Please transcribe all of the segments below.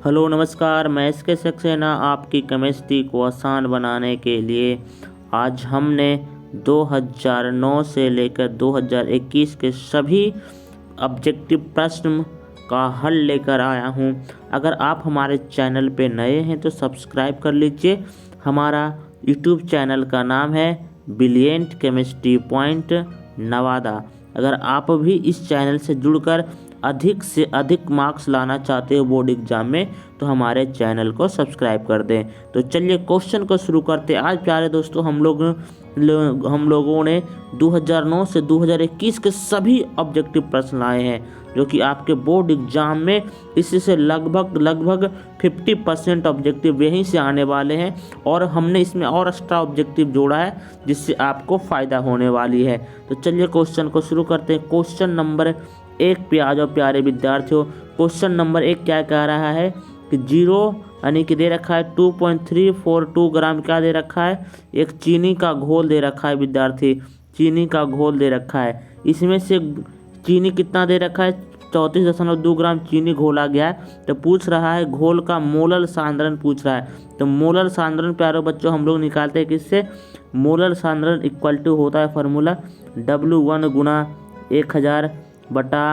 Hello नमस्कार, मैं इसके सक्सेना आपकी केमिस्ट्री को आसान बनाने के लिए आज हमने 2009 से लेकर 2021 के सभी ऑब्जेक्टिव प्रश्न का हल लेकर आया हूं। अगर आप हमारे चैनल पे नए हैं तो सब्सक्राइब कर लीजिए। हमारा यूट्यूब चैनल का नाम है ब्रिलियंट केमिस्ट्री पॉइंट नवादा। अगर आप भी इस चैनल से जुड़कर अधिक से अधिक मार्क्स लाना चाहते हो बोर्ड एग्जाम में तो हमारे चैनल को सब्सक्राइब कर दें। तो चलिए क्वेश्चन को शुरू करते हैं। आज प्यारे दोस्तों हम लोगों ने 2009 से 2021 के सभी ऑब्जेक्टिव प्रश्न लाए हैं जो कि आपके बोर्ड एग्जाम में इसी से लगभग 50% ऑब्जेक्टिव यहीं से आने वाले हैं और हमने इसमें और एक्स्ट्रा ऑब्जेक्टिव जोड़ा है जिससे आपको फ़ायदा होने वाली है। तो चलिए क्वेश्चन को शुरू करते हैं। क्वेश्चन नंबर 1 पे आ जाओ प्यारे विद्यार्थियों। क्वेश्चन नंबर 1 क्या कह रहा है कि 0 यानी कि दे रखा है 2.342 ग्राम क्या दे रखा है, एक चीनी का घोल दे रखा है विद्यार्थी, चीनी का घोल दे रखा है। इसमें से चीनी कितना दे रखा है, 34.2 ग्राम चीनी घोला गया है। तो पूछ रहा है घोल का मोलर सांद्रण पूछ रहा है। तो मोलर सांद्रण प्यारे बच्चों हम लोग निकालते हैं किससे, मोलर सांद्रण इक्वल टू होता है फार्मूला W1 गुना 1000 बटा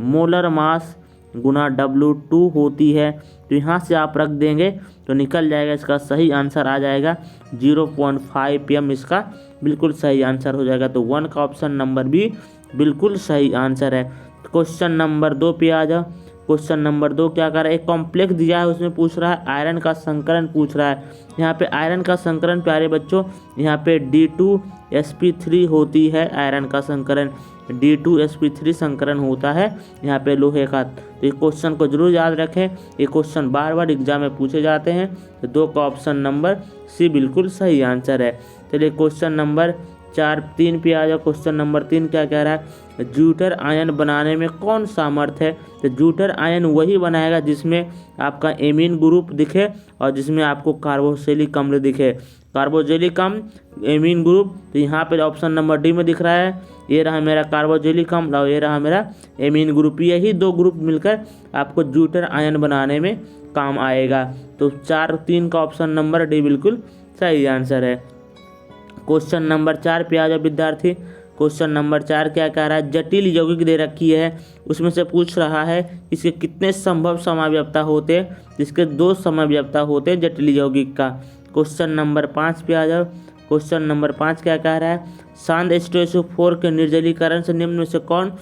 मोलर मास गुना W2 होती है। तो यहाँ से आप रख देंगे तो निकल जाएगा, इसका सही आंसर आ जाएगा 0.5 pm। इसका बिल्कुल सही आंसर हो जाएगा। तो 1 का ऑप्शन नंबर भी बिल्कुल सही आंसर है। क्वेश्चन नंबर 2 पे आ जाओ। क्वेश्चन नंबर 2 क्या कर रहा है, एक कॉम्प्लेक्स दिया है उसमें पूछ रहा है आयरन का संकरण पूछ रहा है। यहाँ पे आयरन का संकरण प्यारे बच्चों यहाँ पे D2sp3 होती है। आयरन का संकरण D2sp3 संकरण होता है यहाँ पे लोहे का। तो ये क्वेश्चन को जरूर याद रखें, ये क्वेश्चन बार बार एग्जाम में पूछे जाते हैं। तो 2 का ऑप्शन नंबर सी बिल्कुल सही आंसर है। चलिए क्वेश्चन नंबर 3 पे आ जाओ। क्वेश्चन नंबर 3 क्या कह रहा है, ज्यूटर आयन बनाने में कौन सामर्थ है। तो ज्यूटर आयन वही बनाएगा जिसमें आपका एमीन ग्रुप दिखे और जिसमें आपको कार्बोक्सिलिक अम्ल दिखे। कार्बोक्सिलिक अम्ल, एमीन ग्रुप, तो यहाँ पे ऑप्शन नंबर डी में दिख रहा है। ये रहा मेरा कार्बोक्सिलिक अम्ल और ये रहा मेरा एमीन ग्रुप। यही 2 ग्रुप मिलकर आपको ज्यूटर आयन बनाने में काम आएगा। तो 3 का ऑप्शन नंबर डी बिल्कुल सही आंसर है। क्वेश्चन नंबर 4 पे आ जाओ विद्यार्थी। क्वेश्चन नंबर 4 क्या कह रहा है, जटिल यौगिक दे रखी है, उसमें से पूछ रहा है इसके कितने संभव समव्यवता होते हैं। इसके 2 समव्यवता होते हैं जटिल यौगिक का। क्वेश्चन नंबर 5 पे आ जाओ। क्वेश्चन नंबर 5 क्या कह रहा है, सांद्र H2SO4 के निर्जलीकरण से निम्न में से कौन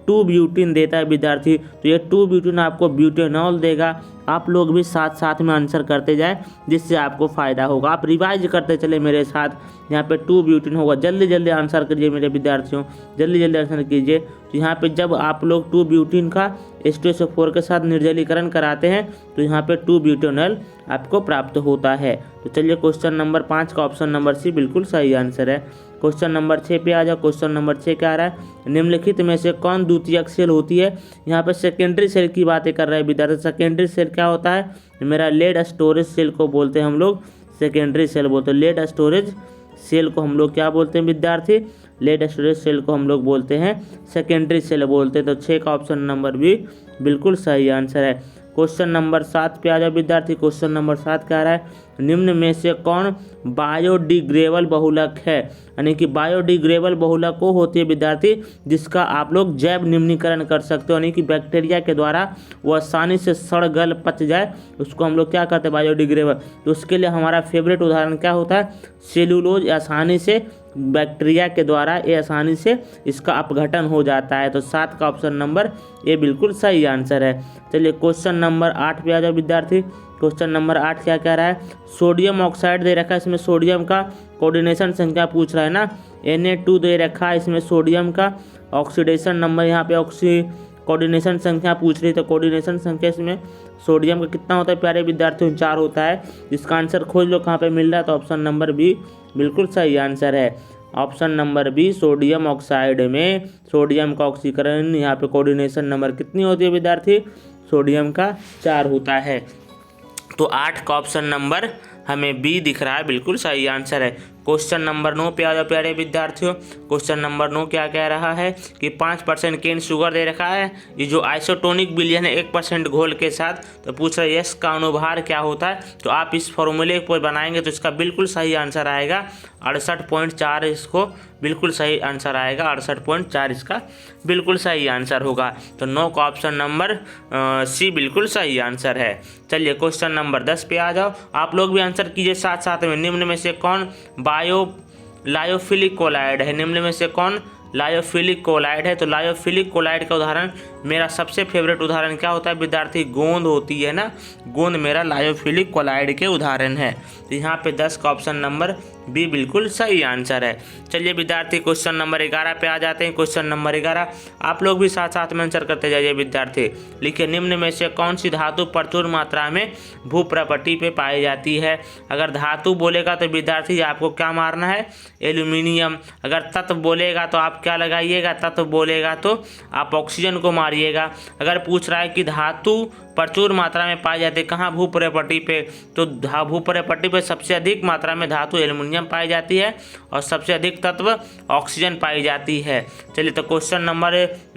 2 ब्यूटीन देता है विद्यार्थी। तो ये 2 ब्यूटीन आपको ब्यूटेनॉल देगा। आप लोग भी साथ साथ में आंसर करते जाएं जिससे आपको फ़ायदा होगा। आप रिवाइज करते चले मेरे साथ। यहाँ पे 2 ब्यूटीन होगा। जल्दी आंसर करिए मेरे विद्यार्थियों, जल्दी आंसर कीजिए। तो यहाँ पे जब आप लोग 2 ब्यूटीन का H2SO4 के साथ निर्जलीकरण कराते हैं तो यहाँ पे 2 ब्यूटेनॉल आपको प्राप्त होता है। तो चलिए क्वेश्चन नंबर 5 का ऑप्शन नंबर सी बिल्कुल सही आंसर है। क्वेश्चन नंबर 6 पे आ जाओ। क्वेश्चन नंबर 6 क्या आ रहा है, निम्नलिखित में से कौन द्वितीयक सेल होती है। यहाँ पे सेकेंडरी सेल की बातें कर रहे हैं विद्यार्थी। सेकेंडरी सेल क्या होता है, मेरा लेड स्टोरेज सेल को बोलते हैं हम लोग, सेकेंडरी सेल बोलते हैं। लेड स्टोरेज सेल को हम लोग क्या बोलते हैं विद्यार्थी, लेड स्टोरेज सेल को हम लोग बोलते हैं सेकेंडरी सेल बोलते हैं। तो 6 का ऑप्शन नंबर भी बिल्कुल सही आंसर है। क्वेश्चन नंबर 7 पे आ जाओ विद्यार्थी। क्वेश्चन नंबर 7 क्या आ रहा है, निम्न में से कौन बायोडिग्रेडेबल बहुलक है। यानी कि बायोडिग्रेडेबल बहुलक वो होती है विद्यार्थी जिसका आप लोग जैव निम्नीकरण कर सकते हो, यानी कि बैक्टीरिया के द्वारा वो आसानी से सड़ गल पच जाए, उसको हम लोग क्या कहते हैं बायोडिग्रेडेबल। तो उसके लिए हमारा फेवरेट उदाहरण क्या होता है, सेलुलोज। आसानी से बैक्टीरिया के द्वारा ये आसानी से इसका अपघटन हो जाता है। तो 7 का ऑप्शन नंबर ये बिल्कुल सही आंसर है। चलिए क्वेश्चन नंबर 8 पे आ जाओ विद्यार्थी। क्वेश्चन नंबर 8 क्या कह रहा है, सोडियम ऑक्साइड दे रखा है, इसमें सोडियम का कोऑर्डिनेशन संख्या पूछ रहा है ना। Na2 दे रखा है, इसमें सोडियम का ऑक्सीडेशन नंबर, यहाँ पे कोऑर्डिनेशन संख्या पूछ रही। तो कोऑर्डिनेशन संख्या इसमें सोडियम का कितना होता है प्यारे विद्यार्थियों, 4 होता है। इसका आंसर खोज लो कहाँ पे मिल रहा है। तो ऑप्शन नंबर बी बिल्कुल सही आंसर है। Option number B, sodium oxide में सोडियम का ऑक्सीकरण, यहाँ पे कोऑर्डिनेशन नंबर कितनी होती है विद्यार्थी, सोडियम का 4 होता है। तो 8 का ऑप्शन नंबर हमें बी दिख रहा है, बिल्कुल सही आंसर है। क्वेश्चन नंबर 9 पे आ जाओ प्यारे विद्यार्थियों। क्वेश्चन नंबर 9 क्या कह रहा है कि 5% केन शुगर दे रखा है, ये जो आइसोटोनिक विलयन है 1% घोल के साथ, तो पूछ रहा है यस का अनुभार क्या होता है। तो आप इस फॉर्मूले को बनाएंगे तो इसका बिल्कुल सही आंसर आएगा 68.4। इसको बिल्कुल सही आंसर आएगा 68.4, इसका बिल्कुल सही आंसर होगा। तो 9 का ऑप्शन नंबर सी बिल्कुल सही आंसर है। चलिए क्वेश्चन नंबर 10 पे आ जाओ। आप लोग भी आंसर कीजिए साथ साथ में। निम्न में से कौन लायोफिलिक कोलाइड है? निम्न में से कौन लायोफिलिक कोलाइड है? तो लायोफिलिक कोलाइड का उदाहरण, मेरा सबसे फेवरेट उदाहरण क्या होता है विद्यार्थी? गोंद होती है ना, गोंद मेरा लायोफिलिक कोलाइड के उदाहरण है। तो यहाँ पे 10 का ऑप्शन नंबर बी बिल्कुल सही आंसर है। चलिए विद्यार्थी क्वेश्चन नंबर 11 पे आ जाते हैं। क्वेश्चन नंबर 11 आप लोग भी साथ साथ में आंसर करते जाइए विद्यार्थी। लिखिए निम्न में से कौन सी धातु प्रचुर मात्रा में भूप्रपट्टी पे पाई जाती है? अगर धातु बोलेगा तो विद्यार्थी आपको क्या मारना है? एल्यूमिनियम। अगर तत्व बोलेगा तो आप क्या लगाइएगा? तत्व बोलेगा तो आप ऑक्सीजन को मारिएगा। अगर पूछ रहा है कि धातु प्रचुर मात्रा में पाई जाती है कहाँ? भूप्रपट्टी पे। तो भूप्रपट्टी पे सबसे अधिक मात्रा में धातु एल्युमिनियम पाई जाती है और सबसे अधिक तत्व ऑक्सीजन पाई जाती है। चलिए तो क्वेश्चन नंबर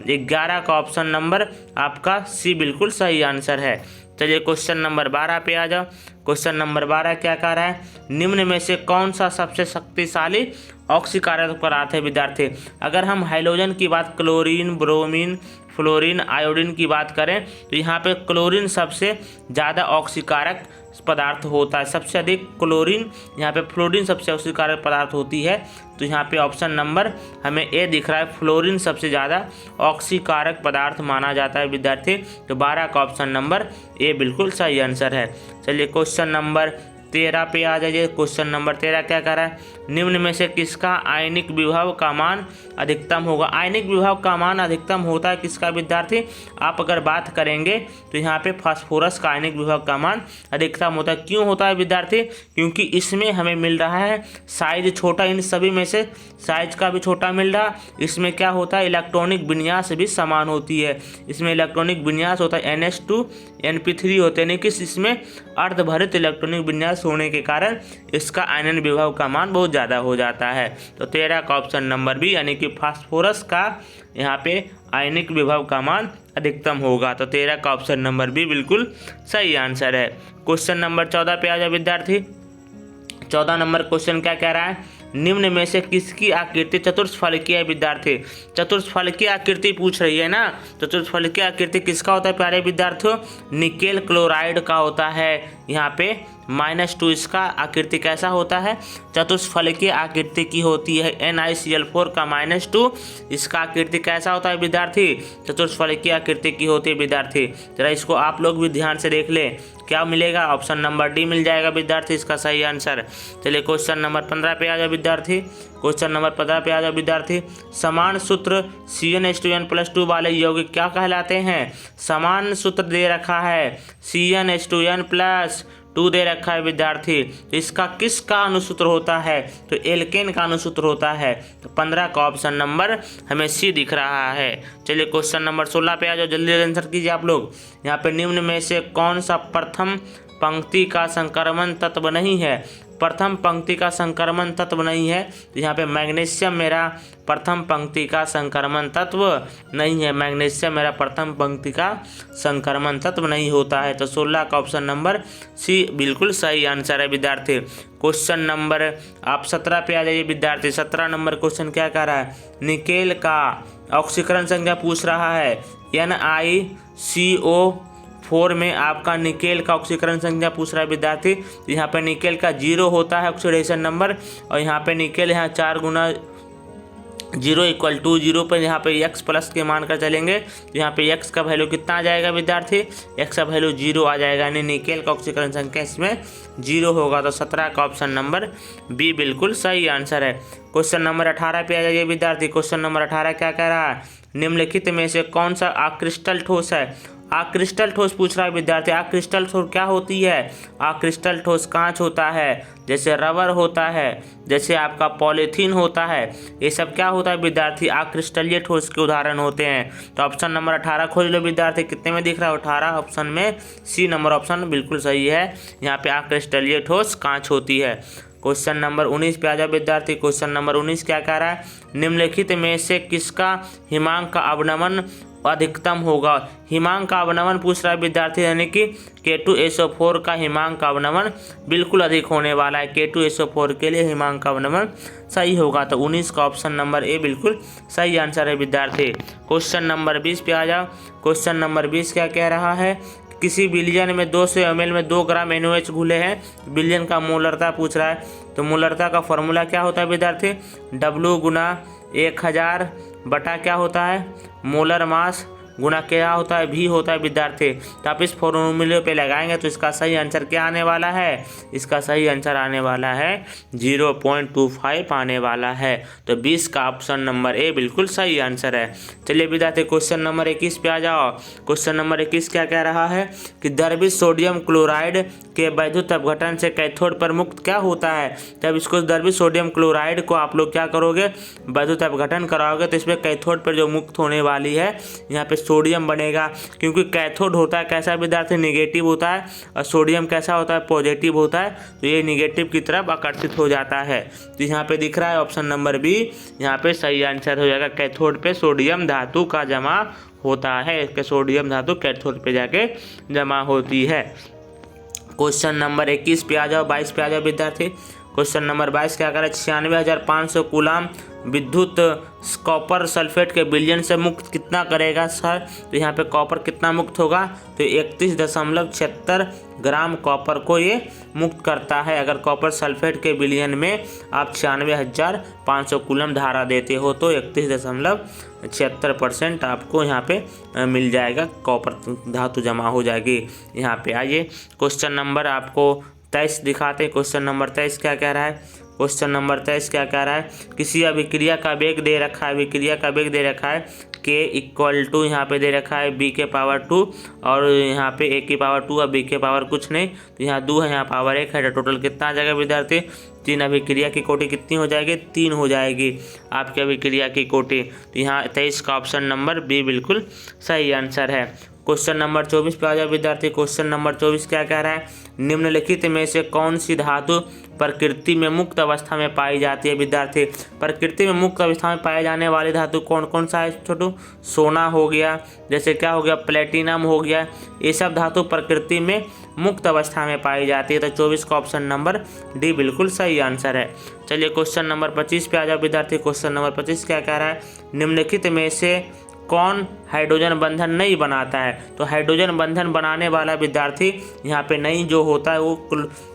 11 का ऑप्शन नंबर आपका सी बिल्कुल सही आंसर है। चलिए क्वेश्चन नंबर 12 पे आ जाओ। क्वेश्चन नंबर 12 क्या कह रहा है? निम्न में से कौन सा सबसे शक्तिशाली ऑक्सीकारक पदार्थ है विद्यार्थी? अगर हम हाइड्रोजन की बात, क्लोरीन, ब्रोमीन, फ्लोरीन, आयोडीन की बात करें तो यहाँ पे क्लोरीन सबसे ज़्यादा ऑक्सीकारक पदार्थ होता है, सबसे अधिक क्लोरीन, यहाँ पे फ्लोरीन सबसे ऑक्सीकारक पदार्थ होती है। तो यहाँ पे ऑप्शन नंबर हमें ए दिख रहा है, फ्लोरीन सबसे ज़्यादा ऑक्सीकारक पदार्थ माना जाता है विद्यार्थी। तो 12 का ऑप्शन नंबर ए बिल्कुल सही आंसर है। चलिए क्वेश्चन नंबर 13 पे आ जाइए। क्वेश्चन नंबर 13 क्या कह रहा है? निम्न में से किसका आयनिक विभव का मान अधिकतम होगा? आयनिक विभव का मान अधिकतम होता है किसका विद्यार्थी? आप अगर बात करेंगे तो यहाँ पे फास्फोरस का आयनिक विभव का मान अधिकतम होता है। क्यों होता है विद्यार्थी? क्योंकि इसमें हमें मिल रहा है साइज छोटा, इन सभी में से साइज का भी छोटा मिल रहा। इसमें क्या होता है? इलेक्ट्रॉनिक विन्यास भी समान होती है। इसमें इलेक्ट्रॉनिक विन्यास होता है NH2 NP3 होते हैं, लेकिन इसमें अर्धभरित इलेक्ट्रॉनिक विन्यास होने के कारण इसका आयनन विभव का मान बहुत ज़्यादा हो जाता है। तो 13 का ऑप्शन नंबर बी यानी कि फास्फोरस का यहाँ पे आयनिक विभव का मान अधिकतम होगा। तो 13 का ऑप्शन नंबर बी बिल्कुल सही आंसर है। क्वेश्चन नंबर 14 पे आ जाओ विद्यार्थी। 14 नंबर क्वेश्चन क्या कह रहा है? निम्न में से किसकी आकृति चतुष्फलकीय है विद्यार्थी? चतुष्फलकीय आकृति पूछ रही है ना। चतुष्फलकीय आकृति किसका होता है प्यारे विद्यार्थियों? निकेल क्लोराइड का होता है। यहाँ पे -2 इसका आकृति कैसा होता है? चतुष्फलकीय आकृति की होती है। NiCl4 का -2 इसका आकृति कैसा होता है विद्यार्थी? चतुष्फलकीय आकृति की होती है विद्यार्थी। जरा इसको आप लोग भी ध्यान से देख लें, क्या मिलेगा? ऑप्शन नंबर डी मिल जाएगा विद्यार्थी इसका सही आंसर। चलिए क्वेश्चन नंबर 15 पे आ जाओ विद्यार्थी। क्वेश्चन नंबर 15 पे आ जाओ विद्यार्थी। समान सूत्र CnH2n+2 वाले यौगिक क्या कहलाते हैं? समान सूत्र दे रखा है, CnH2n+2 दे रखा है विद्यार्थी। तो इसका किसका अनुसूत्र होता है? तो एल्केन का अनुसूत्र होता है। तो 15 का ऑप्शन नंबर हमें सी दिख रहा है। चलिए क्वेश्चन नंबर 16 पे आ जाओ, जल्दी आंसर कीजिए आप लोग। यहाँ पे निम्न में से कौन सा प्रथम पंक्ति का संक्रमण तत्व नहीं है? प्रथम पंक्ति का संक्रमण तत्व नहीं है। तो यहाँ पे मैग्नीशियम मेरा प्रथम पंक्ति का संक्रमण तत्व नहीं है। मैग्नीशियम मेरा प्रथम पंक्ति का संक्रमण तत्व नहीं होता है। तो 16 का ऑप्शन नंबर सी बिल्कुल सही आंसर है विद्यार्थी। क्वेश्चन नंबर आप 17 पे आ जाइए विद्यार्थी। 17 नंबर क्वेश्चन क्या कह रहा है? निकेल का ऑक्सीकरण संख्या पूछ रहा है। NiCO4 में आपका निकेल का ऑक्सीकरण संख्या पूछ रहा है विद्यार्थी। यहाँ पे निकेल का 0 होता है ऑक्सीडेशन नंबर, और यहाँ पे निकेल यहाँ 4 गुना 0 = 0 पर यहाँ पे x प्लस के मान कर चलेंगे। तो यहाँ पे x का वैल्यू कितना आ जाएगा विद्यार्थी? x का वैल्यू 0 आ जाएगा, यानी निकेल का ऑक्सीकरण संख्या इसमें 0 होगा। तो 17 का ऑप्शन नंबर बी बिल्कुल सही आंसर है। क्वेश्चन नंबर 18 पे आ जाइए विद्यार्थी। क्वेश्चन नंबर 18 क्या कह रहा है? निम्नलिखित में से कौन सा आक्रिस्टल ठोस है? आक्रिस्टल ठोस पूछ रहा है विद्यार्थी। आक्रिस्टल ठोस क्या होती है? आक्रिस्टल ठोस कांच होता है, जैसे रबर होता है, जैसे आपका पॉलीथीन होता है, ये सब क्या होता है विद्यार्थी? आक्रिस्टलीय ठोस के उदाहरण होते हैं। तो ऑप्शन नंबर 18 खोज लो विद्यार्थी। कितने में दिख रहा है? 18 ऑप्शन में सी नंबर ऑप्शन बिल्कुल सही है। यहाँ पे आक्रिस्टलीय ठोस कांच होती है। क्वेश्चन नंबर 19 पे आ जाओ विद्यार्थी। क्वेश्चन नंबर 19 क्या कह रहा है, निम्नलिखित में से किसका हिमांक का अवनमन अधिकतम होगा। हिमांक का अवनमन पूछ रहा है विद्यार्थी, यानी कि K2SO4 का हिमांक का अवनमन बिल्कुल अधिक होने वाला है। K2SO4 के लिए हिमांक का अवनमन सही होगा, तो 19 का ऑप्शन नंबर ए बिल्कुल सही आंसर है विद्यार्थी। क्वेश्चन नंबर 20 पे आ जाओ। क्वेश्चन नंबर 20 क्या कह रहा है, किसी विलयन में 200 ml में 2 ग्राम NaOH घुले हैं। विलयन का मोलरता पूछ रहा है, तो मोलरता का फॉर्मूला क्या होता है विद्यार्थी, W गुना 1000 बटा क्या होता है, मोलर मास गुना क्या होता है, भी होता है विद्यार्थी। तो आप इस फॉर्मूले पे लगाएंगे तो इसका सही आंसर क्या आने वाला है, इसका सही आंसर आने वाला है 0.25 आने वाला है। तो 20 का ऑप्शन नंबर ए बिल्कुल सही आंसर है। चलिए विद्यार्थी क्वेश्चन नंबर 21 पे आ जाओ। क्वेश्चन नंबर 21 क्या कह रहा है कि द्रवित सोडियम क्लोराइड के वैद्युत अपघटन से कैथोड पर मुक्त क्या होता है। जब इसको द्रवित सोडियम क्लोराइड को आप लोग क्या करोगे, वैद्युत अपघटन कराओगे, तो इसमें कैथोड पर जो मुक्त होने वाली है यहाँ पे सोडियम बनेगा, क्योंकि कैथोड होता है कैसा विद्यार्थी, निगेटिव होता है, और सोडियम कैसा होता है, पॉजिटिव होता है, तो ये निगेटिव की तरफ आकर्षित हो जाता है। तो यहाँ पे दिख रहा है ऑप्शन नंबर बी यहाँ पे सही आंसर हो जाएगा। कैथोड पे सोडियम धातु का जमा होता है, कि सोडियम धातु कैथोड पे जाके जमा होती है। क्वेश्चन नंबर 21 पे आ जाओ, 22 पे आ जाओ विद्यार्थी। क्वेश्चन नंबर 22 क्या करें, 96,500 कूलाम विद्युत कॉपर सल्फेट के विलयन से मुक्त कितना करेगा सर। तो यहाँ पे कॉपर कितना मुक्त होगा, तो 31.76 ग्राम कॉपर को ये मुक्त करता है। अगर कॉपर सल्फेट के विलयन में आप 96,500 कूलम धारा देते हो तो 31.76% आपको यहाँ पे मिल जाएगा, कॉपर धातु जमा हो जाएगी। यहाँ पे आइए क्वेश्चन नंबर आपको 23 दिखाते हैं। क्वेश्चन नंबर 23 क्या कह रहा है, क्वेश्चन नंबर 23 क्या कह रहा है, किसी अभिक्रिया का वेग दे रखा है, अभिक्रिया का वेग दे रखा है K = यहाँ पे दे रखा है B के पावर 2 और यहाँ पे A की पावर 2 और B के पावर कुछ नहीं, तो यहाँ 2 है, यहाँ पावर 1 है, तो टोटल कितना आ जाएगा विद्यार्थी, 3 अभिक्रिया की कोटि कितनी हो जाएगी, 3 हो जाएगी आपकी अभिक्रिया की कोटि। तो यहाँ 23 का ऑप्शन नंबर बी बिल्कुल सही आंसर है। क्वेश्चन नंबर 24 पे आ जाओ विद्यार्थी। क्वेश्चन नंबर 24 क्या कह रहा है, निम्नलिखित में से कौन सी धातु प्रकृति में मुक्त अवस्था में पाई जाती है विद्यार्थी। प्रकृति में मुक्त अवस्था में पाए जाने वाली धातु कौन कौन सा है छोटू, सोना हो गया, जैसे क्या हो गया, प्लेटिनम हो गया, ये सब धातु प्रकृति में मुक्त अवस्था में पाई जाती है। तो 24 का ऑप्शन नंबर डी बिल्कुल सही आंसर है। चलिए क्वेश्चन नंबर 25 पे आ जाओ विद्यार्थी। क्वेश्चन नंबर 25 क्या कह रहा है, निम्नलिखित में से कौन हाइड्रोजन बंधन नहीं बनाता है। तो हाइड्रोजन बंधन बनाने वाला विद्यार्थी यहाँ पे नहीं जो होता है वो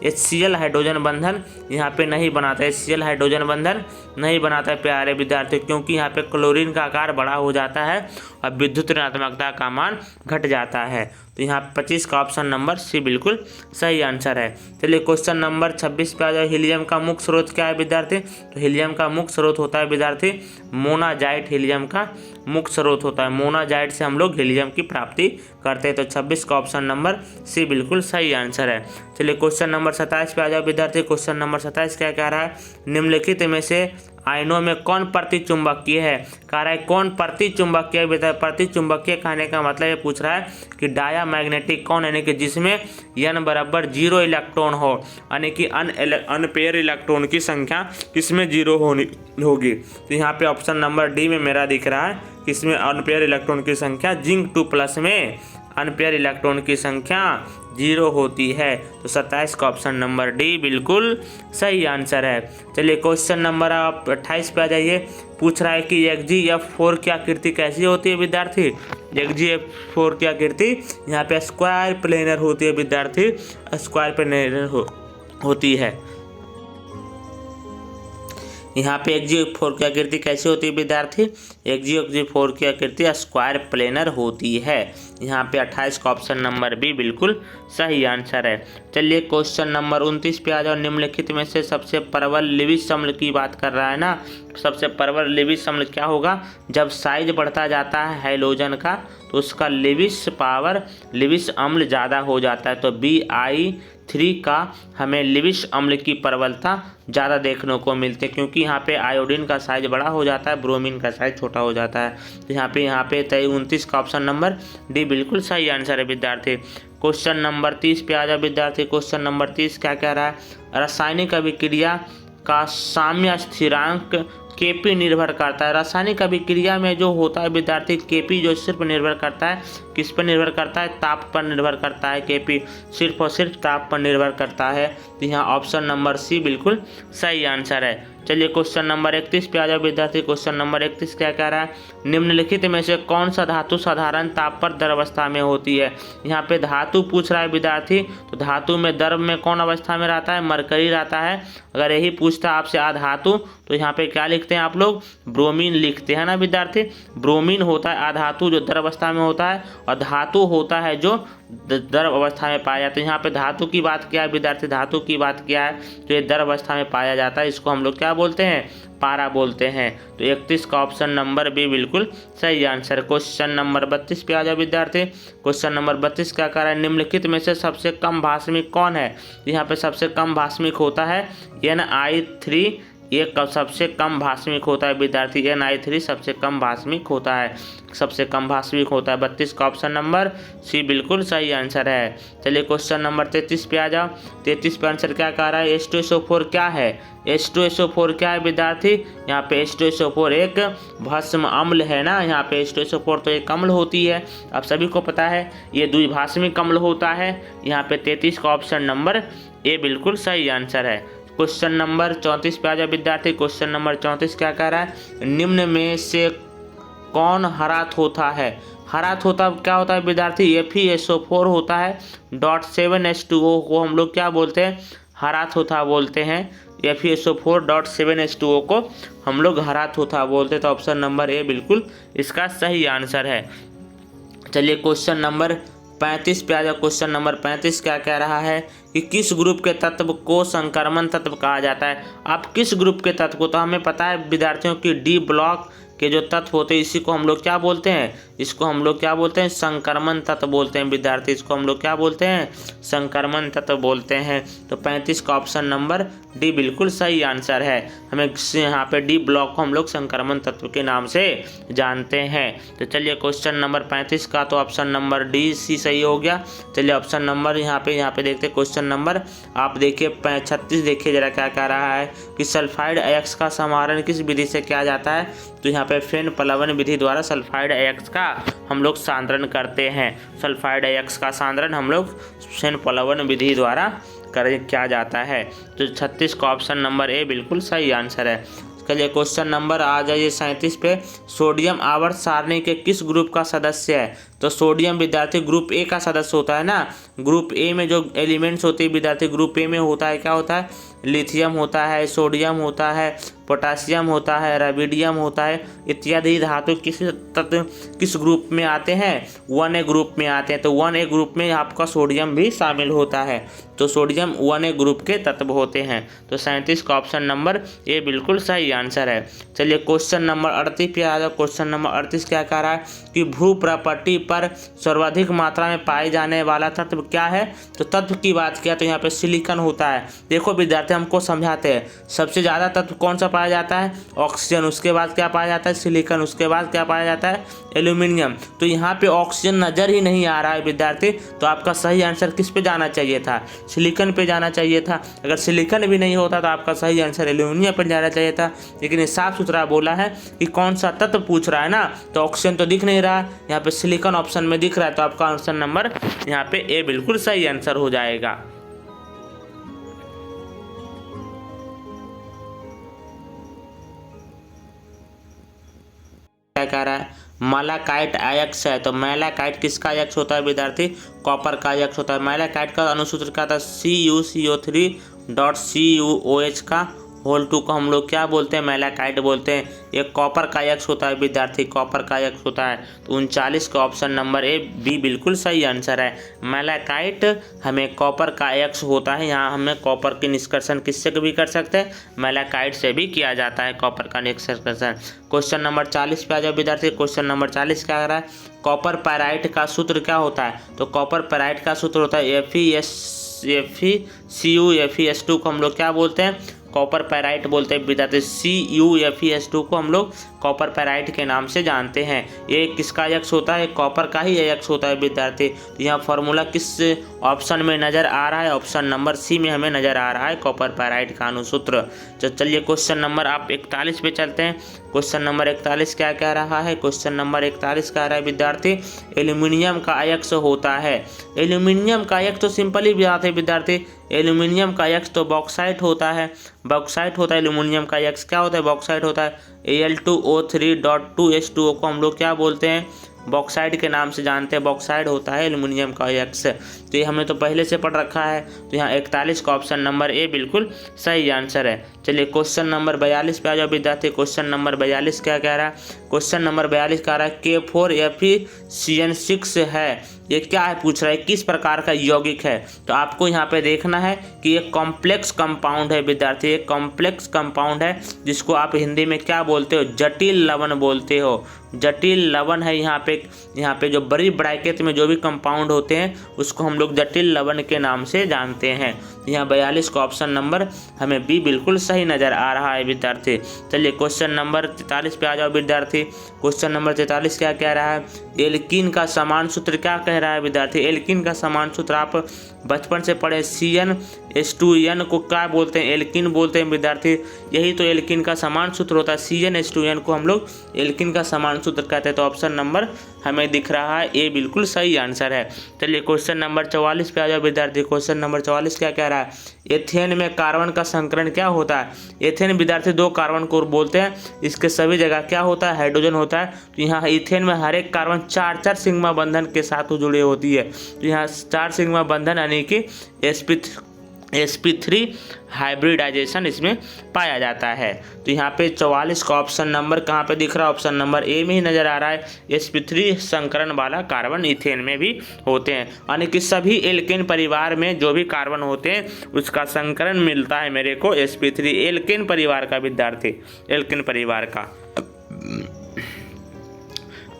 HCl हाइड्रोजन बंधन यहाँ पे नहीं बनाता है, HCl हाइड्रोजन बंधन नहीं बनाता है प्यारे विद्यार्थी, क्योंकि यहाँ पे क्लोरीन का आकार बड़ा हो जाता है और विद्युत ऋणात्मकता का मान घट जाता है। तो यहाँ 25 का ऑप्शन नंबर सी बिल्कुल सही आंसर है। चलिए क्वेश्चन नंबर 26 पे आ जाओ। हीलियम का मुख्य स्रोत क्या है विद्यार्थी, तो हीलियम का मुख्य स्रोत होता है विद्यार्थी मोनाजाइट, हीलियम का मुख्य स्रोत होता है, मोनाजाइट से हम लोग हीलियम की प्राप्ति करते हैं। तो 26 का ऑप्शन नंबर सी बिल्कुल सही आंसर है। चलिए क्वेश्चन नंबर 27 पे आ जाओ विद्यार्थी। क्वेश्चन नंबर 27 क्या कह रहा है, निम्नलिखित में से आयनों में कौन प्रतिचुंबकीय है। कह रहा है कौन प्रतिचुंबकीय, प्रतिचुंबकीय कहने का मतलब ये पूछ रहा है कि डायामैग्नेटिक कौन, यानी कि जिसमें n बराबर 0 इलेक्ट्रॉन हो, यानी कि अनपेयर इलेक्ट्रॉन की संख्या किसमें 0 होगी। तो यहाँ पे ऑप्शन नंबर डी में मेरा दिख रहा है कि इसमें अनपेयर इलेक्ट्रॉन की संख्या जिंक 2+ में अनपेयर इलेक्ट्रॉन की संख्या 0 होती है। तो 27 का ऑप्शन नंबर डी बिल्कुल सही आंसर है। चलिए क्वेश्चन नंबर आप 28 पे आ जाइए। पूछ रहा है कि XgF4 की आकृति कैसी होती है विद्यार्थी। XgF4 की आकृति यहाँ पे स्क्वायर प्लेनर होती है विद्यार्थी, स्क्वायर प्लेनर होती है। यहाँ पे XgF4 की आकृति कैसी होती है विद्यार्थी, XgF4 की आकृति स्क्वायर प्लेनर होती है। यहाँ पे 28 का ऑप्शन नंबर बी बिल्कुल सही आंसर है। चलिए क्वेश्चन नंबर 29 पे आ जाओ। निम्नलिखित में से सबसे प्रबल लिविस अम्ल की बात कर रहा है ना, सबसे प्रबल लिविस अम्ल क्या होगा, जब साइज बढ़ता जाता है हैलोजन का तो उसका लिविस अम्ल ज़्यादा हो जाता है। तो Bi3 का हमें लिविस अम्ल की प्रबलता ज़्यादा देखने को मिलती है, क्योंकि यहाँ पे आयोडीन का साइज बड़ा हो जाता है, ब्रोमीन का साइज छोटा हो जाता है। तो यहाँ पे 29 का ऑप्शन नंबर डी बिल्कुल सही आंसर है विद्यार्थी। क्वेश्चन नंबर 30 पे आ जाओ विद्यार्थी। क्वेश्चन नंबर 30 क्या कह रहा है, रासायनिक अभिक्रिया का साम्य स्थिरांक Kp निर्भर करता है। रासायनिक अभिक्रिया में जो होता है विद्यार्थी Kp जो सिर्फ निर्भर करता है किस पर निर्भर करता है, ताप पर निर्भर करता है। Kp सिर्फ और सिर्फ ताप पर निर्भर करता है। तो यहाँ ऑप्शन नंबर सी बिल्कुल सही आंसर है। चलिए क्वेश्चन नंबर 31 पे आ जाओ विद्यार्थी। क्वेश्चन नंबर 31 क्या कह रहा है, निम्नलिखित में से कौन सा धातु साधारण ताप पर द्रव अवस्था में होती है। यहाँ पे धातु पूछ रहा है विद्यार्थी, तो धातु में द्रव में कौन अवस्था में रहता है, मरकरी रहता है। अगर यही पूछता आपसे अधातु तो यहाँ पे क्या लिखते हैं आप लोग, ब्रोमीन लिखते हैं ना विद्यार्थी। ब्रोमीन होता है अधातु जो द्रव अवस्था में होता है, और धातु होता है जो द्रव अवस्था में पाया जाता है। यहाँ पे धातु की बात किया है विद्यार्थी, धातु की बात किया है तो ये द्रव अवस्था में पाया जाता है, इसको हम लोग क्या बोलते हैं, पारा बोलते हैं। तो 31 का ऑप्शन नंबर बी बिल्कुल सही आंसर। क्वेश्चन नंबर 32 पे आ जाओ विद्यार्थी। क्वेश्चन नंबर 32 क्या कह रहा है, निम्नलिखित में से सबसे कम भास्मिक कौन है। यहाँ पे सबसे कम भास्मिक होता है Ni3, ये सबसे कम भास्मिक होता है विद्यार्थी। Ni3 सबसे कम भास्मिक होता है, सबसे कम भास्मिक होता है। 32 का ऑप्शन नंबर सी बिल्कुल सही आंसर है। चलिए क्वेश्चन नंबर 33 पे आ जाओ। 33 पे आंसर क्या कह रहा है, H2SO4 क्या है। H2SO4 क्या है विद्यार्थी, यहाँ पे H2SO4 एक भस्म अम्ल है ना। यहाँ पे H2SO4 तो एक अम्ल होती है, आप सभी को पता है ये द्विभास्मिक अम्ल होता है। यहाँ पे 33 का ऑप्शन नंबर ए बिल्कुल सही आंसर है। क्वेश्चन नंबर 34 पे आ जाए विद्यार्थी। क्वेश्चन नंबर 34 क्या कह रहा है, निम्न में से कौन हरात होता है। हरात होता क्या होता है विद्यार्थी, FeSO4 होता है। .7H2O को हम लोग क्या बोलते हैं, हरात होता बोलते हैं। FeSO4.7H2O को हम लोग हरात होता बोलते हैं। तो ऑप्शन नंबर ए बिल्कुल इसका सही आंसर है। चलिए क्वेश्चन नंबर 35 पे आ जाओ। क्वेश्चन नंबर 35 क्या कह रहा है कि किस ग्रुप के तत्व को संक्रमण तत्व कहा जाता है। अब किस ग्रुप के तत्व को, तो हमें पता है विद्यार्थियों की डी ब्लॉक के जो तत्व होते हैं इसी को हम लोग क्या बोलते हैं, इसको हम लोग क्या बोलते हैं, संक्रमण तत्व बोलते हैं विद्यार्थी। इसको हम लोग क्या बोलते हैं, संक्रमण तत्व बोलते हैं। तो 35 का ऑप्शन नंबर डी बिल्कुल सही आंसर है। हमें यहाँ पे डी ब्लॉक को हम लोग संक्रमण तत्व के नाम से जानते हैं। तो चलिए क्वेश्चन नंबर 35 का तो ऑप्शन नंबर डी सी सही हो गया। चलिए ऑप्शन नंबर यहाँ पे देखते हैं। क्वेश्चन नंबर आप देखिए 36 देखिए जरा क्या कह रहा है कि सल्फाइड अयस्क का समारण किस विधि से किया जाता है। तो यहाँ पे फेन प्लवन विधि द्वारा सल्फाइड अयस्क का हम लोग सांद्रण करते हैं। सल्फाइड अयस्क का सांद्रण हम लोग फेन प्लवन विधि द्वारा किया जाता है। तो 36 का ऑप्शन नंबर ए बिल्कुल सही आंसर है। चलिए क्वेश्चन नंबर आ जाइए 37 पे। सोडियम आवर्त सारणी के किस ग्रुप का सदस्य है। तो सोडियम विद्यार्थी ग्रुप ए का सदस्य होता है ना। ग्रुप ए में जो एलिमेंट्स होते हैं विद्यार्थी, ग्रुप ए में होता है क्या होता है, लिथियम होता है, सोडियम होता है, पोटासियम होता है, रेबिडियम होता है इत्यादि धातु किस ग्रुप में आते हैं, 1A ग्रुप में आते हैं। तो 1A ग्रुप में आपका सोडियम भी शामिल होता है। तो सोडियम 1A ग्रुप के तत्व होते हैं। तो 37 का ऑप्शन नंबर ए बिल्कुल सही आंसर है। चलिए क्वेश्चन नंबर 38 पे आ जाओ। क्वेश्चन नंबर 38 क्या कह रहा है कि भू प्रॉपर्टी पर सर्वाधिक मात्रा में पाए जाने वाला तत्व क्या है। तो तत्व की बात किया तो यहाँ पे सिलिकॉन होता है। देखो विद्यार्थी हमको समझाते हैं, सबसे ज़्यादा तत्व कौन सा पाया जाता है, ऑक्सीजन, उसके बाद क्या पाया जाता है, सिलिकॉन, उसके बाद क्या पाया जाता है, एल्यूमिनियम। तो यहाँ पे ऑक्सीजन नज़र ही नहीं आ रहा है विद्यार्थी। तो आपका सही आंसर किस पे जाना चाहिए था, सिलिकॉन पे जाना चाहिए था। अगर सिलिकॉन भी नहीं होता तो आपका सही आंसर एल्यूमिनियम पर जाना चाहिए था। लेकिन ये साफ सुथरा बोला है कि कौन सा तत्व पूछ रहा है ना। तो ऑक्सीजन तो दिख नहीं रहा, यहाँ पे सिलिकॉन ऑप्शन में दिख रहा है। तो आपका आंसर नंबर यहाँ पे ए बिल्कुल सही आंसर हो जाएगा। क्या कह रहा है, मैलाकाइट अयस्क है। तो मैलाकाइट किसका अयस्क होता है विद्यार्थी, कॉपर का अयस्क होता है। मैलाकाइट का अनुसूत्र क्या था, CuCO3.CuOH का होल 2 को हम लोग क्या बोलते हैं, मैलाकाइट बोलते हैं। एक कॉपर का अयस्क होता है विद्यार्थी, कॉपर का अयस्क होता है। तो 39 का ऑप्शन नंबर ए बी बिल्कुल सही आंसर है। मैलाकाइट हमें कॉपर का अयस्क होता है। यहाँ हमें कॉपर की निष्कर्षण किससे भी कर सकते हैं, मैलाकाइट से भी किया जाता है कॉपर का निष्कर्षण। क्वेश्चन नंबर 40 पे आ जाओ विद्यार्थी। क्वेश्चन नंबर 40 क्या आ रहा है, कॉपर पैराइट का सूत्र क्या होता है। तो कॉपर पैराइट का सूत्र होता है FeCuFeS2 को हम लोग क्या बोलते हैं, कॉपर पैराइट बोलते हैं विद्यार्थी। CuFeS2 को हम लोग कॉपर पैराइट के नाम से जानते हैं। ये किसका अयस्क होता है? कॉपर का ही अयस्क होता है विद्यार्थी। तो यहाँ फॉर्मूला किस ऑप्शन में नज़र आ रहा है? ऑप्शन नंबर सी में हमें नज़र आ रहा है कॉपर पैराइट का अणुसूत्र। तो चलिए क्वेश्चन नंबर आप 41 पे चलते हैं। क्वेश्चन नंबर 41 क्या कह रहा है? क्वेश्चन नंबर 41 कह रहा है विद्यार्थी एल्यूमिनियम का अयस्क होता है। एल्यूमिनियम का अयस्क तो सिंपल ही बात है विद्यार्थी, एल्यूमिनियम का अयस्क तो बॉक्साइट होता है। बॉक्साइट होता है एल्यूमिनियम का अयस्क। क्या होता है? बॉक्साइट होता है। Al2O3.2H2O को हम लोग क्या बोलते हैं? बॉक्साइड के नाम से जानते हैं। बॉक्साइड होता है एल्यूमिनियम का अयस्क। तो ये हमने तो पहले से पढ़ रखा है। तो यहाँ 41 का ऑप्शन नंबर ए बिल्कुल सही आंसर है। चलिए क्वेश्चन नंबर 42 पे आ जाओ विद्यार्थी। क्वेश्चन नंबर 42 क्या कह रहा है? क्वेश्चन नंबर 42 कह रहा है K4Fe-CN6 है। ये क्या है पूछ रहा है? किस प्रकार का यौगिक है? तो आपको यहाँ पे देखना है कि ये कॉम्प्लेक्स कंपाउंड है विद्यार्थी। एक कॉम्प्लेक्स कंपाउंड है जिसको आप हिंदी में क्या बोलते हो? जटिल लवण बोलते हो। जटिल लवण है यहाँ पे जो बड़ी ब्रैकेट में जो भी कंपाउंड होते हैं उसको हम लोग जटिल लवण के नाम से जानते हैं। यहाँ 42 का ऑप्शन नंबर हमें बी बिल्कुल सही नज़र आ रहा है विद्यार्थी। चलिए क्वेश्चन नंबर 43 पे आ जाओ विद्यार्थी। क्वेश्चन नंबर 43 क्या कह रहा है? एल्कीन का समान सूत्र क्या कह रहा है विद्यार्थी? एल्कीन का समान सूत्र आप बचपन से पढ़े CnH2n को क्या बोलते हैं? एल्कीन बोलते हैं विद्यार्थी। यही तो एल्कीन का समान सूत्र होता है। CnH2n को हम लोग एल्कीन का समान सूत्र कहते हैं। तो ऑप्शन नंबर हमें दिख रहा है ए बिल्कुल सही आंसर है। चलिए क्वेश्चन नंबर 44 पे आ जाओ विद्यार्थी। क्वेश्चन नंबर 44 क्या कह रहा है? एथेन में कार्बन का संकरण क्या होता है? एथेन विद्यार्थी 2 कार्बन को बोलते हैं। इसके सभी जगह क्या होता है? हाइड्रोजन होता है। तो यहाँ इथेन में हर एक कार्बन 4 सिग्मा बंधन के साथ जुड़े होती है। तो यहाँ 4 सिग्मा बंधन यानी कि sp3 हाइब्रिडाइजेशन इसमें पाया जाता है। तो यहाँ पे 44 का ऑप्शन नंबर कहाँ पे दिख रहा है? ऑप्शन नंबर ए में ही नज़र आ रहा है। sp3 संकरण वाला कार्बन इथेन में भी होते हैं। यानी कि सभी एल्केन परिवार में जो भी कार्बन होते हैं उसका संकरण मिलता है मेरे को sp3 एल्केन परिवार का विद्यार्थी, एल्केन परिवार का।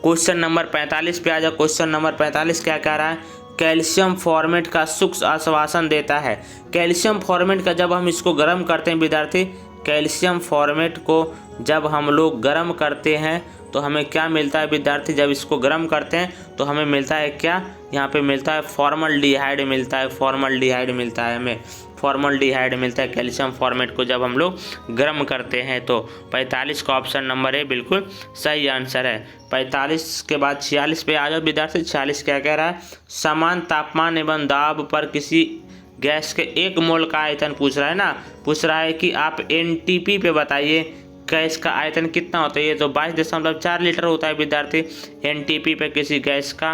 क्वेश्चन नंबर 45 पे आ जाओ। क्वेश्चन नंबर 45 क्या कह रहा है? कैल्शियम फॉर्मेट का सूक्ष्म आश्वासन देता है। कैल्शियम फॉर्मेट का जब हम इसको गर्म करते हैं विद्यार्थी, कैल्शियम फॉर्मेट को जब हम लोग गर्म करते हैं तो हमें क्या मिलता है विद्यार्थी? जब इसको गर्म करते हैं तो हमें मिलता है क्या? यहाँ पे मिलता है फॉर्मल्डिहाइड मिलता है। फॉर्मल्डिहाइड मिलता है हमें, फॉर्मल्डिहाइड मिलता है कैल्शियम फॉर्मेट को जब हम लोग गर्म करते हैं। तो 45 का ऑप्शन नंबर ए बिल्कुल सही आंसर है। 45 के बाद 46 पे आ जाओ विद्यार्थी। 46 क्या कह रहा है? समान तापमान एवं दाब पर किसी गैस के 1 मोल का आयतन पूछ रहा है ना। पूछ रहा है कि आप NTP पे बताइए गैस का आयतन कितना होता है। ये तो 22.4 लीटर होता है विद्यार्थी। NTP पे किसी गैस का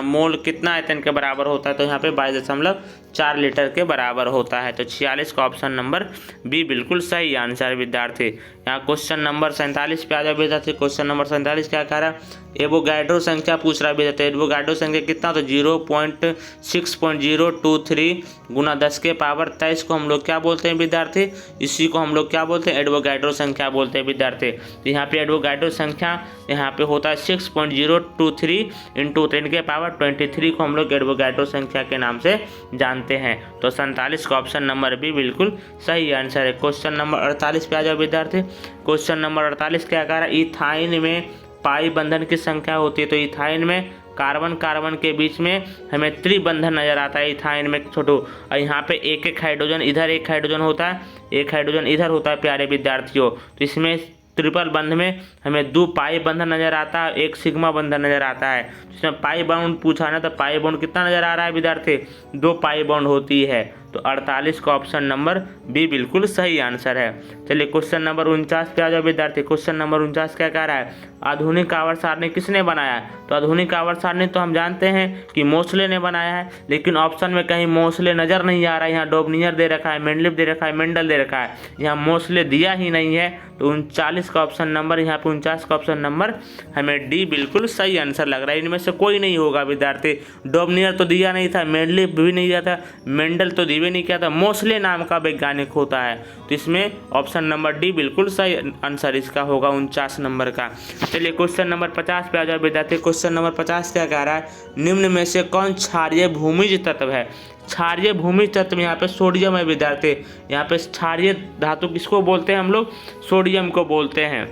मोल कितना आयतन के बराबर होता है? तो यहाँ पे 22.4 लीटर के बराबर होता है। तो 46 का ऑप्शन नंबर बी बिल्कुल सही आंसर है विद्यार्थी। यहाँ क्वेश्चन नंबर 47 पे आ जाओ विद्यार्थी। क्वेश्चन नंबर 47 क्या कह रहा है? एवोगाड्रो संख्या पूछ रहा है विद्यार्थी। एवोगाड्रो संख्या कितना? तो 0.6023 गुना 10 के पावर 23 को हम लोग क्या बोलते हैं विद्यार्थी? इसी को हम लोग क्या बोलते हैं? एवोगाड्रो संख्या बोलते हैं विद्यार्थी। तो यहाँ पे एवोगाड्रो संख्या यहाँ पे होता है 6.023 इंटू 10 के पावर 23 को हम लोग एवोगाड्रो संख्या के नाम से जानते हैं। तो 47 का ऑप्शन नंबर बी बिल्कुल सही आंसर है। क्वेश्चन नंबर 48 पे आ जाओ विद्यार्थी। क्वेश्चन नंबर 48 क्या कह रहा है? इथाइन में पाई बंधन की संख्या होती है। तो इथाइन में कार्बन के बीच में हमें त्रिबंधन नजर आता है इथाइन में छोटू। और यहाँ पे एक हाइड्रोजन इधर, एक हाइड्रोजन होता है, एक हाइड्रोजन इधर होता है प्यारे विद्यार्थियों। तो इसमें ट्रिपल बंध में हमें 2 पाई बंधन नजर आता है, 1 सिग्मा बंधन नजर आता है। इसमें पाई बाउंड पूछा ना, तो पाई बाउंड कितना नजर आ रहा है विद्यार्थी? 2 पाई बाउंड होती है। तो 48 का ऑप्शन नंबर बी बिल्कुल सही आंसर है। चलिए क्वेश्चन नंबर 49 पे आ जाओ विद्यार्थी। क्वेश्चन नंबर 49 क्या कह रहा है? आधुनिक आवर्त सारणी किसने बनाया है? तो आधुनिक आवर्त सारणी तो हम जानते हैं कि मोसले ने बनाया है, लेकिन ऑप्शन में कहीं मोसले नजर नहीं आ रहा है। यहाँ डोबनियर दे रखा है, मेंडलिफ दे रखा है, मेंडल दे रखा है, यहाँ मोसले दिया ही नहीं है। तो 39 का ऑप्शन नंबर, यहाँ पे 49 का ऑप्शन नंबर हमें डी बिल्कुल सही आंसर लग रहा है। इनमें से कोई नहीं होगा विद्यार्थी। डोबनियर तो दिया नहीं था, मेंडलिफ भी नहीं दिया था, मेंडल तो दिए नहीं किया था, मोसले नाम का वैज्ञानिक होता है। तो इसमें ऑप्शन नंबर डी बिल्कुल सही आंसर इसका होगा 49 नंबर का। चलिए क्वेश्चन नंबर 50 पे आ जाओ विद्यार्थी। क्वेश्चन नंबर 50 क्या कह रहा है? निम्न में से कौन क्षारीय भूमिज तत्व है? क्षारीय भूमिज तत्व में यहाँ पे सोडियम है विद्यार्थी। यहाँ पे क्षारीय धातु किसको बोलते हैं हम लोग? सोडियम को बोलते हैं।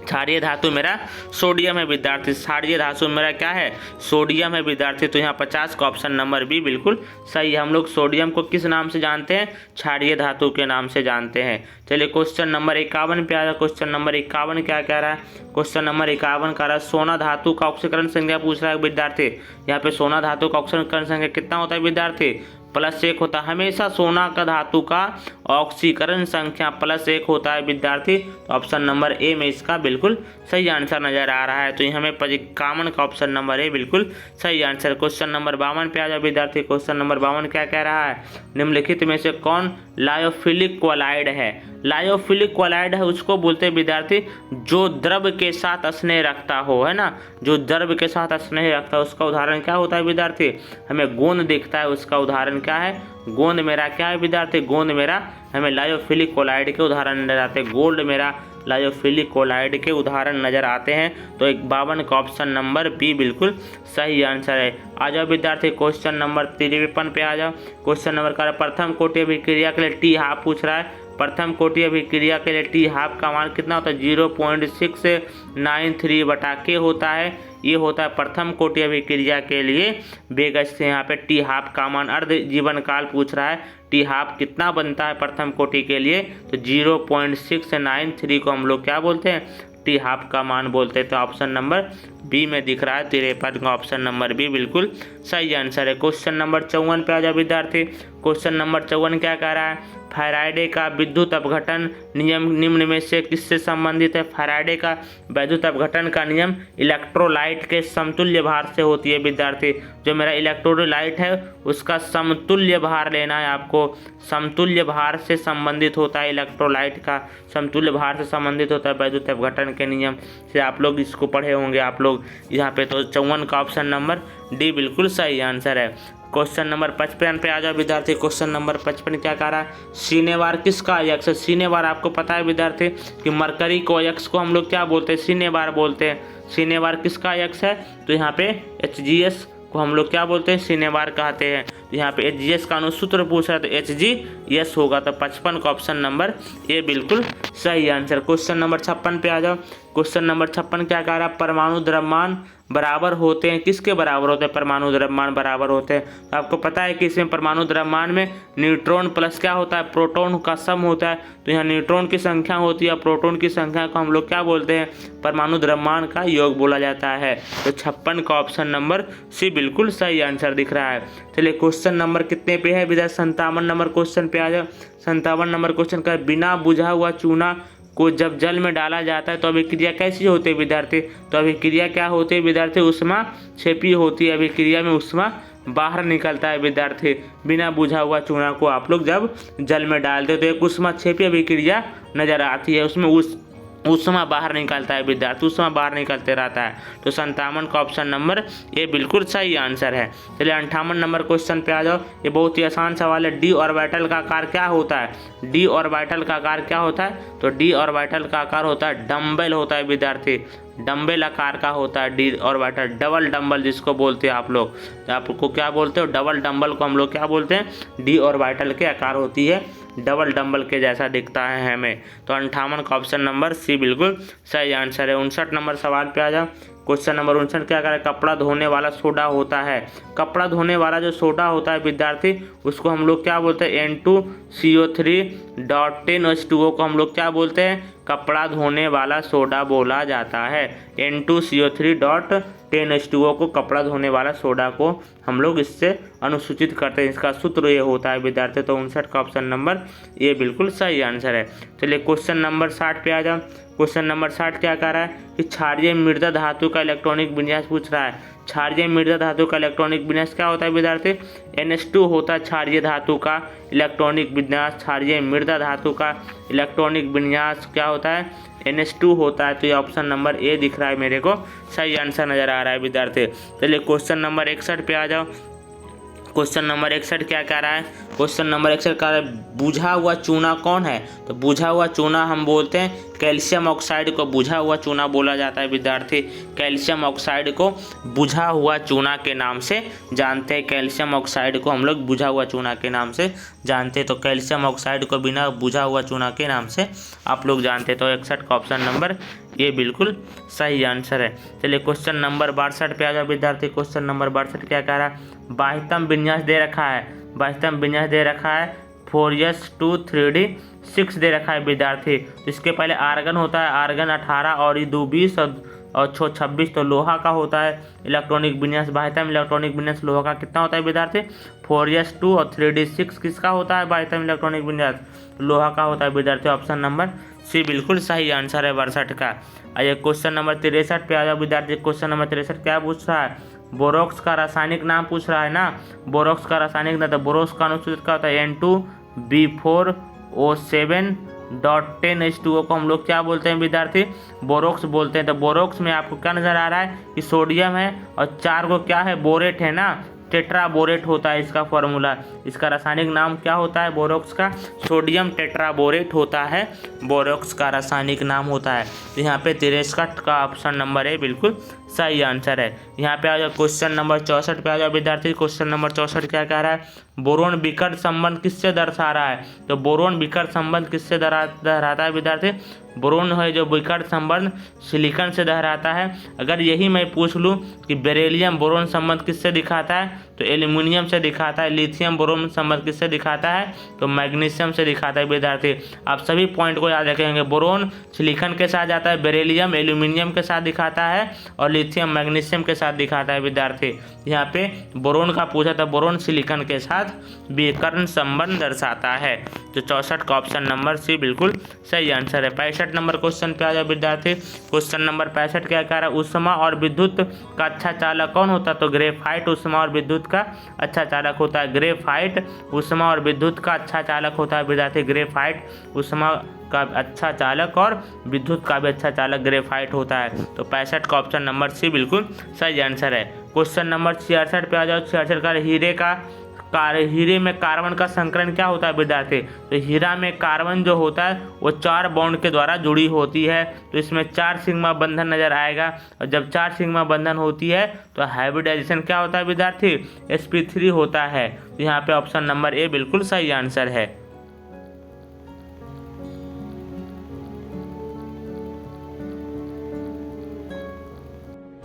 क्षारीय धातु मेरा सोडियम है विद्यार्थी, क्षारीय धातु मेरा क्या है, सोडियम है विद्यार्थी। तो यहाँ 50 का ऑप्शन नंबर बी बिल्कुल सही है। हम लोग सोडियम को किस नाम से जानते हैं, क्षारीय धातु के नाम से जानते हैं। चलिए क्वेश्चन नंबर 51 पे आ जाए। क्वेश्चन नंबर 51 क्या कह रहा है, क्वेश्चन नंबर 51 कह रहा है सोना धातु का ऑक्सीकरण संख्या पूछ रहा है विद्यार्थी। यहाँ पे सोना धातु का ऑक्सीकरण संख्या कितना होता है विद्यार्थी, +1 होता है। हमेशा सोना का धातु का ऑक्सीकरण संख्या +1 होता है विद्यार्थी। तो ऑप्शन नंबर ए में इसका बिल्कुल सही आंसर नजर आ रहा है। तो हमें 51 का ऑप्शन नंबर ए बिल्कुल सही आंसर। क्वेश्चन नंबर 52 पे आ जाओ विद्यार्थी। क्वेश्चन नंबर 52 क्या कह रहा है, निम्नलिखित में से कौन लायोफिलिक क्लोराइड है। लायोफिलिक क्लोराइड है उसको बोलते हैं विद्यार्थी जो द्रव के साथ स्नेह रखता हो, है ना, जो द्रव के साथ स्नेह रखता है। उसका उदाहरण क्या होता है विद्यार्थी, हमें गोंद दिखता है, उसका उदाहरण क्या है, गोंद मेरा क्या है विद्यार्थी, गोंद मेरा हमें लायोफिलिक क्लोराइड के उदाहरण नजर आते हैं। गोल्ड मेरा लायोफिलिक क्लोराइड के उदाहरण नजर आते हैं। तो 51 का ऑप्शन नंबर बी बिल्कुल सही आंसर है। आ जाओ विद्यार्थी क्वेश्चन नंबर 53 पे आ जाओ। क्वेश्चन नंबर का प्रथम कोटि अभिक्रिया के लिए टी हाफ पूछ रहा है। प्रथम कोटि अभिक्रिया के लिए टी हाफ का मान कितना होता है, 0.693/K होता है। ये होता है प्रथम कोटि अभिक्रिया के लिए वेग से। यहाँ पे टी हाफ का मान अर्ध जीवन काल पूछ रहा है। टी हाफ कितना बनता है प्रथम कोटि के लिए, तो 0.693 को हम लोग क्या बोलते हैं, टी हाफ का मान बोलते हैं। तो ऑप्शन नंबर बी में दिख रहा है 53 का ऑप्शन नंबर बी बिल्कुल सही आंसर है। क्वेश्चन नंबर 54 पे आ जाओ विद्यार्थी। क्वेश्चन नंबर 54 क्या कह रहा है, फैराडे का विद्युत अपघटन नियम निम्न में से किससे संबंधित है। फैराडे का विद्युत अपघटन का नियम इलेक्ट्रोलाइट के समतुल्य भार से होती है विद्यार्थी। जो मेरा इलेक्ट्रोलाइट है उसका समतुल्य भार लेना है आपको, समतुल्य भार से संबंधित होता है, इलेक्ट्रोलाइट का समतुल्य भार से संबंधित होता है विद्युत अपघटन के नियम से। आप लोग इसको पढ़े होंगे आप लोग यहाँ पे। तो 54 का ऑप्शन नंबर डी बिल्कुल सही आंसर है। क्वेश्चन नंबर 55 पे आ जाओ विद्यार्थी। क्वेश्चन नंबर 55 क्या कह रहा है, सीनेवार किसका अयस्क है। सीनेवार आपको पता है विद्यार्थी कि मरकरी को अयस्क को हम लोग क्या बोलते हैं, सीनेवार बोलते हैं। सीनेवार किसका अयस्क है, तो यहाँ पे HGS को हम लोग क्या बोलते हैं, सीनेवार कहते हैं। यहाँ पे HGS का अनुसूत्र पूछा है तो HGS होगा। तो 55 का ऑप्शन नंबर ए बिल्कुल सही आंसर। क्वेश्चन नंबर 56 पे आ जाओ। क्वेश्चन नंबर 56 क्या कह रहा है, परमाणु द्रव्यमान बराबर होते हैं, किसके बराबर होते हैं, परमाणु द्रव्यमान बराबर होते हैं। तो आपको पता है कि इसमें परमाणु द्रव्यमान में न्यूट्रॉन प्लस क्या होता है, प्रोटॉन का सम होता है। तो यहाँ न्यूट्रॉन की संख्या होती है, प्रोटॉन की संख्या को हम लोग क्या बोलते हैं, परमाणु द्रव्यमान का योग बोला जाता है। तो 56 का ऑप्शन नंबर सी बिल्कुल सही आंसर दिख रहा है। चलिए क्वेश्चन नंबर कितने पे है विद्यार्थी, 57 नंबर क्वेश्चन पे आ जाओ। 57 नंबर क्वेश्चन का, बिना बुझा हुआ चूना को जब जल में डाला जाता है तो अभिक्रिया कैसी होती है विद्यार्थी, तो अभिक्रिया क्या होती है विद्यार्थी, उष्मा क्षेपी होती है। अभिक्रिया में उष्मा बाहर निकलता है विद्यार्थी। बिना बुझा हुआ चूना को आप लोग जब जल में डालते हो तो एक उष्मा क्षेपी अभिक्रिया नजर आती है, उसमें उष्मा बाहर निकलता है विद्यार्थी, उष्मा बाहर निकलते रहता है। तो 57 का ऑप्शन नंबर ये बिल्कुल सही आंसर है। चलिए 58 नंबर क्वेश्चन पे आ जाओ। ये बहुत ही आसान सवाल है। डी ऑर्बिटल का आकार क्या होता है, डी ऑर्बिटल का आकार क्या होता है, तो डी ऑर्बिटल का आकार होता है डम्बल होता है विद्यार्थी, डम्बल आकार का होता है डी ऑर्बिटल, डबल डम्बल जिसको बोलते हैं आप लोग। तो आपको क्या बोलते हो, डबल डम्बल को हम लोग क्या बोलते हैं, डी ऑर्बिटल के आकार होती है, डबल डम्बल के जैसा दिखता है हमें। तो 58 का ऑप्शन नंबर सी बिल्कुल सही आंसर है। 59 नंबर सवाल पे आ जाओ। क्वेश्चन नंबर 59 क्या करें, कपड़ा धोने वाला सोडा होता है। कपड़ा धोने वाला जो सोडा होता है विद्यार्थी उसको हम लोग क्या बोलते हैं, N2CO3.10H2O को हम लोग क्या बोलते हैं, कपड़ा धोने वाला सोडा बोला जाता है। N2CO3.10H2O को कपड़ा धोने वाला सोडा को हम लोग इससे अनुसूचित करते हैं, इसका सूत्र ये होता है विद्यार्थी। तो 59 का ऑप्शन नंबर ये बिल्कुल सही आंसर है। चलिए क्वेश्चन नंबर 60 पे आ जाओ। क्वेश्चन नंबर 60 क्या कह रहा है कि क्षारीय मृदा धातु का इलेक्ट्रॉनिक विन्यास पूछ रहा है। क्षारीय मृदा धातु का इलेक्ट्रॉनिक विन्यास क्या होता है विद्यार्थी, NH2 होता है क्षारीय धातु का इलेक्ट्रॉनिक विन्यास। क्षारीय मृदा धातु का इलेक्ट्रॉनिक विन्यास क्या होता है, NH2 होता है। तो ये ऑप्शन नंबर ए दिख रहा है मेरे को, सही आंसर नजर आ रहा है विद्यार्थी। चलिए क्वेश्चन नंबर 61 पे आ जाओ। क्वेश्चन नंबर 61 क्या कह रहा है, क्वेश्चन नंबर 61 कह रहा है बुझा हुआ चूना कौन है, तो बुझा हुआ चूना हम बोलते हैं कैल्शियम ऑक्साइड को बुझा हुआ चूना बोला जाता है विद्यार्थी। कैल्शियम ऑक्साइड को बुझा हुआ चूना के नाम से जानते हैं। कैल्शियम ऑक्साइड को हम लोग बुझा हुआ चूना के नाम से जानते हैं। तो कैल्शियम ऑक्साइड को बिना बुझा हुआ चूना के नाम से आप लोग जानते हैं। तो 61 का ऑप्शन नंबर ये बिल्कुल सही आंसर है। चलिए क्वेश्चन नंबर 62 पे आ जाओ विद्यार्थी। क्वेश्चन नंबर 62 क्या कह रहा है? बाह्यतम विन्यास दे रखा है। बाह्यतम विन्यास दे रखा है 4s2 3D 6 दे रखा है विद्यार्थी। तो इसके पहले आर्गन होता है, आर्गन 18 और ईदू 20 और 26 तो लोहा का होता है। इलेक्ट्रॉनिक विन्यास बाह्यतम इलेक्ट्रॉनिक विन्यास लोहा का कितना होता है विद्यार्थी? 4s2 और 3D 6 किसका होता है? बाह्यतम इलेक्ट्रॉनिक विन्यास लोहा का होता है विद्यार्थी। ऑप्शन नंबर सी बिल्कुल सही आंसर है 62 का। आइए क्वेश्चन नंबर 63 पे आ जाओ विद्यार्थी। क्वेश्चन नंबर 63 क्या पूछ रहा है? बोरोक्स का रासायनिक नाम पूछ रहा है ना। बोरोक्स का रासायनिक नाम, तो बोरोक्स का अनुसूचित क्या होता है? N2B4O7.10H2O को हम लोग क्या बोलते हैं विद्यार्थी? बोरोक्स बोलते हैं। तो बोरोक्स में आपको क्या नजर आ रहा है कि सोडियम है और 4 को क्या है? बोरेट है ना, टेट्राबोरेट होता है इसका फॉर्मूला। इसका रासायनिक नाम क्या होता है बोरोक्स का? सोडियम टेट्राबोरेट होता है, बोरोक्स का रासायनिक नाम होता है। तो यहाँ पे 63 का ऑप्शन नंबर है बिल्कुल सही आंसर है। यहाँ पे आ जाओ क्वेश्चन नंबर 64 पे आ जाओ विद्यार्थी। क्वेश्चन नंबर 64 क्या कह रहा है? बोरोन विकर्ण संबंध किससे दर्शा रहा है? तो बोरोन विकर्ण संबंध किससे दोहराता है विद्यार्थी? बोरोन है जो विकर्ण संबंध सिलिकॉन से दोहराता है। अगर यही मैं पूछ लूँ कि बेरिलियम बोरोन संबंध किससे दिखाता है? तो एल्यूमिनियम से दिखाता है। लिथियम बोरोन संबंध किससे दिखाता है? तो मैग्नीशियम से दिखाता है विद्यार्थी। आप सभी पॉइंट को याद रखेंगे। बोरोन सिलिकॉन के साथ जाता है, बेरिलियम एल्यूमिनियम के साथ दिखाता है और लिथियम मैग्नीशियम के साथ दिखाता है विद्यार्थी। यहाँ पे बोरोन का पूछा था, बोरोन सिलिकॉन के साथ विकर्ण संबंध दर्शाता है। तो 64 का ऑप्शन नंबर सी बिल्कुल सही आंसर है। 65 नंबर क्वेश्चन पे आ जाओ विद्यार्थी। क्वेश्चन नंबर 65 क्या कह रहा है? ऊष्मा और विद्युत का अच्छा चालक कौन होता है? तो ग्रेफाइट ऊष्मा और विद्युत का अच्छा चालक होता है। ग्रेफाइट ऊष्मा और विद्युत का अच्छा चालक होता है विद्यार्थी। ग्रेफाइट ऊष्मा का अच्छा चालक और विद्युत का भी अच्छा चालक ग्रेफाइट होता है। तो 65 का ऑप्शन नंबर सी बिल्कुल सही आंसर है। क्वेश्चन नंबर 66 पे आ जाओ। 66 का हीरे में कार्बन का संकरण क्या होता है विद्यार्थी? तो हीरा में कार्बन जो होता है वो 4 बॉन्ड के द्वारा जुड़ी होती है। तो इसमें 4 सिग्मा बंधन नजर आएगा और जब 4 सिग्मा बंधन होती है तो हाइब्रिडाइजेशन क्या होता है विद्यार्थी? sp3 होता है। तो यहाँ पे ऑप्शन नंबर ए बिल्कुल सही आंसर है।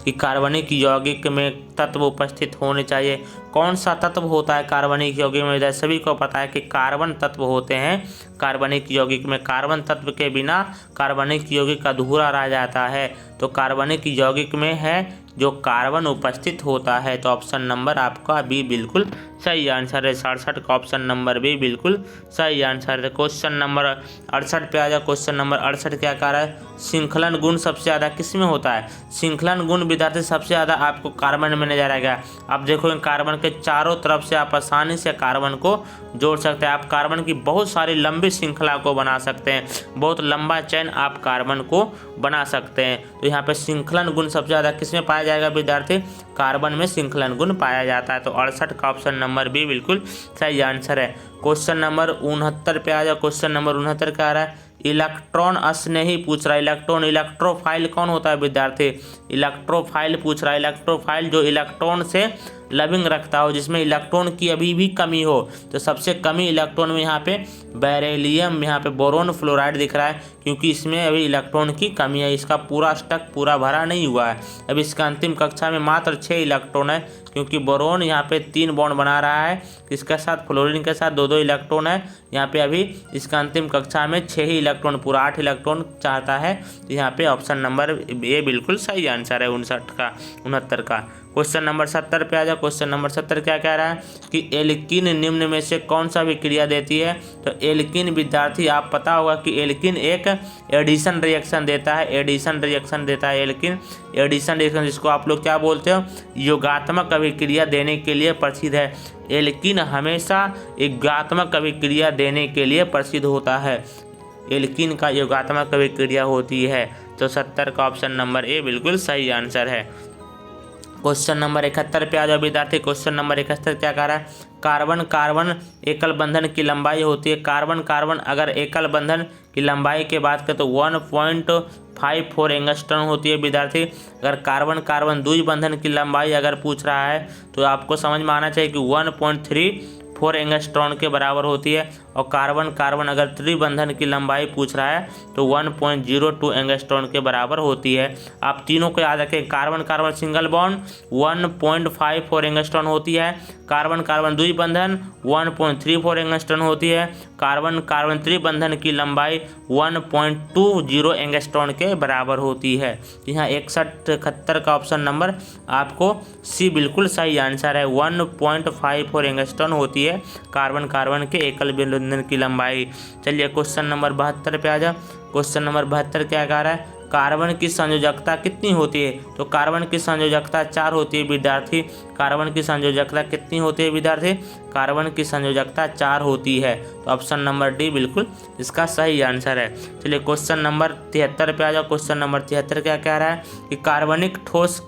कि कार्बनिक यौगिक में तत्व उपस्थित होने चाहिए। कौन सा तत्व होता है कार्बनिक यौगिक में? सभी को पता है कि कार्बन तत्व होते हैं कार्बनिक यौगिक में। कार्बन तत्व के बिना कार्बनिक यौगिक अधूरा रह जाता है। तो कार्बनिक यौगिक में है जो कार्बन उपस्थित होता है। तो ऑप्शन नंबर आपका बी बिल्कुल सही आंसर है। 67 का ऑप्शन नंबर बी बिल्कुल सही आंसर है। क्वेश्चन नंबर 68 पे आ जाओ। क्वेश्चन नंबर 68 क्या कह रहा है? श्रृंखलन गुण सबसे ज़्यादा किस में होता है? श्रृंखलन गुण विद्यार्थी सबसे ज़्यादा आपको कार्बन में नजर आएगा। आप देखोगे कार्बन के चारों तरफ से आप आसानी से कार्बन को जोड़ सकते हैं। आप कार्बन की बहुत सारी लंबी श्रृंखला को बना सकते हैं, बहुत लंबा चेन आप कार्बन को बना सकते हैं। तो यहाँ पे श्रृंखलन गुण सबसे ज़्यादा किस में पाया जाएगा विद्यार्थी? कार्बन में श्रृंखलन गुण पाया जाता है। तो 68 का ऑप्शन नंबर बी बिल्कुल सही आंसर है। क्वेश्चन नंबर 69 पे आ जाओ। क्वेश्चन नंबर 69 क्या आ रहा है? इलेक्ट्रॉन स्नेही पूछ रहा है। इलेक्ट्रोफाइल कौन होता है विद्यार्थी? इलेक्ट्रोफाइल पूछ रहा है। इलेक्ट्रोफाइल जो इलेक्ट्रॉन से लविंग रखता हो, जिसमें इलेक्ट्रॉन की अभी भी कमी हो। तो सबसे कमी इलेक्ट्रॉन में यहाँ पे बेरिलियम, यहाँ पे बोरोन फ्लोराइड दिख रहा है क्योंकि इसमें अभी इलेक्ट्रॉन की कमी है। इसका पूरा स्टक पूरा भरा नहीं हुआ है। अभी इसका अंतिम कक्षा में मात्र 6 इलेक्ट्रॉन है क्योंकि बोरोन यहाँ पे 3 बॉन्ड बना रहा है। इसके साथ फ्लोरीन के साथ 2-2 इलेक्ट्रॉन है। यहाँ पे अभी इसका अंतिम कक्षा में 6 ही इलेक्ट्रॉन, पूरा 8 इलेक्ट्रॉन चाहता है। तो यहाँ पे ऑप्शन नंबर ए बिल्कुल सही आंसर है 69 का। क्वेश्चन नंबर 70 पे आ जाओ। क्वेश्चन नंबर 70 क्या कह रहा है कि एल्कीन निम्न में से कौन सा विक्रिया देती है? तो एल्कीन विद्यार्थी आप पता होगा कि एल्कीन एक एडिशन रिएक्शन देता है। एडिशन रिएक्शन देता है एल्कीन। एडिशन रिएक्शन जिसको आप लोग क्या बोलते हो? योगात्मक अभिक्रिया देने के लिए प्रसिद्ध है। एल्कीन हमेशा योगात्मक अभिक्रिया देने के लिए प्रसिद्ध होता है। एल्कीन का योगात्मक अभिक्रिया होती है। तो 70 का ऑप्शन नंबर ए बिल्कुल सही आंसर है। क्वेश्चन नंबर 71 पे आ जाओ विद्यार्थी। क्वेश्चन नंबर 71 क्या कह रहा है, कार्बन कार्बन एकल बंधन की लंबाई होती है, कार्बन कार्बन अगर एकल बंधन की लंबाई की बात करें तो 1.54 एंगस्ट्रॉन होती है विद्यार्थी। अगर कार्बन कार्बन द्वि बंधन की लंबाई अगर पूछ रहा है तो आपको समझ में आना चाहिए कि 1.34 एंगस्ट्रॉन के बराबर होती है, और कार्बन कार्बन अगर त्रिबंधन की लंबाई पूछ रहा है तो 1.02 एंगस्ट्रॉन के बराबर होती है। आप तीनों को याद रखें, carbon carbon single bond 1.54 angstrom होती है, कार्बन कार्बन द्विबंधन 1.34 एंगस्ट्रॉन होती है, कार्बन कार्बन त्रिबंधन की लंबाई 1.20 एंगस्ट्रॉन के बराबर होती है। यहाँ 61-71 का ऑप्शन नंबर आपको सी बिल्कुल सही आंसर है, 1.54 एंगस्ट्रॉन होती है कार्बन कार्बन के एकल बंधन की लंबाई। चलिए क्वेश्चन नंबर 72 पे आ जाओ। क्वेश्चन नंबर 72 क्या कह रहा है, कार्बन की संयोजकता कितनी होती है, तो कार्बन की संयोजकता 4 होती है विद्यार्थी। कार्बन की संयोजकता कितनी होती है विद्यार्थी, कार्बन की संयोजकता 4 होती है, तो ऑप्शन नंबर डी बिल्कुल इसका सही आंसर है। चलिए क्वेश्चन नंबर 73 पे आ जाओ। क्वेश्चन नंबर 73 क्या कह रहा है कि कार्बनिक ठोस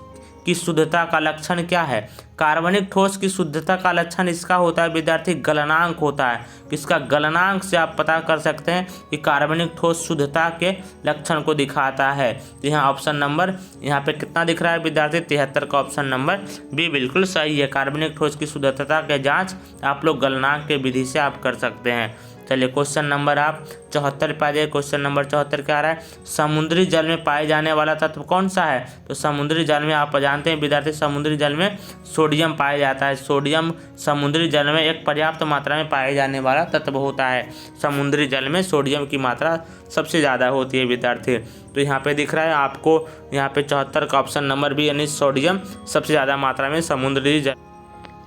की शुद्धता का लक्षण क्या है। कार्बनिक ठोस की शुद्धता का लक्षण इसका होता है विद्यार्थी गलनांक होता है। किसका, गलनांक से आप पता कर सकते हैं कि कार्बनिक ठोस शुद्धता के लक्षण को दिखाता है। तो यहाँ ऑप्शन नंबर यहाँ पे कितना दिख रहा है विद्यार्थी, 73 का ऑप्शन नंबर बी बिल्कुल सही है। कार्बनिक ठोस की शुद्धता के जाँच आप लोग गलनांक के विधि से आप कर सकते हैं। चलिए क्वेश्चन नंबर आप 74 पे आ जाइए। क्वेश्चन नंबर 74 क्या आ रहा है, समुद्री जल में पाए जाने वाला तत्व कौन सा है, तो समुद्री जल में आप जानते हैं विद्यार्थी समुद्री जल में सोडियम पाया जाता है। सोडियम समुद्री जल में एक पर्याप्त मात्रा में पाए जाने वाला तत्व होता है। समुद्री जल में सोडियम की मात्रा सबसे ज़्यादा होती है विद्यार्थी। तो यहाँ पे दिख रहा है आपको, यहाँ पे 74 का ऑप्शन नंबर बी यानी सोडियम सबसे ज़्यादा मात्रा में समुद्री जल।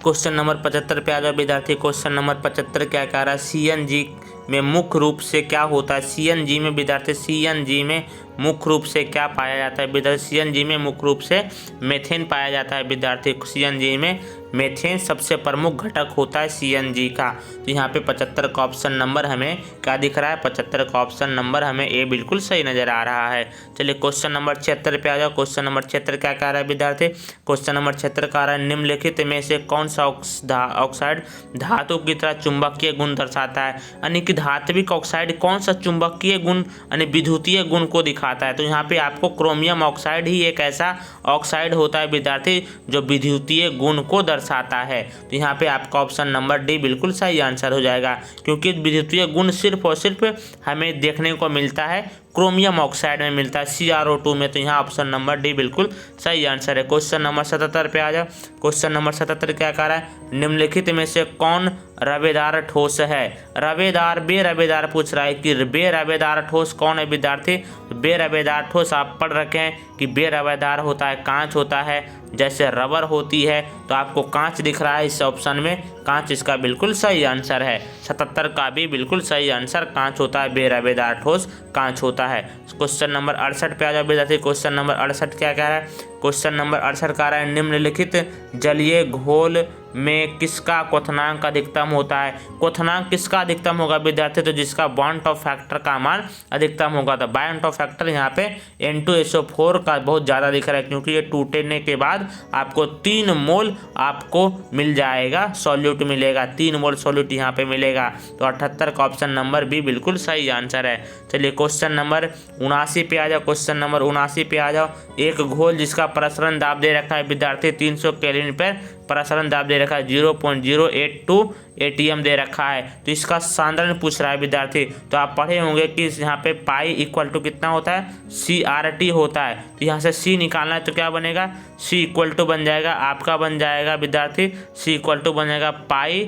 क्वेश्चन नंबर 75 पे आ जाओ विद्यार्थी। क्वेश्चन नंबर 75 क्या कह रहा है, सीएनजी में मुख्य रूप से क्या होता है। सीएनजी में विद्यार्थी, सीएनजी में मुख्य रूप से क्या पाया जाता है विद्यार्थी, सीएनजी में मुख्य रूप से मेथेन पाया जाता है विद्यार्थी। सीएनजी में मेथेन सबसे प्रमुख घटक होता है सीएनजी का। तो यहाँ पे 75 का ऑप्शन नंबर हमें क्या दिख रहा है, 75 का ऑप्शन नंबर हमें ए बिल्कुल सही नजर आ रहा है। चलिए क्वेश्चन नंबर 76 पे आ जाओ। क्वेश्चन नंबर 76 क्या कह रहा है विद्यार्थी, क्वेश्चन नंबर 76 कह रहा है निम्नलिखित में से कौन सा ऑक्साइड धातु की तरह चुंबकीय गुण दर्शाता है, यानी कि धात्विक ऑक्साइड कौन सा चुंबकीय गुण यानी विद्युतीय गुण को दिखाता है। तो यहाँ पे आपको क्रोमियम ऑक्साइड ही एक ऐसा ऑक्साइड होता है विद्यार्थी जो विद्युतीय गुण को दर्शाता है। तो यहाँ पे आपका ऑप्शन नंबर डी बिल्कुल सही आंसर हो जाएगा, क्योंकि विद्युतीय गुण सिर्फ और सिर्फ हमें देखने को मिलता है क्रोमियम ऑक्साइड में मिलता है CrO2 में। तो यहाँ ऑप्शन नंबर डी बिल्कुल सही आंसर है। क्वेश्चन नंबर 77 पे आ जाओ। क्वेश्चन नंबर 77 क्या कह रहा है, निम्नलिखित में से कौन रवेदार ठोस है। रवेदार बेरवेदार पूछ रहा है कि बेरवेदार ठोस कौन है विद्यार्थी। बेरवेदार ठोस आप पढ़ रखे हैं कि बेरवेदार होता है कांच होता है, जैसे रबर होती है। तो आपको कांच दिख रहा है इस ऑप्शन में, कांच इसका बिल्कुल सही आंसर है। 77 का भी बिल्कुल सही आंसर कांच होता है, बेरवेदार ठोस कांच होता है। क्वेश्चन नंबर 68 पे आ जाओ विद्यार्थी। क्वेश्चन नंबर 68 क्या कह रहा है, क्वेश्चन नंबर 68 कह रहा है निम्नलिखित जलीय घोल में किसका क्वथनांक अधिकतम होता है। क्वथनांक किसका अधिकतम होगा विद्यार्थी, तो जिसका बॉन्ड ऑफ फैक्टर का मान अधिकतम होगा। तो बॉन्ड ऑफ फैक्टर यहाँ पे N2SO4 का बहुत ज़्यादा दिख रहा है, क्योंकि ये टूटने के बाद आपको 3 मोल आपको मिल जाएगा, सॉल्यूट मिलेगा, 3 मोल सॉल्यूट यहाँ पे मिलेगा। तो 78 का ऑप्शन नंबर बी बिल्कुल सही आंसर है। चलिए क्वेश्चन नंबर 79 पे आ जाओ। क्वेश्चन नंबर 79 पे आ जाओ। एक घोल जिसका प्रसरण दाब दे रखा है विद्यार्थी 300 केल्विन पर प्रसरण दाब दे रखा है, 0.082 ATM दे रखा है। तो इसका सांद्रण पूछ रहा है विद्यार्थी। तो आप पढ़े होंगे कि यहाँ पे पाई इक्वल टू कितना होता है, CRT होता है। तो यहाँ से C निकालना है तो क्या बनेगा, C इक्वल टू बन जाएगा, आपका बन जाएगा विद्यार्थी C इक्वल टू बन जाएगा पाई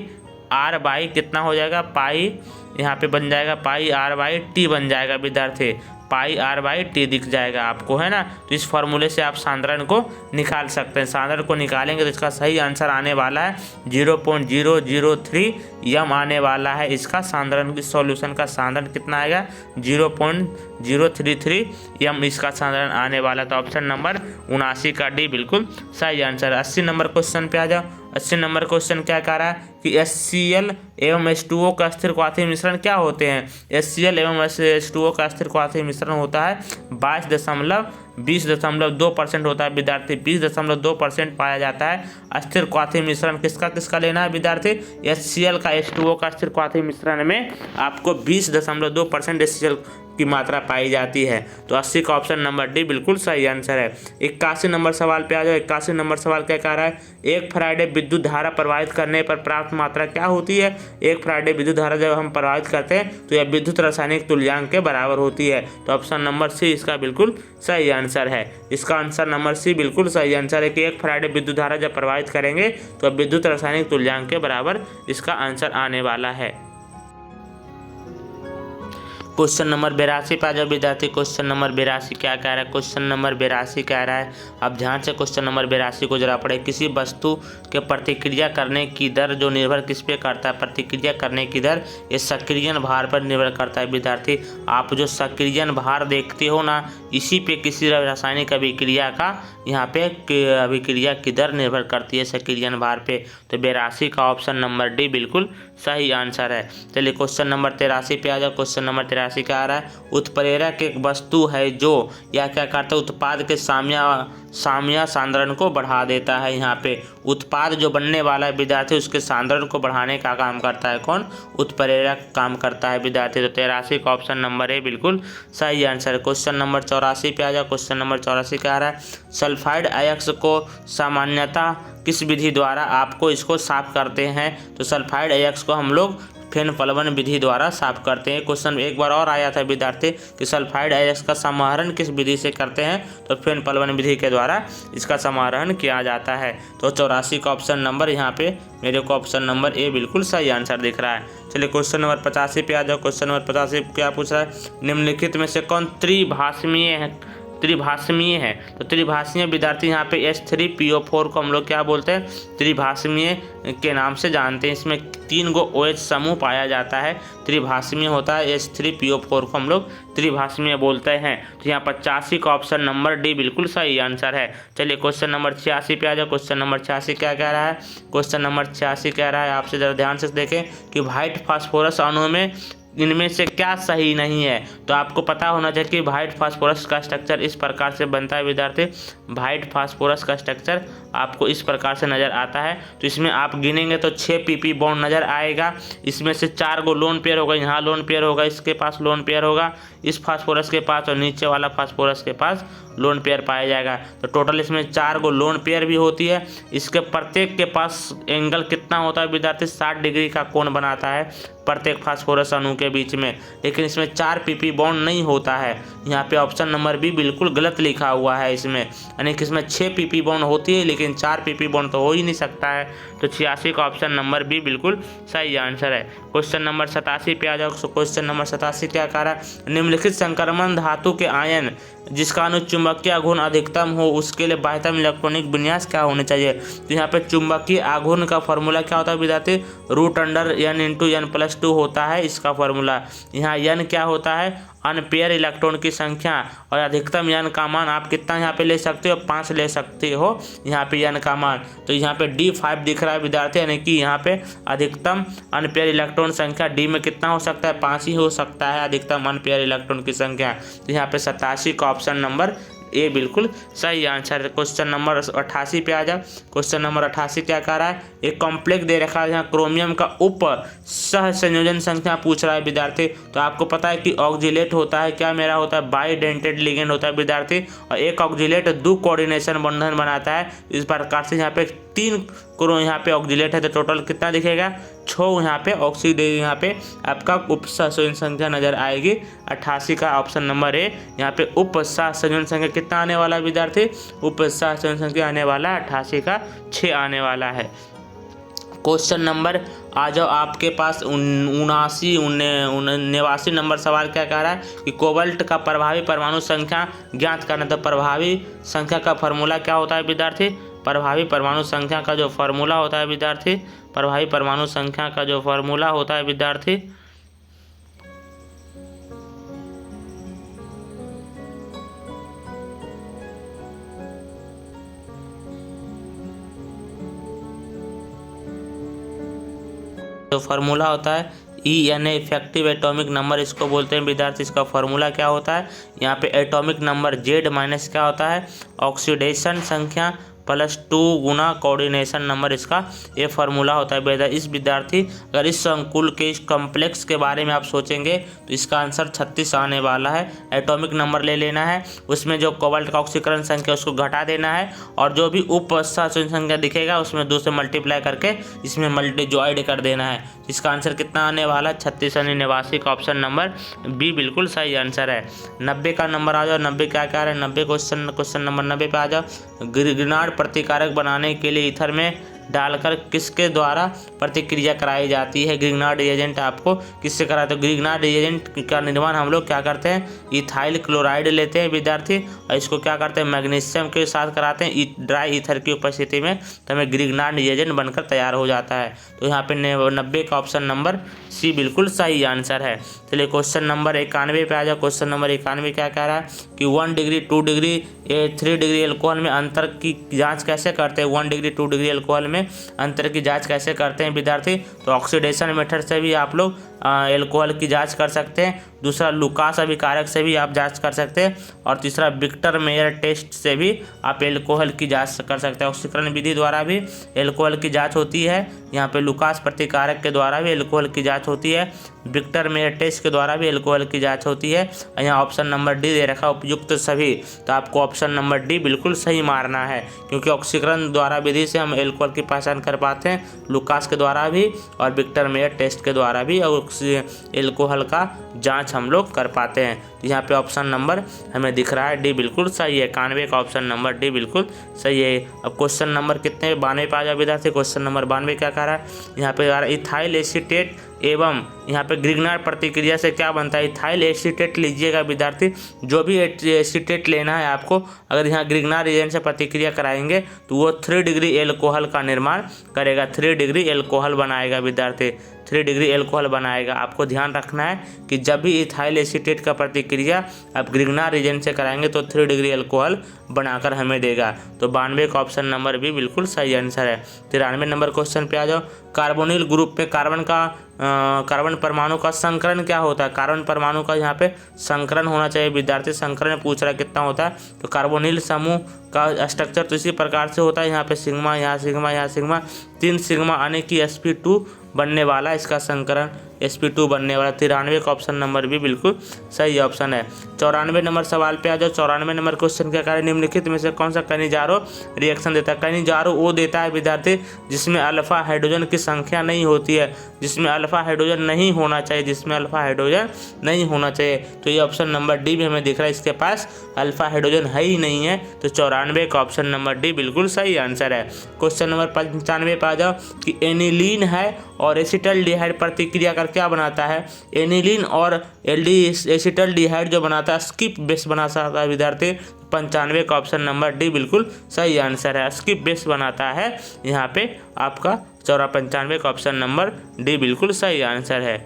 R बाई कितना हो जाएगा, पाई यहाँ पे बन जाएगा पाई R बाई T बन जाएगा विद्यार्थी, पाई R बाई T दिख जाएगा आपको, है ना। तो इस फॉर्मूले से आप सांद्रण को निकाल सकते हैं। सांद्रण को निकालेंगे तो इसका सही आंसर आने वाला है 0.003 यम आने वाला है। इसका सांद्रण की सॉल्यूशन का सांद्रण कितना आएगा, 0.033 यम इसका सांद्रण आने वाला। तो ऑप्शन नंबर 79 का डी बिल्कुल सही आंसर है। 80 नंबर क्वेश्चन पे आ जाओ। 80 नंबर क्वेश्चन क्या कह रहा है कि HCl एवं H2O का स्थिर क्वाथी मिश्रण क्या होते हैं। HCl एवं H2O का स्थिर क्वाथी मिश्रण होता है 20.2% होता है विद्यार्थी, 20.2% पाया जाता है। अस्थिर क्वाथी मिश्रण किसका किसका लेना है विद्यार्थी, HCl का H2O का अस्थिर क्वाथी मिश्रण में आपको 20.2% HCl की मात्रा पाई जाती है। तो 80 का ऑप्शन नंबर डी बिल्कुल सही आंसर है। 81 नंबर सवाल पे आ जाओ। 81 नंबर सवाल क्या कह रहा है, एक फैराडे विद्युत धारा प्रवाहित करने पर प्राप्त मात्रा क्या होती है। एक फैराडे विद्युत धारा जब हम प्रवाहित करते हैं तो यह विद्युत रासायनिक तुल्यांक के बराबर होती है। तो ऑप्शन नंबर सी इसका बिल्कुल सही आंसर है। इसका आंसर नंबर सी बिल्कुल सही आंसर है कि एक फैराडे विद्युत धारा जब प्रवाहित करेंगे तो विद्युत रासायनिक तुल्यांक के बराबर इसका आंसर आने वाला है। क्वेश्चन नंबर 82 पे आ जाओ विद्यार्थी। क्वेश्चन नंबर 82 क्या कह रहा है, क्वेश्चन नंबर 82 कह रहा है, अब ध्यान से क्वेश्चन नंबर 82 को जरा पढ़े। किसी वस्तु के प्रतिक्रिया करने की दर जो निर्भर किस पे करता है, प्रतिक्रिया करने की दर ये सक्रियण भार पर निर्भर करता है विद्यार्थी। आप जो सक्रियण भार देखते हो ना, इसी पे किसी रासायनिक अभिक्रिया का यहाँ पे अभिक्रिया की दर निर्भर करती है सक्रियण भार पे। तो 82 का ऑप्शन नंबर डी बिल्कुल सही आंसर है। चलिए क्वेश्चन नंबर 83 पे आ जाओ। क्वेश्चन नंबर 83 क्या आ रहा है, उत्प्रेरक एक वस्तु है जो या क्या करता है, उत्पाद के साम्य सांद्रण को बढ़ा देता है। यहाँ पे उत्पाद जो बनने वाला है विद्यार्थी उसके सांद्रण को बढ़ाने का काम करता है कौन, उत्प्रेरक काम करता है विद्यार्थी। तो 83 का ऑप्शन नंबर ए बिल्कुल सही आंसर है। क्वेश्चन नंबर 84 पे आ जाओ। क्वेश्चन नंबर 84 क्या आ रहा है, सल्फाइड अयस्क को सामान्यतः किस विधि द्वारा आपको इसको साफ करते हैं। तो सल्फाइड अयस्क को हम लोग फेन प्लवन विधि द्वारा साफ करते हैं। क्वेश्चन एक बार और आया था विद्यार्थी कि सल्फाइड अयस्क का समाहरण किस विधि से करते हैं, तो फेन प्लवन विधि के द्वारा इसका समाहरण किया जाता है। तो 84 का ऑप्शन नंबर यहाँ पे मेरे को ऑप्शन नंबर ए बिल्कुल सही आंसर दिख रहा है। चलिए क्वेश्चन नंबर 85 पे आ जाओ। क्वेश्चन नंबर 85 क्या पूछ रहा है, निम्नलिखित में से कौन त्रिभाषमीय है। तो त्रिभाषीय विद्यार्थी यहाँ पे H3PO4 को हम लोग क्या बोलते हैं, त्रिभाषमीय के नाम से जानते हैं। इसमें 3 गो OH समूह पाया जाता है, त्रिभाषमीय होता है। H3PO4 को हम लोग त्रिभाषमीय बोलते हैं। तो यहाँ 85 का ऑप्शन नंबर डी बिल्कुल सही आंसर है। चलिए क्वेश्चन नंबर 86 पे आ जाओ। क्वेश्चन नंबर 86 क्या कह रहा है, क्वेश्चन नंबर 86 कह रहा है, आपसे जरा ध्यान से देखें कि व्हाइट फास्फोरस अणु में इनमें से क्या सही नहीं है। तो आपको पता होना चाहिए कि व्हाइट फास्फोरस का स्ट्रक्चर इस प्रकार से बनता है विद्यार्थी। व्हाइट फास्फोरस का स्ट्रक्चर आपको इस प्रकार से नज़र आता है। तो इसमें आप गिनेंगे तो 6 PP बॉन्ड नज़र आएगा। इसमें से 4 गो लोन पेयर होगा, यहाँ लोन पेयर होगा, इसके पास लोन पेयर होगा, इस फास्फोरस के पास और नीचे वाला फास्फोरस के पास लोन पेयर पाया जाएगा। तो टोटल इसमें 4 गो लोन पेयर भी होती है। इसके प्रत्येक के पास एंगल कितना होता है विद्यार्थी, 60 डिग्री का कोण बनाता है प्रत्येक फास्फोरस अणु के बीच में। लेकिन इसमें 4 PP बॉन्ड नहीं होता है। यहाँ पे ऑप्शन नंबर बी बिल्कुल गलत लिखा हुआ है इसमें, यानी कि इसमें 6 PP बॉन्ड होती है लेकिन 4 PP बॉन्ड तो हो ही नहीं सकता है। तो 86 का ऑप्शन नंबर बी बिल्कुल सही आंसर है। क्वेश्चन नंबर 87 पे आ जाओ। क्वेश्चन नंबर 87 क्या कह रहा है, निम्नलिखित संक्रमण धातु के आयन जिसका अनुचुंबकीय आघूर्ण अधिकतम हो उसके लिए बाह्यतम इलेक्ट्रॉनिक विन्यास क्या होने चाहिए। तो यहाँ पे चुंबकीय आघूर्ण का फॉर्मूला क्या होता है विद्यार्थी, √N × N+2 होता है इसका फॉर्मूला। यहाँ N क्या होता है, अनपेयर इलेक्ट्रॉन की संख्या, और अधिकतम N का मान आप कितना यहाँ पे ले सकते हो, 5 ले सकते हो यहाँ पे N का मान। तो यहाँ पे D5 दिख रहा है विद्यार्थी, यानी कि यहाँ पे अधिकतम अनपेयर इलेक्ट्रॉन संख्या D में कितना हो सकता है, 5 ही हो सकता है अधिकतम अनपेयर इलेक्ट्रॉन की संख्या। तो यहाँ पे 87 का ऑप्शन नंबर ए बिल्कुल सही आंसर है। क्वेश्चन नंबर 88 पे आ जाओ। क्वेश्चन नंबर 88 क्या कह रहा है, एक कॉम्प्लेक्स दे रखा है यहाँ क्रोमियम का उप सह संयोजन संख्या पूछ रहा है विद्यार्थी। तो आपको पता है कि ऑक्जिलेट होता है, क्या मेरा होता है, बाइडेंटेड लिगेंड होता है विद्यार्थी, और एक ऑक्जिलेट 2 कोऑर्डिनेशन बंधन बनाता है। इस प्रकार से यहाँ पे 3 यहाँ पे ऑक्जिलेट है, तो टोटल कितना दिखेगा, 6 यहाँ पे ऑक्सीडेज यहाँ पे आपका उप सहसंयोजन संख्या नजर आएगी। 88 का ऑप्शन नंबर ए, यहाँ पे उप सहसंयोजन संख्या कितना आने वाला है विद्यार्थी, उप सहसंयोजन संख्या आने वाला 88 का 6 आने वाला है। क्वेश्चन नंबर आ जाओ आपके पास 89 नंबर सवाल क्या कह रहा है कि कोबाल्ट का प्रभावी परमाणु संख्या ज्ञात करना। तो प्रभावी संख्या का फॉर्मूला क्या होता है विद्यार्थी, प्रभावी परमाणु संख्या का जो फॉर्मूला होता है विद्यार्थी, प्रभावी परमाणु संख्या का जो फॉर्मूला होता है विद्यार्थी, जो फॉर्मूला होता है ई यानी इफेक्टिव एटॉमिक नंबर इसको बोलते हैं विद्यार्थी। इसका फॉर्मूला क्या होता है, यहाँ पे एटॉमिक नंबर Z माइनस क्या होता है, ऑक्सीडेशन संख्या प्लस 2 गुना कोऑर्डिनेशन नंबर, इसका ये फार्मूला होता है। इस विद्यार्थी अगर इस संकुल के इस कॉम्प्लेक्स के बारे में आप सोचेंगे तो इसका आंसर 36 आने वाला है। एटॉमिक नंबर ले लेना है, उसमें जो कोबाल्ट का ऑक्सीकरण संख्या उसको घटा देना है और जो भी उपस्थापन संख्या दिखेगा उसमें 2 से मल्टीप्लाई करके इसमें ज्वाइड कर देना है। इसका आंसर कितना आने वाला है, 36 यानी 89 का ऑप्शन नंबर बी बिल्कुल सही आंसर है। 90 का नंबर आ जाओ, 90 क्या क्या है, 90 क्वेश्चन नंबर 90 पे आ जाओ। ग्रिग्नार्ड प्रतिकारक बनाने के लिए ईथर में डालकर किसके द्वारा प्रतिक्रिया कराई जाती है। ग्रिग्नार्ड रिएजेंट आपको किससे कराते हैं, ग्रिग्नार्ड रिएजेंट का निर्माण हम लोग क्या करते हैं, इथाइल क्लोराइड लेते हैं विद्यार्थी और इसको क्या करते हैं, मैग्नीशियम के साथ कराते हैं ड्राई ईथर की उपस्थिति में, तो हमें ग्रिग्नार्ड रिएजेंट बनकर तैयार हो जाता है। तो यहाँ पे 90 का ऑप्शन नंबर सी बिल्कुल सही आंसर है। चलिए क्वेश्चन नंबर 91 पे आ जाओ। क्वेश्चन नंबर 91 क्या कह रहा है कि 1 डिग्री 2 डिग्री 3 डिग्री एल्कोहल में अंतर की जांच कैसे करते हैं। 1 डिग्री 2 डिग्री एल्कोहल में अंतर की जांच कैसे करते हैं विद्यार्थी, तो ऑक्सीडेशन मेथड से भी आप लोग एल्कोहल की जांच कर सकते हैं। दूसरा लुकास अभिकारक से भी आप जांच कर सकते हैं और तीसरा विक्टर मेयर टेस्ट से भी आप एल्कोहल की जांच कर सकते हैं। ऑक्सीकरण विधि द्वारा भी एल्कोहल की जांच होती है, यहाँ पे लुकास प्रतिकारक के द्वारा भी एल्कोहल की जांच होती है, विक्टर मेयर टेस्ट के द्वारा भी एल्कोहल की जांच होती है। यहाँ ऑप्शन नंबर डी दे रखा उपयुक्त सभी, तो आपको ऑप्शन नंबर डी बिल्कुल सही मारना है क्योंकि ऑक्सीकरण द्वारा विधि से हम एल्कोहल की पहचान कर पाते हैं, लुकास के द्वारा भी और विक्टर मेयर टेस्ट के द्वारा भी और एल्कोहल का जांच हम लोग कर पाते हैं। यहाँ पे ऑप्शन नंबर हमें दिख रहा है डी बिल्कुल सही है। 91 का ऑप्शन नंबर डी बिल्कुल सही है। अब क्वेश्चन नंबर कितने 92 पे आ जाओ विद्यार्थी। क्वेश्चन नंबर 92 क्या कह रहा है, यहाँ पे इथाइल एसीटेट एवं यहाँ पे ग्रिग्नार्ड प्रतिक्रिया से क्या बनता है। इथाइल एसीटेट लीजिएगा विद्यार्थी, जो भी एसीटेट लेना है आपको, अगर यहाँ ग्रिग्नार्ड एजेंट से प्रतिक्रिया कराएंगे तो वो 3 डिग्री एल्कोहल का निर्माण करेगा, 3 डिग्री एल्कोहल बनाएगा विद्यार्थी, 3 डिग्री एल्कोहल बनाएगा। आपको ध्यान रखना है कि जब भी इथाइल एसीटेट का प्रतिक्रिया आप ग्रिग्नार्ड एजेंट से कराएंगे तो 3 डिग्री एल्कोहल बनाकर हमें देगा। तो 92 का ऑप्शन नंबर भी बिल्कुल सही आंसर है। 93 नंबर क्वेश्चन पे आ जाओ। कार्बोनिल ग्रुप में कार्बन परमाणु का संकरण क्या होता है। कार्बन परमाणु का यहाँ पे संकरण होना चाहिए विद्यार्थी। संकरण पूछ रहा है कितना होता है, तो कार्बोनिल समूह का स्ट्रक्चर तो इसी प्रकार से होता है, यहाँ पे सिग्मा, यहाँ सिग्मा, यहाँ सिग्मा, 3 सिग्मा आने की sp2 बनने वाला इसका संकरण, sp2 बनने वाला। 93 का ऑप्शन नंबर भी बिल्कुल सही ऑप्शन है। 94 नंबर सवाल पे आ जाओ। 94 नंबर क्वेश्चन क्या कार्य निम्नलिखित में से कौन सा कनिजारो रिएक्शन देता है। कनिजारो वो देता है विद्यार्थी जिसमें अल्फा हाइड्रोजन की संख्या नहीं होती है, जिसमें अल्फा हाइड्रोजन नहीं होना चाहिए, जिसमें अल्फा हाइड्रोजन नहीं होना चाहिए। तो ये ऑप्शन नंबर डी भी हमें दिख रहा है, इसके पास अल्फा हाइड्रोजन है ही नहीं है, तो 94 का ऑप्शन नंबर डी बिल्कुल सही आंसर है। क्वेश्चन नंबर 95 पे आ जाओ कि एनिलीन है और एसिटल्डिहाइड प्रतिक्रिया कर क्या बनाता है। एनिलीन और एसिटल्डिहाइड जो बनाता है स्किप बेस बना सकता है विद्यार्थी। 95 का ऑप्शन नंबर डी बिल्कुल सही आंसर है, स्किप बेस बनाता है यहाँ पे आपका 95 का ऑप्शन नंबर डी बिल्कुल सही आंसर है।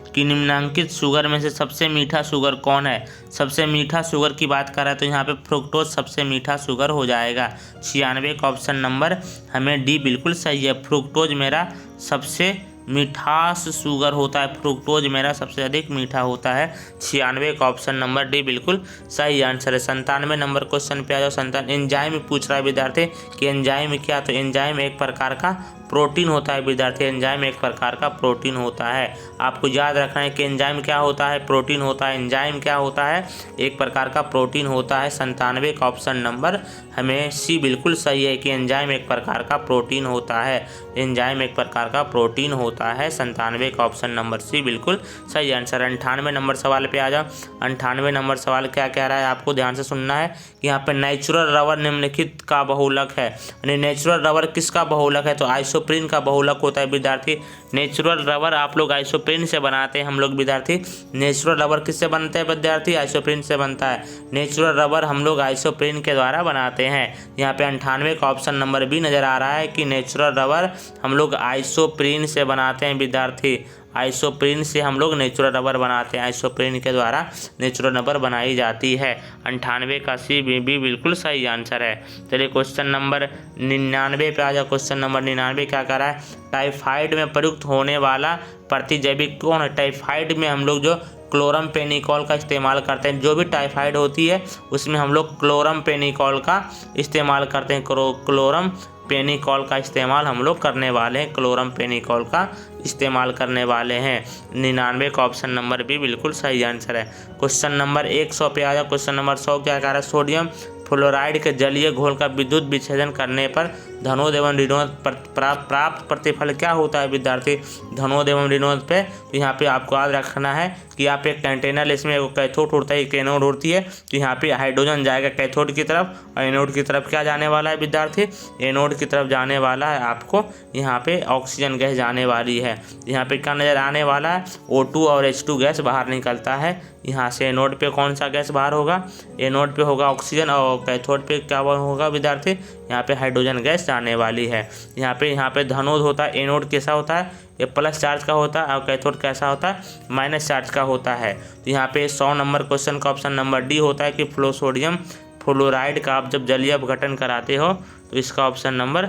कि निम्नांकित शुगर में से सबसे मीठा शुगर कौन है। सबसे मीठा शुगर की बात कर रहा है तो यहाँ पे फ्रुक्टोज सबसे मीठा शुगर हो जाएगा। 96 का ऑप्शन नंबर हमें डी बिल्कुल सही है। फ्रुक्टोज मेरा सबसे मिठास शुगर होता है, फ्रुक्टोज मेरा सबसे अधिक मीठा होता है। 96 का ऑप्शन नंबर डी बिल्कुल सही आंसर है। 97 नंबर क्वेश्चन पे आ जाओ। एंजाइम पूछ रहा है विद्यार्थी कि एंजाइम क्या, तो एंजाइम एक प्रकार का प्रोटीन होता है विद्यार्थी। एंजाइम एक प्रकार का प्रोटीन होता है, आपको याद रखना है कि एंजाइम क्या होता है, प्रोटीन होता है। एंजाइम क्या होता है, एक प्रकार का प्रोटीन होता है। 97 का ऑप्शन नंबर हमें सी बिल्कुल सही है कि एंजाइम एक प्रकार का प्रोटीन होता है। एंजाइम एक प्रकार का प्रोटीन होता है। 97 का ऑप्शन नंबर सी बिल्कुल सही आंसर। 98 नंबर सवाल पे आ जाओ। 98 नंबर सवाल क्या कह रहा है, आपको ध्यान से सुनना है कि यहाँ पे नेचुरल रबर निम्नलिखित का बहुलक है। यानी नेचुरल रबर किसका बहुलक है, तो आइसोप्रीन का बहुलक होता है विद्यार्थी। नेचुरल रबर आप लोग आइसोप्रीन से बनाते हैं हम लोग विद्यार्थी। नेचुरल रबर किससे बनते हैं विद्यार्थी, आइसोप्रीन से बनता है। नेचुरल रबर हम लोग आइसोप्रीन के द्वारा बनाते हैं। यहाँ पे 98 का ऑप्शन नंबर बी नज़र आ रहा है कि नेचुरल रबर हम लोग आइसोप्रीन से बनाते बनाते हैं विद्यार्थी? आइसोप्रीन से हम लोग नेचुरल रबर बनाते हैं, आइसोप्रीन के द्वारा नेचुरल रबर बनाई जाती है। 98 का सी भी बिल्कुल सही आंसर है। चलिए क्वेश्चन नंबर 99 पे आ जाओ। क्वेश्चन नंबर 99 क्या कह रहा है? टाइफाइड में प्रयुक्त होने वाला प्रतिजैविक कौन है? टाइफाइड में हम लोग जो क्लोरमपेनिकॉल का इस्तेमाल करते हैं, जो भी टाइफाइड होती है उसमें हम लोग क्लोरमपेनिकॉल का इस्तेमाल करते हैं। क्लोरमपेनिकॉल का इस्तेमाल हम लोग करने वाले हैं, क्लोरमपेनिकॉल का इस्तेमाल करने वाले हैं। 99 का ऑप्शन नंबर बी बिल्कुल सही आंसर है। क्वेश्चन नंबर 100 पे आ जाओ। क्वेश्चन नंबर 100 क्या कह रहा है? सोडियम फ्लोराइड के जलीय घोल का विद्युत विच्छेदन करने पर धनोद एवं ऋणोद प्राप्त प्रतिफल क्या होता है विद्यार्थी? धनोद एवं ऋणोद पे तो यहाँ पे आपको याद रखना है कि यहाँ पे एक कंटेनर, इसमें एक कैथोड होता है, एक एनोड होती है। तो यहाँ पे हाइड्रोजन जाएगा कैथोड की तरफ और एनोड की तरफ क्या जाने वाला है विद्यार्थी? एनोड की तरफ जाने वाला है आपको यहाँ पे ऑक्सीजन गैस जाने वाली है। यहाँ पे क्या नज़र आने वाला है? O2 और H2 गैस बाहर निकलता है। यहाँ से एनोड पे कौन सा गैस बाहर होगा? एनोड पे होगा ऑक्सीजन और कैथोड पे क्या होगा विद्यार्थी? यहाँ पे हाइड्रोजन गैस जाने वाली है। यहाँ पे धनोद होता है, एनोड कैसा होता है? ये प्लस चार्ज का होता है और कैथोड कैसा होता है? माइनस चार्ज का होता है। तो यहाँ पे 100 नंबर क्वेश्चन का ऑप्शन नंबर डी होता है कि सोडियम फ्लोराइड का आप जब जलीय अपघटन कराते हो तो इसका ऑप्शन नंबर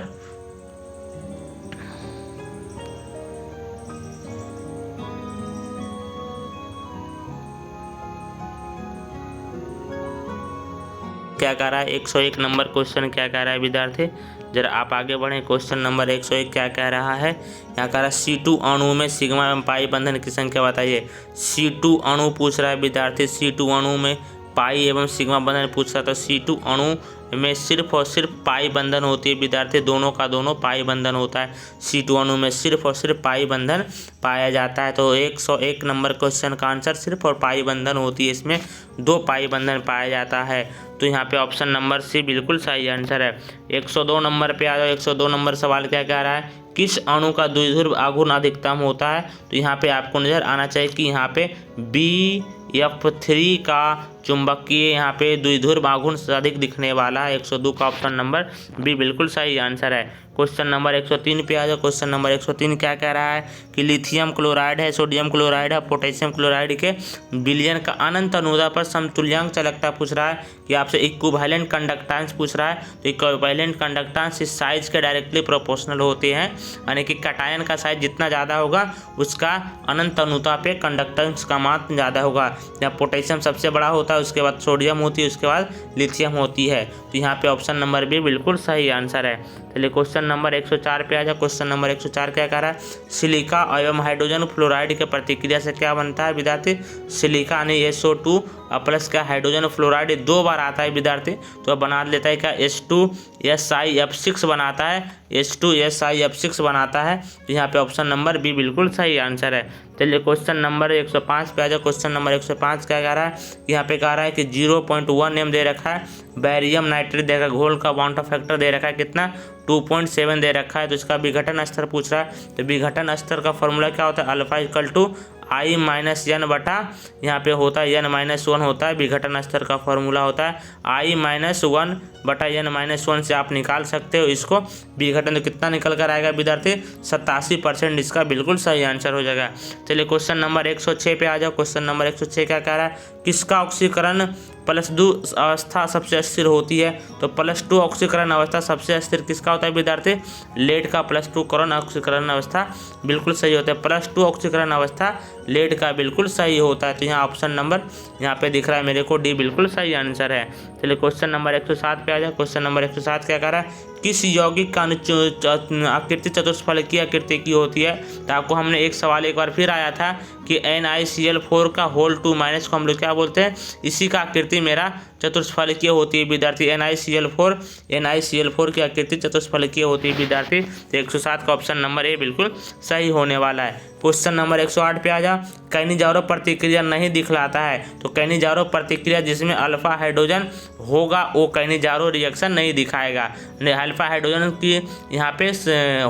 क्या कह रहा है? 101 नंबर क्वेश्चन क्या कह रहा है विद्यार्थी? जरा आप आगे बढ़ें। क्वेश्चन नंबर 101 क्या कह रहा है? यहाँ कह रहा है C2 अणु में सिग्मा एवं पाई बंधन की संख्या बताइए। C2 अणु पूछ रहा है विद्यार्थी, C2 अणु में पाई एवं सिग्मा बंधन पूछ रहा था। C2 अणु में सिर्फ और सिर्फ पाई बंधन होती है विद्यार्थी, दोनों का दोनों पाई बंधन होता है। C2 अणु में सिर्फ और सिर्फ पाई बंधन पाया जाता है। तो 101 नंबर क्वेश्चन का आंसर सिर्फ और पाई बंधन होती है, इसमें 2 पाई बंधन पाया जाता है। तो यहाँ पे ऑप्शन नंबर सी बिल्कुल सही आंसर है। 102 नंबर पे आ जाओ। 102 नंबर सवाल क्या कह रहा है? किस अणु का द्विध्रुव आघूर्ण अधिकतम होता है? तो यहाँ पे आपको नजर आना चाहिए कि यहाँ पे BF3 का चुंबकीय यहाँ पे द्विध्रुव आघूर्ण अधिक दिखने वाला है। 102 का ऑप्शन नंबर बी बिल्कुल सही आंसर है। क्वेश्चन नंबर 103 पे आ जाओ। क्वेश्चन नंबर 103 क्या कह रहा है? कि लिथियम क्लोराइड है, सोडियम क्लोराइड है, पोटेशियम क्लोराइड के विलयन का अनंत अनुदा पर समतुल्यांक चालकता पूछ रहा है कि आपसे इक्विवेलेंट कंडक्टेंस पूछ रहा है। तो इक्विवेलेंट कंडक्टेंस इस साइज के डायरेक्टली प्रोपोर्शनल होते हैं, यानी कि कैटायन का साइज जितना ज़्यादा होगा उसका अनंत अनुता पे कंडक्टेंस का मान ज़्यादा होगा। जहाँ पोटेशियम सबसे बड़ा होता है, उसके बाद सोडियम होती है, उसके बाद लिथियम होती है। तो यहाँ पे ऑप्शन नंबर बी बिल्कुल सही आंसर है। चलिए क्वेश्चन नंबर 104 पे आ जाओ। क्वेश्चन नंबर 104 क्या कह रहा है? सिलिका एवं हाइड्रोजन फ्लोराइड के प्रतिक्रिया से क्या बनता है विद्यार्थी? सिलिका यानी SO2 प्लस का हाइड्रोजन फ्लोराइड 2 बार आता है विद्यार्थी, तो बना लेता है क्या? H2SiF6 बनाता है, H2SiF6 बनाता है। तो यहाँ पे ऑप्शन नंबर बी बिल्कुल सही आंसर है। चलिए क्वेश्चन नंबर 105 पे आ जाओ। क्वेश्चन नंबर 105 क्या कह रहा है? यहाँ पे कह रहा है कि 0.1 m दे रखा है, बैरियम नाइट्रेट दे रखा है, घोल का बॉन्ड फैक्टर दे रखा है कितना? 2.7 दे रखा है। तो इसका विघटन स्तर पूछ रहा है। तो विघटन स्तर का फॉर्मूला क्या होता है? अल्फा इक्वल टू I-N बटा यहाँ पे होता है N-1 होता है। विघटन स्तर का फॉर्मूला होता है I-1 बटा N-1 से आप निकाल सकते हो इसको। विघटन तो कितना निकल कर आएगा विद्यार्थी? 87%। इसका बिल्कुल सही आंसर हो जाएगा। चलिए क्वेश्चन नंबर 106 पे आ जाओ। क्वेश्चन नंबर 106 क्या कह रहा है? किसका ऑक्सीकरण +2 अवस्था सबसे अस्थिर होती है? तो +2 ऑक्सीकरण अवस्था सबसे अस्थिर किसका होता है विद्यार्थी? लेड का +2 करण ऑक्सीकरण अवस्था बिल्कुल सही होता है। +2 ऑक्सीकरण अवस्था लेड का बिल्कुल सही होता है। तो यहाँ ऑप्शन नंबर यहाँ पे दिख रहा है मेरे को डी बिल्कुल सही आंसर है। चलिए क्वेश्चन नंबर 107 पे आ जाए। क्वेश्चन नंबर 107 क्या कह रहा है? किस यौगिक का आकृति चतुष्फलकीय आकृति की होती है? तो आपको हमने एक सवाल एक बार फिर आया था कि NiCl4 का होल 2 माइनस को हम लोग क्या बोलते हैं? इसी का आकृति मेरा चतुष्फलकीय होती है विद्यार्थी। NiCl4 की आकृति चतुष्फलकीय होती है विद्यार्थी। तो 107 का ऑप्शन नंबर ए बिल्कुल सही होने वाला है। क्वेश्चन नंबर 108 पे आ जा। कैनिजारो प्रतिक्रिया नहीं दिखलाता है। तो कैनिजारो प्रतिक्रिया जिसमें अल्फा हाइड्रोजन होगा वो कैनिजारो रिएक्शन नहीं दिखाएगा। अल्फा हाइड्रोजन की यहाँ पे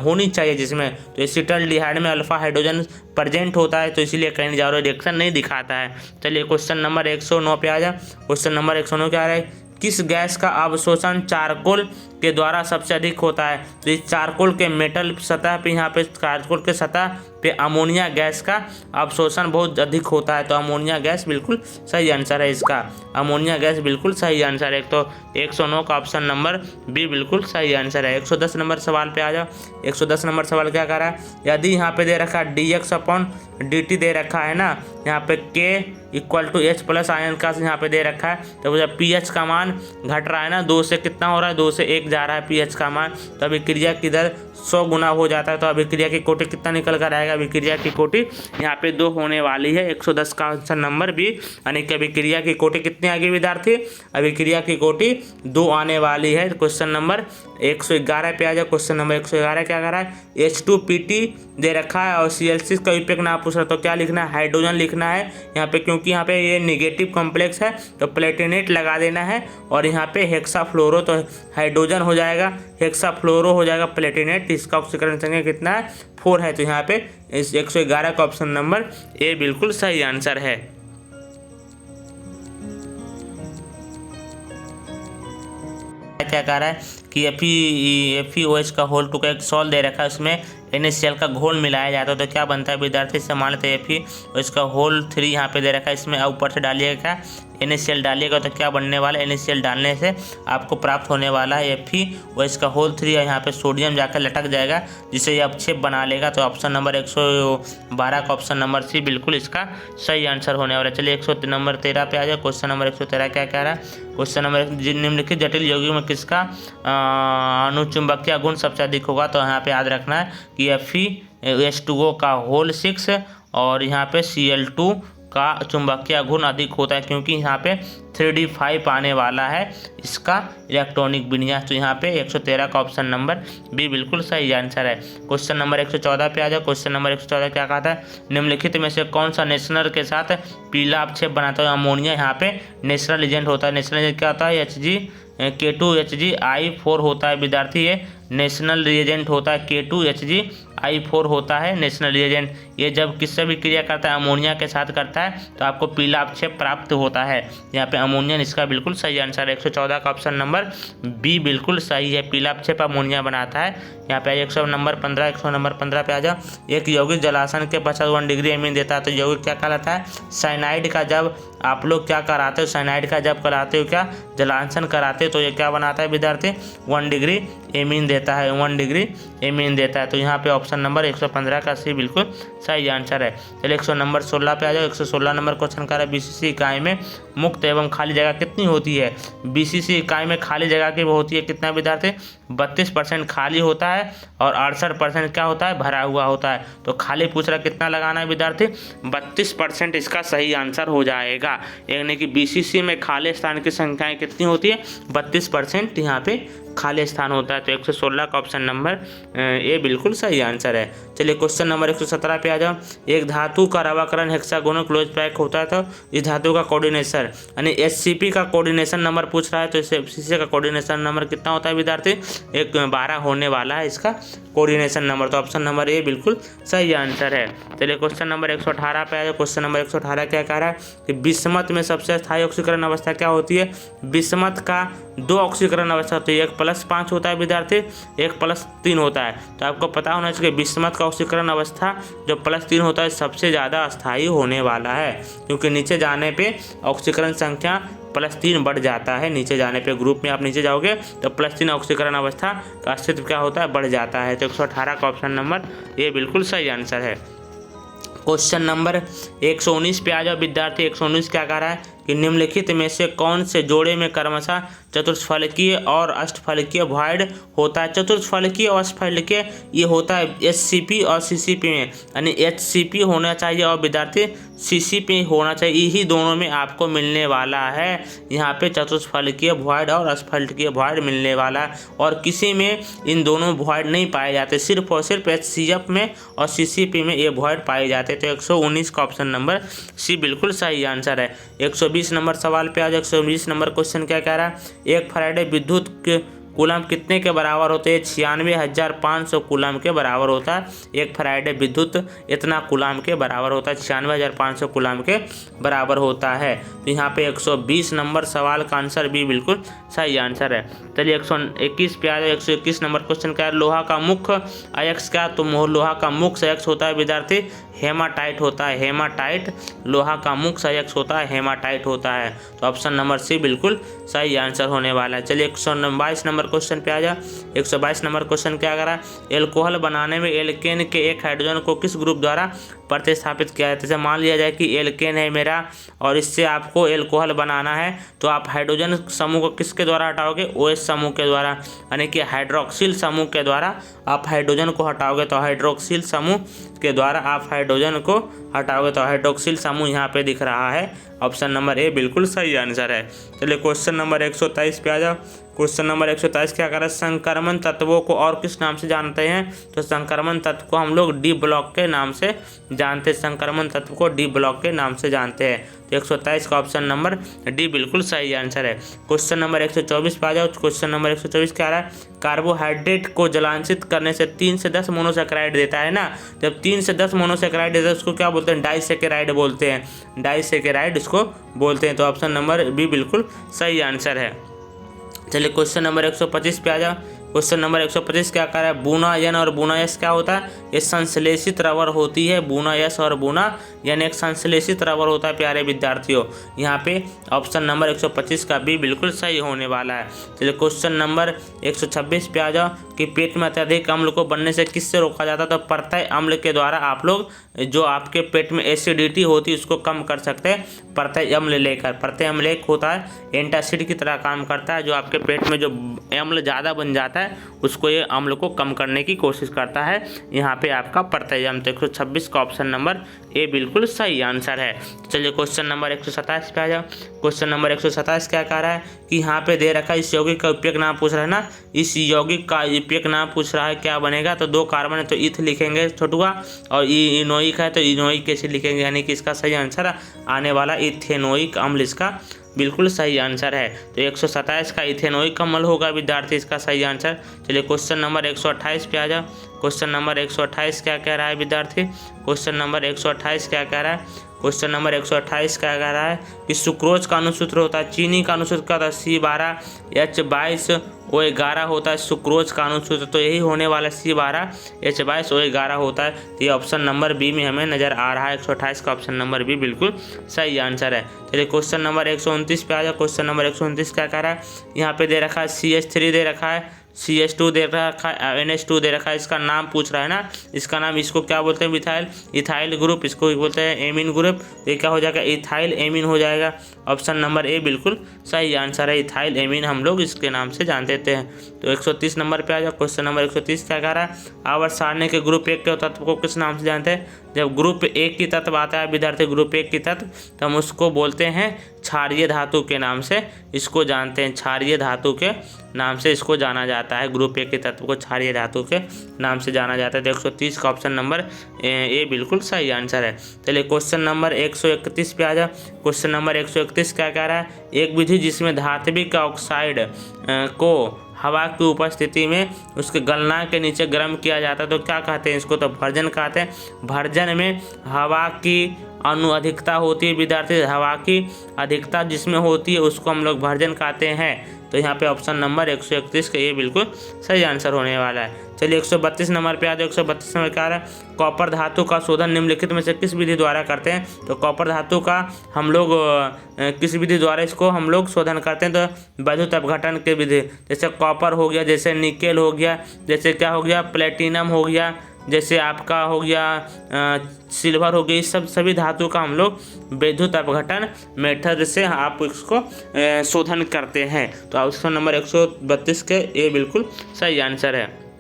होनी चाहिए जिसमें, तो एसिटाल्डिहाइड में अल्फा हाइड्रोजन प्रेजेंट होता है, तो इसीलिए कैनिजारो रिएक्शन नहीं दिखाता है। चलिए क्वेश्चन नंबर 109 पे आ जा। क्वेश्चन नंबर 109 क्या आ रहा है? किस गैस का अवशोषण चारकोल के द्वारा सबसे अधिक होता है। तो इस चारकोल के मेटल सतह पे, यहाँ पे चारकोल के सतह पे अमोनिया गैस का अवशोषण बहुत अधिक होता है। तो अमोनिया गैस बिल्कुल सही आंसर है इसका, अमोनिया गैस बिल्कुल सही आंसर है। तो 109 का ऑप्शन नंबर बी बिल्कुल सही आंसर है। 110 नंबर सवाल पे आ जाओ। 110 नंबर सवाल क्या कह रहा है, यदि यहाँ पे दे रखा है dx/dt दे रखा है ना, यहाँ पे k = H+ आयन का यहाँ पे दे रखा है, तो जब pH का मान घट रहा है ना, 2 से कितना हो रहा है, 2 से 1 जा रहा है pH का मान, तो अभिक्रिया की दर 100 गुना हो जाता है। तो अभिक्रिया की कोटि कितना निकल कर आएगा, अभिक्रिया की कोटि यहाँ पे 2 होने वाली है। 110 का आंसर नंबर बी, यानी कि अभिक्रिया की कोटि कितनी आगे विद्यार्थी, अभिक्रिया की कोटि 2 आने वाली है। क्वेश्चन नंबर 111 पे आ जाओ। क्वेश्चन नंबर 111 क्या कर रहा है, H2PT दे रखा है और Cl6 का विपेक ना पूछ रहा, तो क्या लिखना है, हाइड्रोजन लिखना है यहाँ पे, क्योंकि यहाँ पे ये नेगेटिव कॉम्प्लेक्स है तो प्लेटिनेट लगा देना है। और यहाँ पे हेक्साफ्लोरो, तो हाइड्रोजन हो जाएगा, हेक्साफ्लोरो हो जाएगा प्लेटिनेट, इसका ऑक्सीकरण संख्या कितना है, 4 है। तो यहाँ पे इस 111 का ऑप्शन नंबर ए बिल्कुल सही आंसर है। क्या कह रहा है कि FeOH का होल 2 का एक सॉल्ट दे रखा है, उसमें NaCl का घोल मिलाया जाता है, तो क्या बनता है विद्यार्थी, से मान लेते हैं FeOH का होल 3 यहाँ पे दे रखा है, इसमें ऊपर से डालिएगा NaCl डालिएगा, तो क्या बनने वाला है, NaCl डालने से आपको प्राप्त होने वाला है FeOH का होल 3, और यहाँ पे सोडियम जाकर लटक जाएगा, जिसे ये अवक्षेप बना लेगा। तो ऑप्शन नंबर 112 का ऑप्शन नंबर सी बिल्कुल इसका सही आंसर होने वाला है। चलिए 113 पे आ जाए। क्वेश्चन नंबर 113 क्या कह रहा है, क्वेश्चन नंबर निम्नलिखित जटिल यौगिक में किसका अनुचुंबकीय गुण सबसे अधिक होगा, तो यहाँ पे याद रखना है कि FeH2O का होल 6 और यहाँ पे Cl2 का चुंबकीय गुण अधिक होता है, क्योंकि यहाँ पे 3d5 आने वाला है इसका इलेक्ट्रॉनिक विन्यास। तो यहाँ पे 113 का ऑप्शन नंबर बी बिल्कुल सही आंसर है। क्वेश्चन नंबर 114 पे आ जाओ। क्वेश्चन नंबर 114 क्या कहा था, निम्नलिखित में से कौन सा नेशनल के साथ पीला अवक्षेप बनाता है, अमोनिया यहाँ पे नेशनल एजेंट होता है। नेशनल एजेंट क्या होता है, K2HgI4 होता है विद्यार्थी, ये नेशनल रिएजेंट होता है, K2HgI4 होता है नेशनल रिएजेंट। ये जब किससे भी क्रिया करता है, अमोनिया के साथ करता है, तो आपको पीला अवक्षेप प्राप्त होता है। यहाँ पे अमोनिया इसका बिल्कुल सही आंसर है। 114 का ऑप्शन नंबर बी बिल्कुल सही है, पीला अवक्षेप अमोनिया बनाता है। यहाँ पे 100 नंबर 15 पे आ जाओ। एक यौगिक जलासन के पश्चात 1 डिग्री एमीन देता है, तो यौगिक क्या कहलाता है, साइनाइड का। जब आप लोग क्या कराते हो, साइनाइड का जब कराते हो, क्या जलांसन कराते हो, तो ये क्या बनाता है विद्यार्थी, 1 डिग्री एमीन देता है, 1 डिग्री एमीन देता है। तो यहाँ पे ऑप्शन नंबर 115 का सी बिल्कुल सही आंसर है। चलिए 100 नंबर 16 पे आ जाओ। 116 नंबर क्वेश्चन का है, BCC इकाई में मुक्त एवं खाली जगह कितनी होती है। BCC इकाई में खाली जगह की होती है कितना विद्यार्थी, 32% खाली होता है और 68% क्या होता है, भरा हुआ होता है। तो खाली पूछ रहा कितना लगाना है विद्यार्थी, 32% इसका सही आंसर हो जाएगा। यानी कि BCC में खाली स्थान की संख्याएं कितनी होती है, 32% यहाँ पे खाली स्थान होता है। तो 116 का ऑप्शन नंबर ए बिल्कुल सही आंसर है। चलिए क्वेश्चन नंबर 117 पे आ जाओ। एक धातु का रवाकरण हेक्सागोनल क्लोज पैक होता है, तो इस धातु का कोऑर्डिनेशन यानी HCP का कोऑर्डिनेशन नंबर पूछ रहा है, तो इस FCC का कोऑर्डिनेशन नंबर कितना होता है विद्यार्थी, 12 होने वाला है इसका कोऑर्डिनेशन नंबर। तो ऑप्शन नंबर ए बिल्कुल सही आंसर है। चलिए क्वेश्चन नंबर 118 पे आ जाओ। क्वेश्चन नंबर 118 क्या कह रहा है कि विषमत में सबसे स्थायी ऑक्सीकरण अवस्था क्या होती है। विषमत का 2 ऑक्सीकरण अवस्था होती है, एक +5 होता है विद्यार्थी, एक +3 होता है। तो आपको पता होना चाहिए विषमत का ऑक्सीकरण अवस्था जो +3 होता है सबसे ज़्यादा अस्थायी होने वाला है, क्योंकि नीचे जाने पे ऑक्सीकरण संख्या +3 बढ़ जाता है। नीचे जाने पे ग्रुप में आप नीचे जाओगे तो +3 ऑक्सीकरण अवस्था का अस्तित्व क्या होता है, बढ़ जाता है। तो 118 का ऑप्शन नंबर ये बिल्कुल सही आंसर है। क्वेश्चन नंबर 119 पे आ जाओ विद्यार्थी। 119 क्या कह रहा है कि निम्नलिखित में से कौन से जोड़े में क्रमशः चतुष्फलकीय और अष्टफलकीय वॉइड होता है। चतुष्फलकीय और अष्टफलकीय ये होता है HCP और CCP में, यानी HCP होना चाहिए और विद्यार्थी CCP होना चाहिए, यही दोनों में आपको मिलने वाला है। यहाँ पे चतुष्फलकीय वॉइड और अष्टफलकीय वॉइड मिलने वाला है, और किसी में इन दोनों वॉइड नहीं पाए जाते, सिर्फ और सिर्फ HCF में और CCP में ये वॉइड पाए जाते। तो 119 का ऑप्शन नंबर सी बिल्कुल सही आंसर है। 120 नंबर सवाल पे आज 120 नंबर क्वेश्चन क्या कह रहा है, एक फैराडे विद्युत कूलम कितने के बराबर होते हैं? 96,500 कूलम के बराबर होता है। एक फैराडे विद्युत इतना कूलम के बराबर होता है, 96,500 कूलम के बराबर होता है। तो यहाँ पे 120 नंबर सवाल का आंसर भी बिल्कुल सही आंसर है। चलिए 121 पे आ जाए। 121 नंबर क्वेश्चन क्या है? लोहा का मुख्य अयस्क क्या? तो लोहा का मुख्य अयस्क होता है विद्यार्थी हेमाटाइट होता है। हेमाटाइट लोहा का मुख्य अयस्क होता है, हेमाटाइट होता है। तो ऑप्शन नंबर सी बिल्कुल सही आंसर होने वाला है। चलिए 122 नंबर क्वेश्चन पे आ जा। 122 नंबर क्वेश्चन क्या करा? एल्कोहल बनाने में एल्केन के एक हाइड्रोजन को किस ग्रुप द्वारा प्रतिस्थापित किया जाता है? जैसे मान लिया जाए कि एल्केन है मेरा और इससे आपको एल्कोहल बनाना है, तो आप हाइड्रोजन समूह को किसके द्वारा हटाओगे? OH समूह के द्वारा, यानी कि हाइड्रोक्सिल समूह के द्वारा आप हाइड्रोजन को हटाओगे। तो हाइड्रोक्सिल समूह के द्वारा आप हाइड्रोजन को हटाओगे। तो हाइड्रोक्सिल समूह यहाँ पे दिख रहा है। ऑप्शन नंबर ए बिल्कुल सही आंसर है। चलिए क्वेश्चन नंबर 123 पे आ जाओ। क्वेश्चन नंबर 123 क्या कर? संक्रमण तत्वों को और किस नाम से जानते हैं? तो संक्रमण तत्व को हम लोग डी ब्लॉक के नाम से जानते हैं। संक्रमण तत्व को डी ब्लॉक के नाम से जानते हैं। तो 123 का ऑप्शन नंबर डी बिल्कुल सही आंसर है। क्वेश्चन नंबर 124 पे आ जाओ। क्वेश्चन नंबर 124 क्या रहा है? कार्बोहाइड्रेट को जलांशित करने से 3 से 10 मोनोसेकेराइड देता है ना। जब 3 से 10 मोनोसेकेराइड देता है उसको क्या बोलते हैं? डाइसेकेराइड बोलते हैं। डाइसेकेराइड इसको बोलते हैं। तो ऑप्शन नंबर बी बिल्कुल सही आंसर है। चलिए क्वेश्चन नंबर 125 पे आ जाओ। क्वेश्चन नंबर 125 क्या कर रहा है? बूना यन और बूना यस क्या होता है? ये संश्लेषित रबर होती है। बूना यस और बूना यन एक संश्लेषित रबर होता है प्यारे विद्यार्थियों। यहाँ पे ऑप्शन नंबर 125 का भी बिल्कुल सही होने वाला है। चलिए क्वेश्चन नंबर 126 पे आ जाओ कि पेट में अत्यधिक अम्ल को बनने से किससे रोका जाता है? तो प्रत्यय अम्ल के द्वारा आप लोग जो आपके पेट में एसिडिटी होती है उसको कम कर सकते हैं प्रत्यय अम्ल लेकर। प्रत्यय अम्ल एक होता है एंटासिड की तरह काम करता है, जो आपके पेट में जो अम्ल ज़्यादा बन जाता है उसको ये अम्ल को कम करने की कोशिश करता है। यहाँ पे आपका प्रत्यय अम्ल। तो 126 का ऑप्शन नंबर ए बिल्कुल सही आंसर है। चलिए क्वेश्चन नंबर 127 पे आ जाओ। क्वेश्चन नंबर 127 क्या कह रहा है कि यहाँ पे दे रखा है इस यौगिक का उपयोग नाम पूछ रहा है ना। इस यौगिक का उपयोग नाम पूछ रहा है, क्या बनेगा? तो 2 कार्बन है तो इथ लिखेंगे छोटुआ, और इनोइक है तो इनोइक एसिड लिखेंगे, यानी कि इसका सही आंसर आने वाला इथेनोइक अम्ल इसका बिल्कुल सही आंसर है। तो 127 का इथेनोइक अम्ल होगा विद्यार्थी इसका सही आंसर। चलिए क्वेश्चन नंबर 128 पे आ जाओ। क्वेश्चन नंबर 128 क्या कह रहा है विद्यार्थी? क्वेश्चन नंबर 128 क्या कह रहा है? क्वेश्चन नंबर 128 क्या कह रहा है कि सुक्रोज का अनुसूत्र होता है, चीनी का अनुसूत्र क्या होता है? C12H22O11 होता है सुक्रोज का अनुसूत्र। तो यही होने वाला C12H22O11 होता है। तो ये ऑप्शन नंबर बी में हमें नजर आ रहा है। 128 का ऑप्शन नंबर बी बिल्कुल सही आंसर है। चलिए क्वेश्चन नंबर 129 पे आ जाओ। क्वेश्चन नंबर 129 क्या कह रहा है? यहाँ पे दे रखा है CH3 दे रखा है, CH2 दे रखा है, NH2 दे रखा है। इसका नाम पूछ रहा है ना। इसका नाम, इसको क्या बोलते हैं? मिथाइल इथाइल ग्रुप, इसको बोलते हैं एमीन ग्रुप। ये क्या हो जाएगा? इथाइल एमीन हो जाएगा। ऑप्शन नंबर ए बिल्कुल सही आंसर है। इथाइल एमीन हम लोग इसके नाम से जान देते हैं। तो 130 नंबर पे आ जाओ। क्वेश्चन नंबर 130 क्या कह रहा है? आवर्त सारणी के ग्रुप 1 के तत्व को किस नाम से जानते हैं? जब ग्रुप 1 की तत्व आता है विद्यार्थी, ग्रुप 1 की तत्व, तो हम उसको बोलते हैं क्षारीय धातु के नाम से इसको जानते हैं। क्षारीय धातु के नाम से इसको जाना जाता है। ग्रुप 1 के तत्व को क्षारीय धातु के नाम से जाना जाता है। तो 130 का ऑप्शन नंबर ए बिल्कुल सही आंसर है। चलिए क्वेश्चन नंबर 131 पे आ जाओ। क्वेश्चन नंबर 131 क्या कह रहा है? एक विधि जिसमें धात्विक ऑक्साइड को हवा की उपस्थिति में उसके गलनांक के नीचे गर्म किया जाता है, तो क्या कहते हैं इसको? तो भर्जन कहते हैं। भर्जन में हवा की अनुअधिकता होती है विद्यार्थी, हवा की अधिकता जिसमें होती है उसको हम लोग भर्जन कहते हैं। तो यहाँ पे ऑप्शन नंबर 131 का ये बिल्कुल सही आंसर होने वाला है। चलिए 132 नंबर पे आ जाओ। 132 नंबर क्या है? कॉपर धातु का शोधन निम्नलिखित में से किस विधि द्वारा करते हैं? तो कॉपर धातु का हम लोग किस विधि द्वारा इसको हम लोग शोधन करते हैं? तो वैद्युत अपघटन के विधि। जैसे कॉपर हो गया, जैसे निकेल हो गया, जैसे क्या हो गया? प्लेटिनम हो गया, जैसे आपका हो गया सिल्वर हो गई। इस सभी धातु का हम लोग विद्युत अपघटन मेथड से आप इसको शोधन करते हैं। तो ऑप्शन नंबर 132 के ये बिल्कुल सही आंसर है।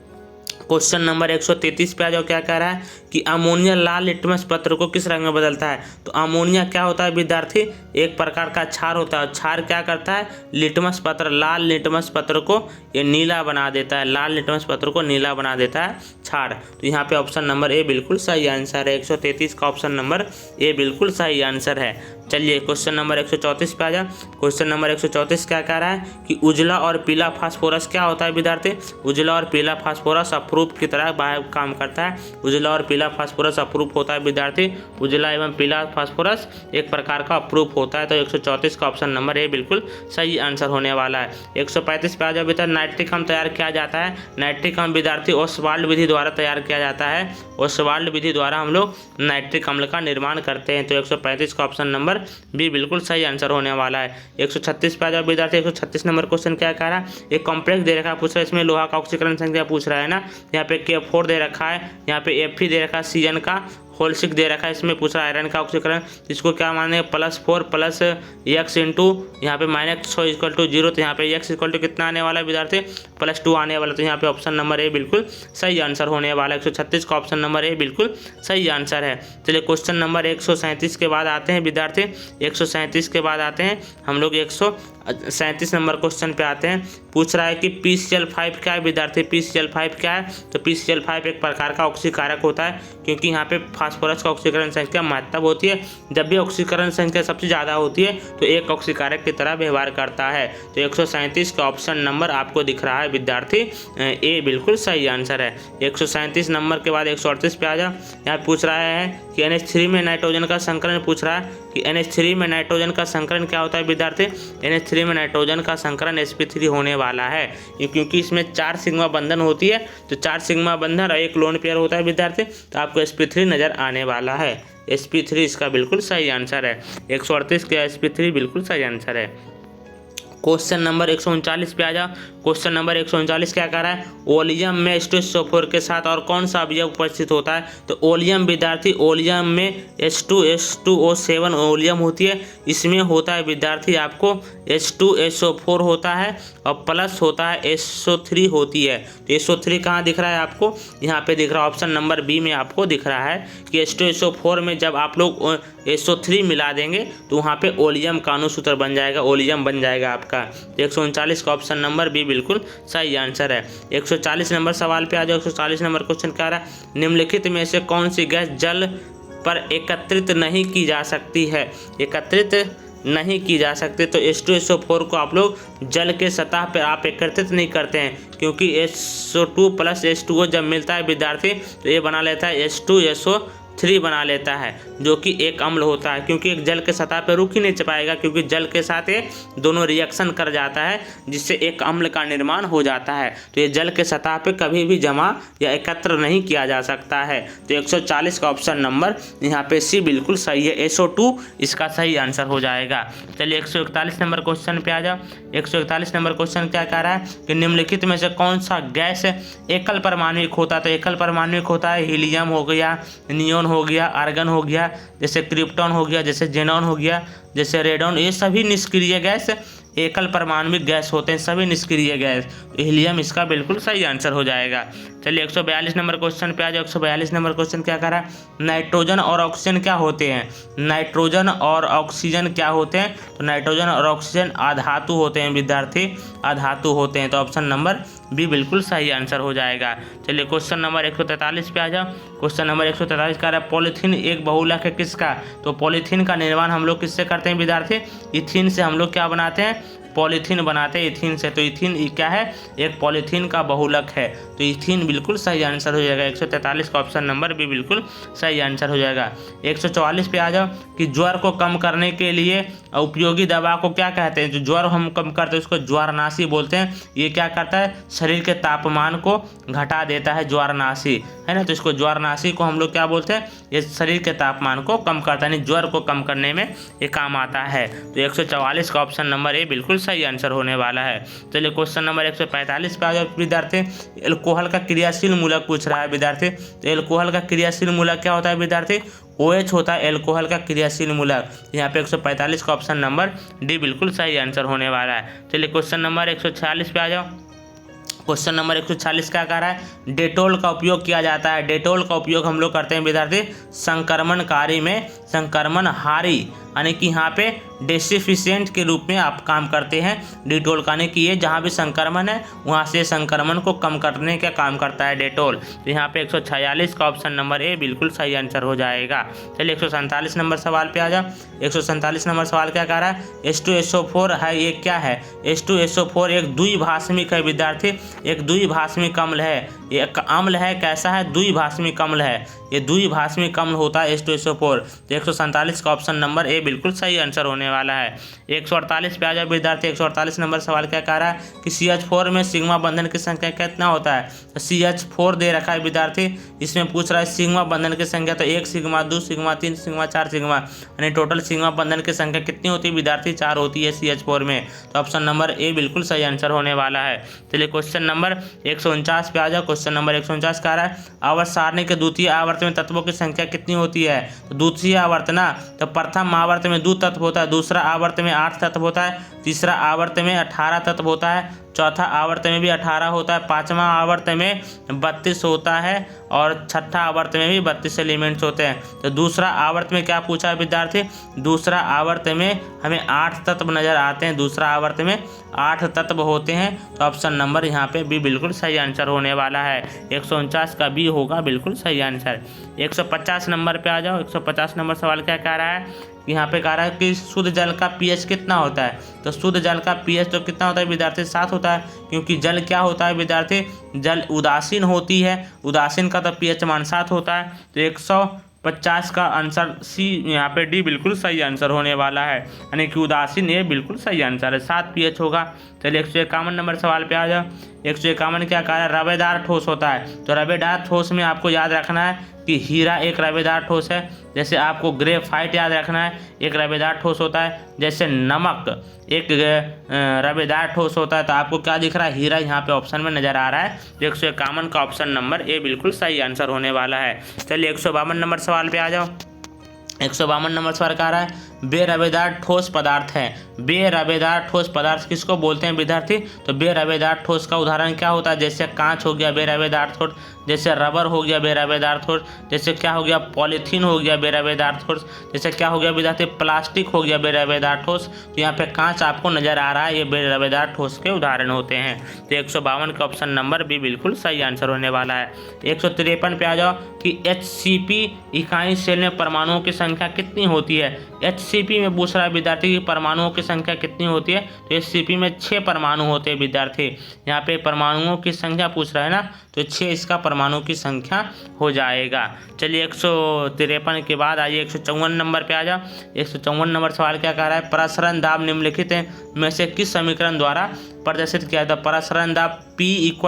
क्वेश्चन नंबर 133 पे आ जाओ। क्या कह रहा है कि अमोनिया लाल लिटमस पत्र को किस रंग में बदलता है। तो अमोनिया क्या होता है विद्यार्थी, एक प्रकार का क्षार होता है। क्षार क्या करता है, लिटमस पत्र, लाल लिटमस पत्र को ये नीला बना देता है, लाल लिटमस पत्र को नीला बना देता है क्षार। तो यहाँ पे ऑप्शन नंबर ए बिल्कुल सही आंसर है। 133 का ऑप्शन नंबर ए बिल्कुल सही आंसर है। चलिए क्वेश्चन नंबर 134 पे आ जा। क्वेश्चन नंबर 134 क्या कह रहा है कि उजला और पीला फास्फोरस क्या होता है विद्यार्थी। उजला और पीला फास्फोरस अप्रूप की तरह बाहर काम करता है। उजला और पीला फास्फोरस अप्रूप होता है विद्यार्थी। उजला एवं पीला फास्फोरस एक प्रकार का अप्रूप होता है। तो 134 का ऑप्शन नंबर ए बिल्कुल सही आंसर होने वाला है। 135 पे आ जाओ बेटा। नाइट्रिक अम्ल तैयार किया जाता है। नाइट्रिक अम्ल विद्यार्थी ओसवाल्ड विधि द्वारा तैयार किया जाता है। ओसवाल्ड विधि द्वारा हम लोग नाइट्रिक अम्ल का निर्माण करते हैं। तो 135 का ऑप्शन नंबर बी बिल्कुल सही आंसर होने वाला है। 136 पे आ जाओ विद्यार्थी। 136 नंबर क्वेश्चन क्या कह रहा है, एक कॉम्प्लेक्स दे रखा है, पूछ रहा है इसमें लोहा का ऑक्सीकरण संख्या पूछ रहा है ना। यहाँ पे K4 दे रखा है, यहाँ पे Fe दे रखा है, Cn का होल 6 दे रखा है, इसमें पूछ रहा है आयरन का ऑक्सीकरण, इसको क्या माने +4 प्लस x इंटू यहाँ पे -6 = 0। तो यहाँ पे x इक्वल टू कितना आने वाला है विद्यार्थी, +2 आने वाला। तो यहाँ पे ऑप्शन नंबर ए बिल्कुल सही आंसर होने वाला है। 136 का ऑप्शन नंबर ए बिल्कुल सही आंसर है। चलिए क्वेश्चन नंबर 137 के बाद आते हैं विद्यार्थी। 137 के बाद आते हैं हम लोग 137 नंबर क्वेश्चन पे आते हैं। पूछ रहा है कि PCl5 क्या है विद्यार्थी। PCl5 क्या है, तो PCl5 एक प्रकार का ऑक्सीकारक होता है, क्योंकि यहाँ पे फास्फोरस का ऑक्सीकरण संख्या महत्तम होती है। जब भी ऑक्सीकरण संख्या सबसे ज़्यादा होती है तो एक ऑक्सीकारक की तरह व्यवहार करता है। तो 137 का ऑप्शन नंबर आपको दिख रहा है विद्यार्थी ए बिल्कुल सही आंसर है। 137 नंबर के बाद 138 पे आ जा। यहाँ पूछ रहा है कि NH3 में नाइट्रोजन का संकलन पूछ रहा है कि NH3 में नाइट्रोजन का संकलन क्या होता है विद्यार्थी। NH3 में नाइट्रोजन का संकलन sp3 होने वाला है, क्योंकि इसमें 4 सिग्मा बंधन होती है। तो 4 सिग्मा बंधन और एक लोन पेयर होता है विद्यार्थी। तो आपको sp3 नजर आने वाला है। sp3 इसका बिल्कुल सही आंसर है। 138 का sp3 बिल्कुल सही आंसर है। क्वेश्चन नंबर 139 पे आ जा। क्वेश्चन नंबर 139 क्या कह रहा है, ओलियम में H2SO4 के साथ और कौन सा अवयव उपस्थित होता है। तो ओलियम विद्यार्थी, ओलियम में H2H2O7 ओलियम होती है, इसमें होता है विद्यार्थी आपको H2SO4 होता है और प्लस होता है SO3 होती है। तो SO3 कहाँ दिख रहा है आपको, यहाँ पे दिख रहा है ऑप्शन नंबर बी में आपको दिख रहा है कि H2SO4 में जब आप लोग SO3 मिला देंगे तो वहाँ पे ओलियम का अणुसूत्र बन जाएगा, ओलियम बन जाएगा आपका। 139 का ऑप्शन नंबर बी बिल्कुल सही आंसर है। 140 नंबर सवाल पे आ जाओ। 140 नंबर क्वेश्चन क्या रहा है, निम्नलिखित में से कौन सी गैस जल पर एकत्रित नहीं की जा सकती है। एकत्रित नहीं की जा सकती। तो H2SO4 को आप लोग जल के सतह पर आप एकत्रित नहीं करते हैं, क्योंकि SO2 + H2O जब मिलता है विद्यार्थी तो ये बना लेता है H2SO3 बना लेता है, जो कि एक अम्ल होता है, क्योंकि एक जल के सतह पर रुक ही नहीं पाएगा, क्योंकि जल के साथ ये दोनों रिएक्शन कर जाता है, जिससे एक अम्ल का निर्माण हो जाता है। तो ये जल के सतह पे कभी भी जमा या एकत्र नहीं किया जा सकता है। तो 140 का ऑप्शन नंबर यहाँ पे सी बिल्कुल सही है, SO2 इसका सही आंसर हो जाएगा। चलिए 141 नंबर क्वेश्चन पे आ जाओ। 141 नंबर क्वेश्चन क्या कह रहा है कि निम्नलिखित में से कौन सा गैस एकल परमाणुक होता है। तो एकल परमाणुक होता है हीलियम हो गया, नियोन हो गया, आर्गन हो गया, जैसे क्रिप्टॉन हो गया, जैसे जेनॉन हो गया, जैसे रेडॉन। ये सभी निष्क्रिय गैस एकल परमाणुक गैस होते हैं, सभी निष्क्रिय गैस। तो हीलियम इसका बिल्कुल सही आंसर हो जाएगा। चलिए 142 नंबर क्वेश्चन पे आ जाओ। 142 नंबर क्वेश्चन क्या कह रहा है, नाइट्रोजन और ऑक्सीजन क्या होते हैं। नाइट्रोजन और ऑक्सीजन क्या होते हैं। तो नाइट्रोजन और ऑक्सीजन अधातु होते हैं विद्यार्थी, अधातु होते हैं। तो ऑप्शन नंबर बी बिल्कुल सही आंसर हो जाएगा। चलिए क्वेश्चन नंबर 143 पे आ जाओ। क्वेश्चन नंबर 143 कह रहा है पॉलीथीन एक बहुलक है किसका। तो पॉलीथीन का निर्माण हम लोग किससे करते हैं विद्यार्थी, इथीन से हम लोग क्या बनाते हैं, पॉलीथीन बनाते हैं इथीन से। तो इथीन क्या है, एक पॉलीथीन का बहुलक है। तो इथीन बिल्कुल सही आंसर हो जाएगा। 143 का ऑप्शन नंबर भी बिल्कुल सही आंसर हो जाएगा। 144 पे आ जाओ कि ज्वर को कम करने के लिए उपयोगी दवा को क्या कहते हैं। जो ज्वर हम कम करते हैं उसको ज्वरनाशी बोलते हैं। ये क्या करता है, शरीर के तापमान को घटा देता है, ज्वरनाशी है ना। तो इसको ज्वरनाशी को हम लोग क्या बोलते हैं, ये शरीर के तापमान को कम करता है, यानी ज्वर को कम करने में ये काम आता है। तो 144 का ऑप्शन नंबर ए बिल्कुल सही आंसर होने वाला है। चलिए क्वेश्चन नंबर 145 पे आ जाओ विद्यार्थी। एल्कोहल का क्रियाशील मूलक पूछ रहा है विद्यार्थी। तो एल्कोहल का क्रियाशील मूलक क्या होता है विद्यार्थी, OH होता है एल्कोहल का क्रियाशील मूलक। यहाँ पे 145 का ऑप्शन नंबर डी बिल्कुल सही आंसर होने वाला है। चलिए क्वेश्चन नंबर 146 पे आ जाओ। क्वेश्चन नंबर 140 क्या कह रहा है, डेटोल का उपयोग किया जाता है। डेटोल का उपयोग हम लोग करते हैं विद्यार्थी संक्रमणकारी में, संक्रमणहारी यानी कि यहाँ पे डिसइंफिशिएंट के रूप में आप काम करते हैं। डेटोल का यानी कि ये जहाँ भी संक्रमण है वहाँ से संक्रमण को कम करने का काम करता है डेटोल। तो यहाँ पे 146 का ऑप्शन नंबर ए बिल्कुल सही आंसर हो जाएगा। चलिए 147 नंबर सवाल पे आ जाओ। 147 नंबर सवाल क्या कह रहा है, H2SO4 है, ये क्या है। H2SO4 एक द्विभाषमिक है विद्यार्थी, एक द्विभाषमिक अम्ल है। ये अम्ल है, कैसा है, द्विभाषमिक अम्ल है, ये द्विभाषमिक अम्ल होता है H2SO4। तो 147 का ऑप्शन नंबर ए बिल्कुल सही आंसर होने वाला है। 148 पे आ जाओ विद्यार्थी। 148 नंबर सवाल क्या कह रहा है कि CH4 में सिग्मा बंधन की संख्या कितना होता है। तो CH4 दे रखा है विद्यार्थी, इसमें पूछ रहा है सिग्मा बंधन की संख्या, तो 1 सिग्मा, 2 सिग्मा, 3 सिग्मा, 4 सिग्मा, यानी टोटल सिग्मा बंधन की संख्या कितनी होती है विद्यार्थी, 4 होती है CH4 में। तो ऑप्शन नंबर ए बिल्कुल सही आंसर होने वाला है। चलिए क्वेश्चन नंबर 149 पे आ जाओ। क्वेश्चन नंबर 149 कह रहा है आवर्त सारणी के द्वितीय आवर्त में तत्वों की संख्या कितनी होती है। तो द्वितीय आवर्त ना, तो प्रथम आवर्त में 2 तत्व होता है, दूसरा आवर्त में 8 तत्व होता है, तीसरा आवर्त में 18 तत्व होता है, चौथा आवर्त में भी 18 होता है, पांचवा आवर्त में 32 होता है और छठा आवर्त में भी 32 एलिमेंट्स होते हैं। तो दूसरा आवर्त में क्या पूछा है विद्यार्थी, दूसरा आवर्त में हमें 8 तत्व नजर आते हैं, दूसरा आवर्त में 8 तत्व होते हैं। तो ऑप्शन नंबर यहाँ पे बी बिल्कुल सही आंसर होने वाला है। 149 का बी होगा बिल्कुल सही आंसर। 150 नंबर पे आ जाओ। 150 नंबर सवाल क्या कह रहा है, यहाँ पे कह रहा है कि शुद्ध जल का pH कितना होता है। तो शुद्ध जल का pH तो कितना होता है विद्यार्थी, 7 होता है, क्योंकि जल क्या होता है विद्यार्थी, जल उदासीन होती है, उदासीन का तो pH मान 7 होता है। तो 150 का आंसर सी, यहाँ पे डी बिल्कुल सही आंसर होने वाला है, यानी कि उदासीन ये बिल्कुल सही आंसर है, 7 pH होगा। चलिए 151 नंबर सवाल पे आ जाओ। 151 क्या कह रहा है, रवेदार ठोस होता है। तो रवेदार ठोस में आपको याद रखना है कि हीरा एक रवेदार ठोस है, जैसे आपको ग्रेफाइट याद रखना है एक रवेदार ठोस होता है, जैसे नमक एक रवेदार ठोस होता है। तो आपको क्या दिख रहा है, हीरा यहाँ पे ऑप्शन में नजर आ रहा है। 151 का ऑप्शन नंबर ए बिल्कुल सही आंसर होने वाला है। चलिए 152 नंबर सवाल पे आ जाओ। 152 नंबर सवाल कह रहा है बेरवेदार ठोस पदार्थ है। बेरवेदार ठोस पदार्थ किसको बोलते हैं विद्यार्थी, तो बेरवेदार ठोस का उदाहरण क्या होता है, जैसे कांच हो गया बेरवेदार ठोस, जैसे रबर हो गया बेरवेदार ठोस, जैसे क्या हो गया पॉलीथीन हो गया बेरवेदार ठोस, जैसे क्या हो गया विद्यार्थी प्लास्टिक हो गया बेरवेदार ठोस। तो यहाँ पे कांच आपको नजर आ रहा है, ये बेरवेदार ठोस के उदाहरण होते हैं। तो 152 का ऑप्शन नंबर बी बिल्कुल सही आंसर होने वाला है। 153 पे आ जाओ कि HCP इकाई सेल में परमाणुओं की संख्या कितनी होती है। HCP में पूछ रहा है विद्यार्थी की परमाणुओं की संख्या कितनी होती है। तो HCP में 6 परमाणु होते हैं विद्यार्थी, यहाँ पे परमाणुओं की संख्या पूछ रहा है ना, तो 6 इसका परमाणु की संख्या हो जाएगा। चलिए 153 के बाद आइए 154 नंबर पे आ जाओ। 154 नंबर सवाल क्या कह रहा है, प्रसरण दाब निम्नलिखित में से किस समीकरण द्वारा प्रदर्शित किया था। प्रसरण दाब P =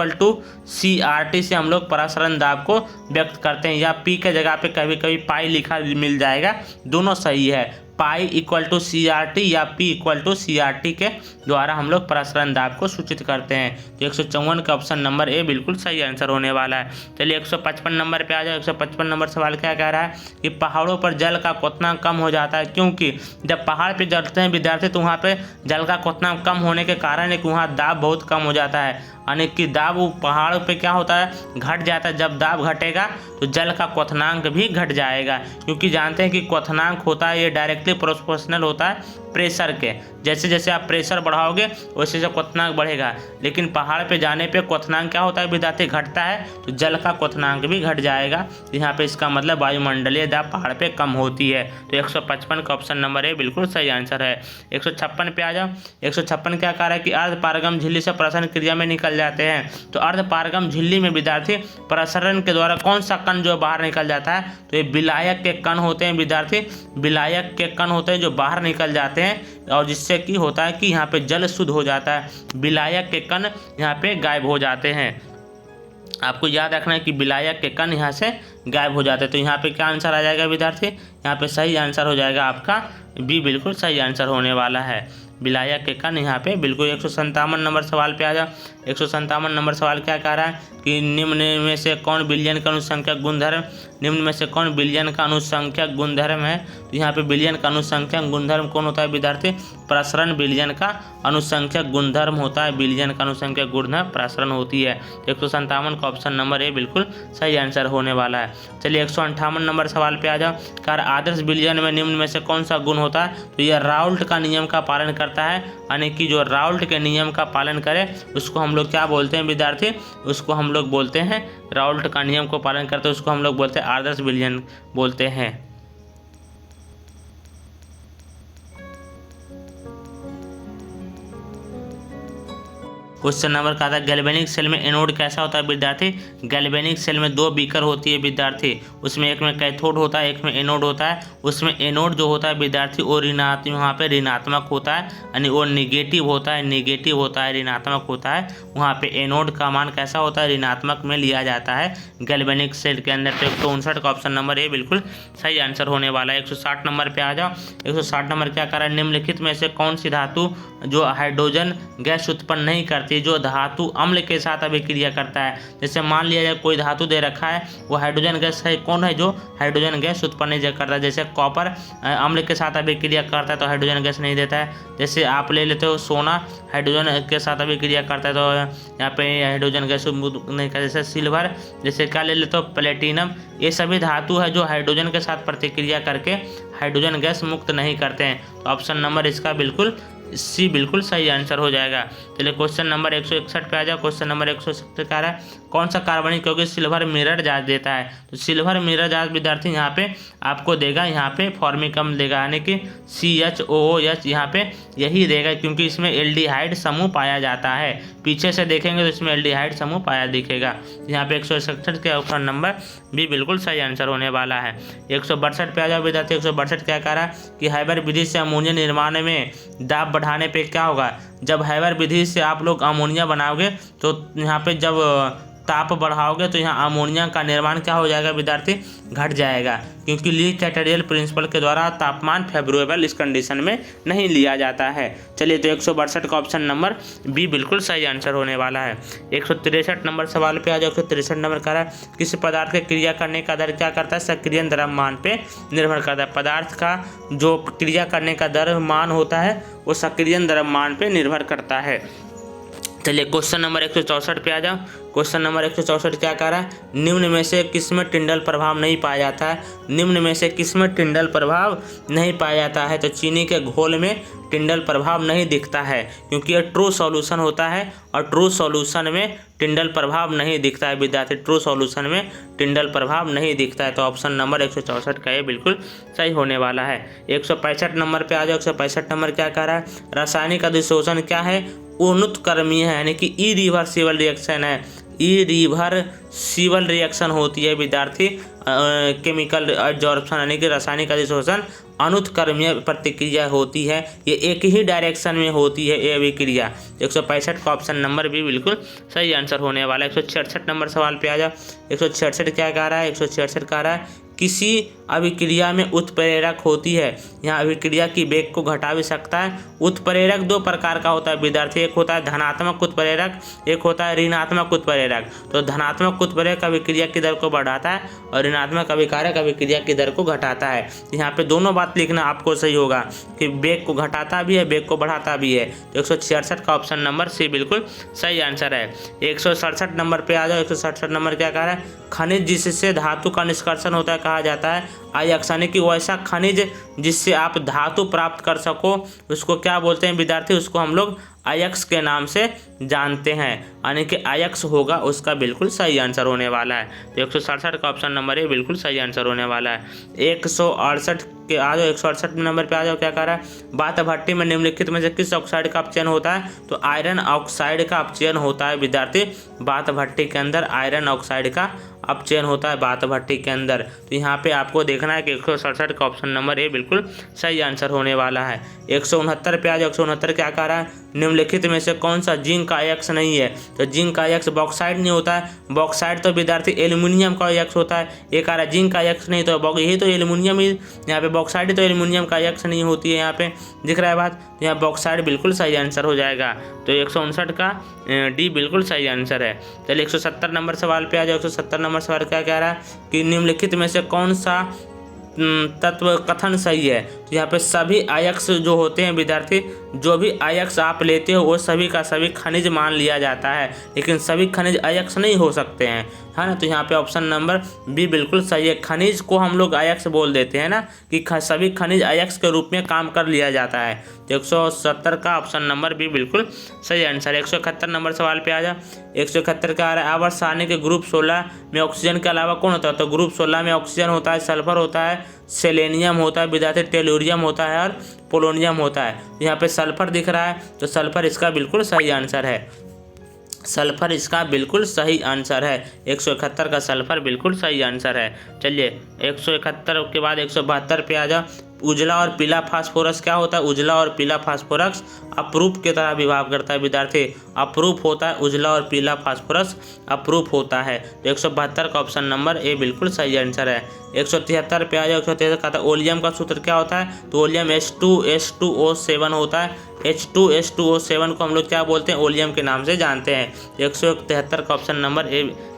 CRT से हम लोग प्रसरण दाब को व्यक्त करते हैं, या P के जगह पे कभी कभी पाई लिखा मिल जाएगा, दोनों सही है। पाई = CRT या P = CRT के द्वारा हम लोग प्रसरण दाब को सूचित करते हैं। तो 154 का ऑप्शन नंबर ए बिल्कुल सही आंसर होने वाला है। चलिए 155 नंबर पे आ जाओ। 155 नंबर सवाल क्या कह रहा है कि पहाड़ों पर जल का क्वथनांक कम हो जाता है, क्योंकि जब पहाड़ पे चढ़ते हैं विद्यार्थी तो वहाँ पे जल का क्वथनांक कम होने के कारण है कि वहाँ दाब बहुत कम हो जाता है, यानी कि दाब पहाड़ पे क्या होता है, घट जाता है। जब दाब घटेगा तो जल का क्वथनांक भी घट जाएगा, क्योंकि जानते हैं कि क्वथनांक होता है ये डायरेक्टली प्रोपोर्शनल होता है प्रेशर के। जैसे जैसे आप प्रेशर बढ़ाओगे वैसे वैसे क्वथनांक बढ़ेगा, लेकिन पहाड़ पे जाने पे क्वथनांक क्या होता है विद्यार्थी, घटता है, तो जल का क्वथनांक भी घट जाएगा। यहाँ पे इसका मतलब वायुमंडलीय दाब पहाड़ पे कम होती है। तो 155 का ऑप्शन नंबर ए बिल्कुल सही आंसर है। 156 पे आ जाओ। 156 क्या कह रहा है कि अर्धपारगम झिल्ली से प्रसरण क्रिया में निकल जाते हैं। तो अर्धपारगम झिल्ली में विद्यार्थी प्रसरण के द्वारा कौन सा कण जो बाहर निकल जाता है, तो ये विलायक के कण होते हैं विद्यार्थी, विलायक के कण होते हैं जो बाहर निकल जाते हैं, और जिससे कि होता है कि यहाँ पे जल शुद्ध हो जाता है, विलायक के कण यहाँ पे गायब हो जाते हैं। आपको याद रखना है कि विलायक के कण यहाँ से गायब हो जाते हैं। तो यहाँ पे क्या आंसर आ जाएगा विद्यार्थी, यहाँ पे सही आंसर हो जाएगा आपका बी बिल्कुल सही आंसर होने वाला है। विलायक के कण यहाँ पे बिल्कुल। 157 नंबर सवाल पे आ जाओ। 157 नंबर सवाल क्या कह रहा है कि निम्न में से कौन बिलियन का अनुसंख्यक गुणधर्म, निम्न में से कौन बिलियन का अनुसंख्यक गुणधर्म है। तो यहाँ पे बिलियन का अनुसंख्यक गुणधर्म कौन होता है विद्यार्थी, प्रसरण विलयन का अनुसंख्यक गुणधर्म होता है। विलयन का अनुसंख्यक गुणधर्म प्रसरण होती है। 157 का ऑप्शन नंबर ए बिल्कुल सही आंसर होने वाला है। चलिए 158 नंबर सवाल पे आ जाओ। कार आदर्श विलयन में निम्न में से कौन सा गुण होता है? तो यह राउल्ट का नियम का पालन करता है, यानी कि जो राउल्ट के नियम का पालन करे उसको हम लोग क्या बोलते हैं विद्यार्थी? उसको हम लोग बोलते हैं, राउल्ट का नियम को पालन करते हैं उसको हम लोग बोलते हैं आदर्श विलयन बोलते हैं। क्वेश्चन नंबर का था गैल्वेनिक सेल में एनोड कैसा होता है विद्यार्थी? गैल्वेनिक सेल में दो बीकर होती है विद्यार्थी, उसमें एक में कैथोड होता है, एक में एनोड होता है। उसमें एनोड जो होता है विद्यार्थी वो वहाँ पे ऋणात्मक होता है, यानी वो निगेटिव होता है, ऋणात्मक होता है। वहाँ पे एनोड का मान कैसा होता है? ऋणात्मक में लिया जाता है गैल्वेनिक सेल के अंदर। तो 159 का ऑप्शन नंबर ए बिल्कुल सही आंसर होने वाला है। 160 नंबर पे आ जाओ। 160 नंबर क्या कह रहा है? निम्नलिखित में से कौन सी धातु जो हाइड्रोजन गैस उत्पन्न नहीं करती, जो धातु अम्ल के साथ अभिक्रिया करता है? जैसे मान लिया जाए कोई धातु दे रखा है, वो हाइड्रोजन गैस है, कौन है जो हाइड्रोजन गैस उत्पन्न नहीं करता है? जैसे कॉपर अम्ल के साथ अभिक्रिया करता है तो हाइड्रोजन गैस नहीं देता है। जैसे आप ले लेते हो सोना हाइड्रोजन के साथ अभिक्रिया करता है तो यहाँ पे हाइड्रोजन गैस नहीं करता। जैसे सिल्वर, जैसे क्या ले लेते हो प्लेटिनम, ये सभी धातु है जो हाइड्रोजन के साथ प्रतिक्रिया करके हाइड्रोजन गैस मुक्त नहीं करते हैं। तो ऑप्शन नंबर इसका बिल्कुल सी बिल्कुल सही आंसर हो जाएगा। चलिए क्वेश्चन नंबर 161 पे आ जाओ। क्वेश्चन नंबर 161 क्या है? कौन सा कार्बनिक क्योंकि सिल्वर मिरर जांच देता है? तो सिल्वर मिरर जांच विद्यार्थी यहाँ पे आपको देगा, यहाँ पे फॉर्मिकम देगा, यानी कि CHOOH यहाँ पे यही देगा, क्योंकि इसमें एल्डिहाइड समूह पाया जाता है। पीछे से देखेंगे तो इसमें एल्डिहाइड समूह पाया दिखेगा। यहाँ पे 161 के ऑप्शन नंबर भी बिल्कुल सही आंसर होने वाला है। 162 पे आ जाओ विद्यार्थी। 162 क्या कह रहा है कि हैबर विधि से अमोनिया निर्माण में दाब बढ़ाने पे क्या होगा? जब हैबर विधि से आप लोग अमोनिया बनाओगे तो यहाँ पे जब ताप बढ़ाओगे तो यहाँ अमोनिया का निर्माण क्या हो जाएगा विद्यार्थी? घट जाएगा, क्योंकि ली कैटेरियल प्रिंसिपल के द्वारा तापमान फेवरेबल इस कंडीशन में नहीं लिया जाता है। चलिए तो 162 का ऑप्शन नंबर बी बिल्कुल सही आंसर होने वाला है। 163 नंबर सवाल पे आ जाओ। 163 नंबर कह रहा है किसी पदार्थ के क्रिया करने का दर क्या करता है? सक्रियण द्रव्यमान पे निर्भर करता है। पदार्थ का जो क्रिया करने का द्रव्यमान होता है वो सक्रियण द्रव्यमान पे निर्भर करता है। चलिए क्वेश्चन नंबर 164 पे आ जाओ। क्वेश्चन नंबर 164 क्या कह रहा है? निम्न में से किसमें टिंडल प्रभाव नहीं पाया जाता है? निम्न में से किसमें टिंडल प्रभाव नहीं पाया जाता है? तो चीनी के घोल में टिंडल प्रभाव नहीं दिखता है, क्योंकि यह ट्रू सॉल्यूशन होता है और ट्रू सॉल्यूशन में टिंडल प्रभाव नहीं दिखता है विद्यार्थी। ट्रू सॉल्यूशन में टिंडल प्रभाव नहीं दिखता है। तो ऑप्शन नंबर 164 का ये बिल्कुल सही होने वाला है। 165 नंबर पे आ जाओ। 165 नंबर क्या कह रहा है? रासायनिक अधिशोषण क्या है? उन्नतकर्मीय है, यानी कि इरिवर्सिबल रिएक्शन है। इरिवर्सिबल रिएक्शन होती है विद्यार्थी। केमिकल एब्जॉर्प्शन यानी कि रासायनिक अधिशोषण अनुत्कर्मीय प्रतिक्रिया होती है। ये एक ही डायरेक्शन में होती है ये अभिक्रिया। 165 का ऑप्शन नंबर भी बिल्कुल सही आंसर होने वाला है। 166 नंबर सवाल पे आ जाओ। 166 क्या कह रहा है? 166 कह रहा है किसी अभिक्रिया में उत्प्रेरक होती है। यहाँ अभिक्रिया की वेग को घटा भी सकता है। उत्प्रेरक दो प्रकार का होता है विद्यार्थी, एक होता है धनात्मक उत्प्रेरक, एक होता है ऋणात्मक उत्प्रेरक। तो धनात्मक उत्प्रेरक अभिक्रिया की दर को बढ़ाता है और ऋणात्मक अभिकारक अभिक्रिया की दर को घटाता है। यहाँ पे दोनों बात लिखना आपको सही होगा कि वेग को घटाता भी है, वेग को बढ़ाता भी है। तो 166 का ऑप्शन नंबर सी बिल्कुल सही आंसर है। 167 नंबर पे आ जाओ। 167 नंबर क्या कह रहा है? खनिज जिससे धातु का निष्कर्षण होता है कहा जाता है अयस्क, यानी कि वैसा खनिज जिससे आप धातु प्राप्त कर सको उसको क्या बोलते हैं विद्यार्थी? उसको हम लोग अयस्क के नाम से जानते हैं, यानी कि अयस्क होगा उसका बिल्कुल सही आंसर होने वाला है। तो 167 का ऑप्शन नंबर ये बिल्कुल सही आंसर होने वाला है। 168 के आ जाओ। 168 नंबर पे आ जाओ। क्या कह रहा है? बात भट्टी में निम्नलिखित में से किस ऑक्साइड का अपचयन होता है? तो आयरन ऑक्साइड का अपचयन होता है विद्यार्थी। बात भट्टी के अंदर आयरन ऑक्साइड का अपचयन होता है बात भट्टी के अंदर। तो यहाँ पे आपको देखना है कि 167 का ऑप्शन नंबर ए बिल्कुल सही आंसर होने वाला है। 169 पे आ जाओ। 169 क्या कह रहा है? निम्नलिखित में से कौन सा जिंक का अयस्क नहीं है? तो जिंक का अयस्क बॉक्साइड नहीं होता है। बॉक्साइड तो विद्यार्थी एल्यूमिनियम का अयस्क होता है। एक आ रहा है जिंक का अयस्क नहीं, तो यही तो एल्यूमिनियम ही, यहाँ पे बॉक्साइड तो एल्यूमिनियम का अयस्क नहीं होती है। यहाँ पे दिख रहा है बात, यहाँ बॉक्साइड बिल्कुल सही आंसर हो जाएगा। तो 159 का डी बिल्कुल सही आंसर है। चलिए 170 नंबर सवाल पे आ जाओ। 170 नंबर सवाल क्या कह रहा है कि निम्नलिखित में से कौन सा तत्व कथन सही है? तो तो यहाँ पे सभी अयस्क जो होते हैं विद्यार्थी, जो भी अयस्क आप लेते हो वो सभी का सभी खनिज मान लिया जाता है, लेकिन सभी खनिज अयस्क नहीं हो सकते हैं, है ना। तो यहाँ पे ऑप्शन नंबर बी बिल्कुल सही है। खनिज को हम लोग अयस्क बोल देते हैं ना, कि सभी खनिज अयस्क के रूप में काम कर लिया जाता है। तो 170 का ऑप्शन नंबर बी बिल्कुल सही आंसर है। 171 नंबर सवाल पे आ जा। 171 का आ रहा है, आवर्त सारणी के ग्रुप 16 में ऑक्सीजन के अलावा कौन होता है? तो ग्रुप 16 में ऑक्सीजन होता है, सल्फर होता है, सेलेनियम होता है विद्यार्थी, टेलुरियम होता है और पोलोनियम होता है। यहाँ पे सल्फर दिख रहा है, तो सल्फर इसका बिल्कुल सही आंसर है। सल्फर इसका बिल्कुल सही आंसर है। 171 का सल्फर बिल्कुल सही आंसर है। चलिए 171 के बाद 172 पे आ जाओ। उजला और पीला फास्फोरस क्या होता है? उजला और पीला फास्फोरस अपरूप की तरह विभाव करता है विद्यार्थी। अपरूप होता है उजला और पीला फास्फोरस, अपरूप होता है। तो 172 का ऑप्शन नंबर ए बिल्कुल सही आंसर है। 173 पे आ जाओ। 173 का था ओलियम का सूत्र क्या होता है? तो ओलियम H2SO7 होता है। H2SO7 को हम लोग क्या बोलते हैं? ओलियम के नाम से जानते हैं। 173 का ऑप्शन नंबर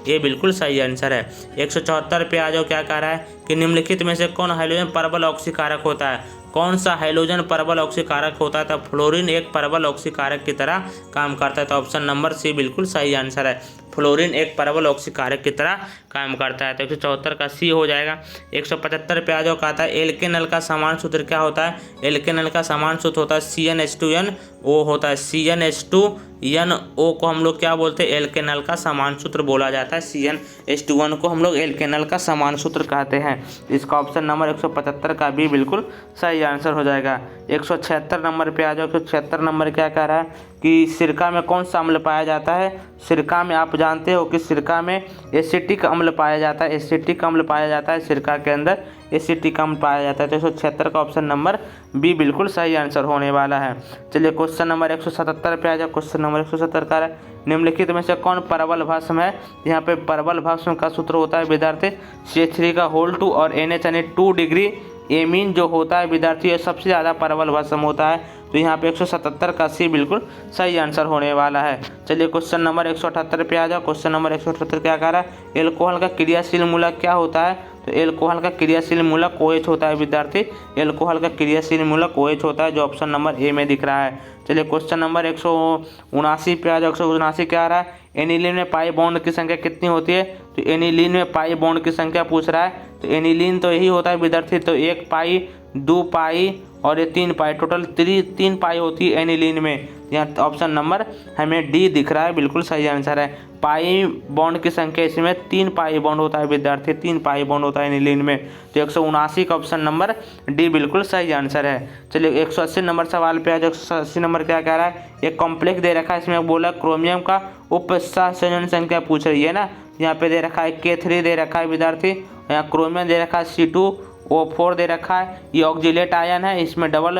ए बिल्कुल सही आंसर है। 174 पे आ जाओ। क्या कह रहा है कि निम्नलिखित में से कौन हाइड्रोजन परबल ऑक्सीकारक होता है? कौन सा हाइड्रोजन परबल ऑक्सीकारक होता है? तो फ्लोरीन एक परबल ऑक्सीकारक की तरह काम करता है। तो ऑप्शन नंबर सी बिल्कुल सही आंसर है। फ्लोरीन एक परबल ऑक्सीकारक की तरह काम करता है। तो 174 का सी हो जाएगा। 175 पे आ जाओ। कहता है एल्केनल का समान सूत्र क्या होता है? एल्केनल का समान सूत्र होता है CnH2nO होता है। CnH2nO को हम लोग क्या बोलते हैं? एल्केनल का समान सूत्र बोला जाता है। CnH2n को हम लोग एल्केनल का समान सूत्र कहते हैं। इसका ऑप्शन नंबर 175 का भी बिल्कुल सही आंसर हो जाएगा। 176 नंबर पे आ जाओ। 176 नंबर क्या कह रहा है कि सिरका में कौन सा अम्ल पाया जाता है? सिरका में आप जानते हो कि सिरका में एसिटिक अम्ल पाया जाता है। एसिटिक अम्ल पाया जाता है सिरका के अंदर, एसिटिक अम्ल पाया जाता है। तो 176 का ऑप्शन नंबर बी बिल्कुल सही आंसर होने वाला है। चलिए क्वेश्चन नंबर 177 पे आ जाओ। क्वेश्चन नंबर 177 का है निम्नलिखित में से कौन परबल भस्म है? यहाँ पे परबल भस्म का सूत्र होता है विद्यार्थी CH3 का होल 2 और NH2 डिग्री एमीन जो होता है विद्यार्थी ये सबसे ज़्यादा परबल भस्म होता है। तो यहाँ पे 177 का सी बिल्कुल सही आंसर होने वाला है। चलिए क्वेश्चन नंबर 178 पे आ जाओ। क्वेश्चन नंबर 178 क्या कह रहा है? एल्कोहल का क्रियाशील मूलक क्या होता है? तो एल्कोहल का क्रियाशील मूलक OH होता है विद्यार्थी। एल्कोहल का क्रियाशील मूलक OH होता है, जो ऑप्शन नंबर ए में दिख रहा है। चलिए क्वेश्चन नंबर 179 पे आ जाओ। 179 क्या आ रहा है? एनिलीन में पाई बॉन्ड की संख्या कितनी होती है? तो एनिलीन में पाई बॉन्ड की संख्या पूछ रहा है। तो एनिलीन तो यही होता है विद्यार्थी, तो 1 पाई 2 पाई और ये 3 पाई, टोटल 3 पाई होती है एनिलीन में। यहाँ ऑप्शन नंबर हमें डी दिख रहा है, बिल्कुल सही आंसर है। पाई बॉन्ड की संख्या इसमें 3 पाई बॉन्ड होता है विद्यार्थी, 3 पाई बॉन्ड होता है एनिलीन में। तो 179 का ऑप्शन नंबर डी बिल्कुल सही आंसर है। चलिए 180 नंबर सवाल पे आ जाओ। 180 नंबर क्या कह रहा है? एक कॉम्प्लेक्स दे रखा है, इसमें बोला क्रोमियम का उपसंयोजन संख्या पूछ रही है ना। यहाँ पे दे रखा है K3 दे रखा है विद्यार्थी, यहाँ क्रोमियम दे रखा है C2O4 दे रखा है। ये ऑक्जिलेट आयन है, इसमें डबल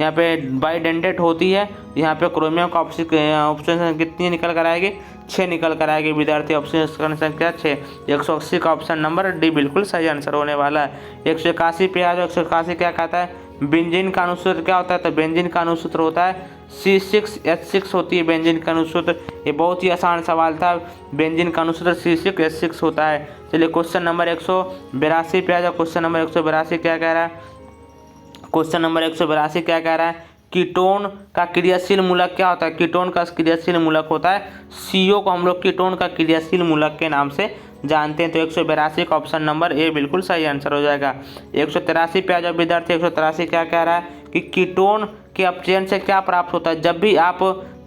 यहाँ पे बाइडेंटेट होती है। यहाँ पे क्रोमियम का ऑप्शन कितनी निकल कर आएगी? 6 निकल कर आएगी विद्यार्थी। ऑप्शन संख्या 6। 180 का ऑप्शन नंबर डी बिल्कुल सही आंसर होने वाला है। 181 पे आ जाओ। 181 क्या कहता है? बेंजीन का अनुसूत्र क्या होता है? तो बेंजीन का अनुसूत्र होता है C6H6 होती है बेंजीन का अनुसूत्र। ये बहुत ही आसान सवाल था। बेंजीन का अनुसूत्र C6H6 होता है। चलिए क्वेश्चन नंबर 182 पे आ जाओ। क्वेश्चन नंबर 182 क्या कह रहा है? क्वेश्चन नंबर 182 क्या कह रहा है? कीटोन का क्रियाशील मूलक क्या होता है? कीटोन का क्रियाशील मूलक होता है CO को हम लोग कीटोन का क्रियाशील मूलक के नाम से जानते हैं। तो 182 का ऑप्शन नंबर ए बिल्कुल सही आंसर हो जाएगा। 183 पे आ जाओ विद्यार्थी। 183 क्या कह रहा है कि कीटोन के अपचयन से क्या प्राप्त होता है? जब भी आप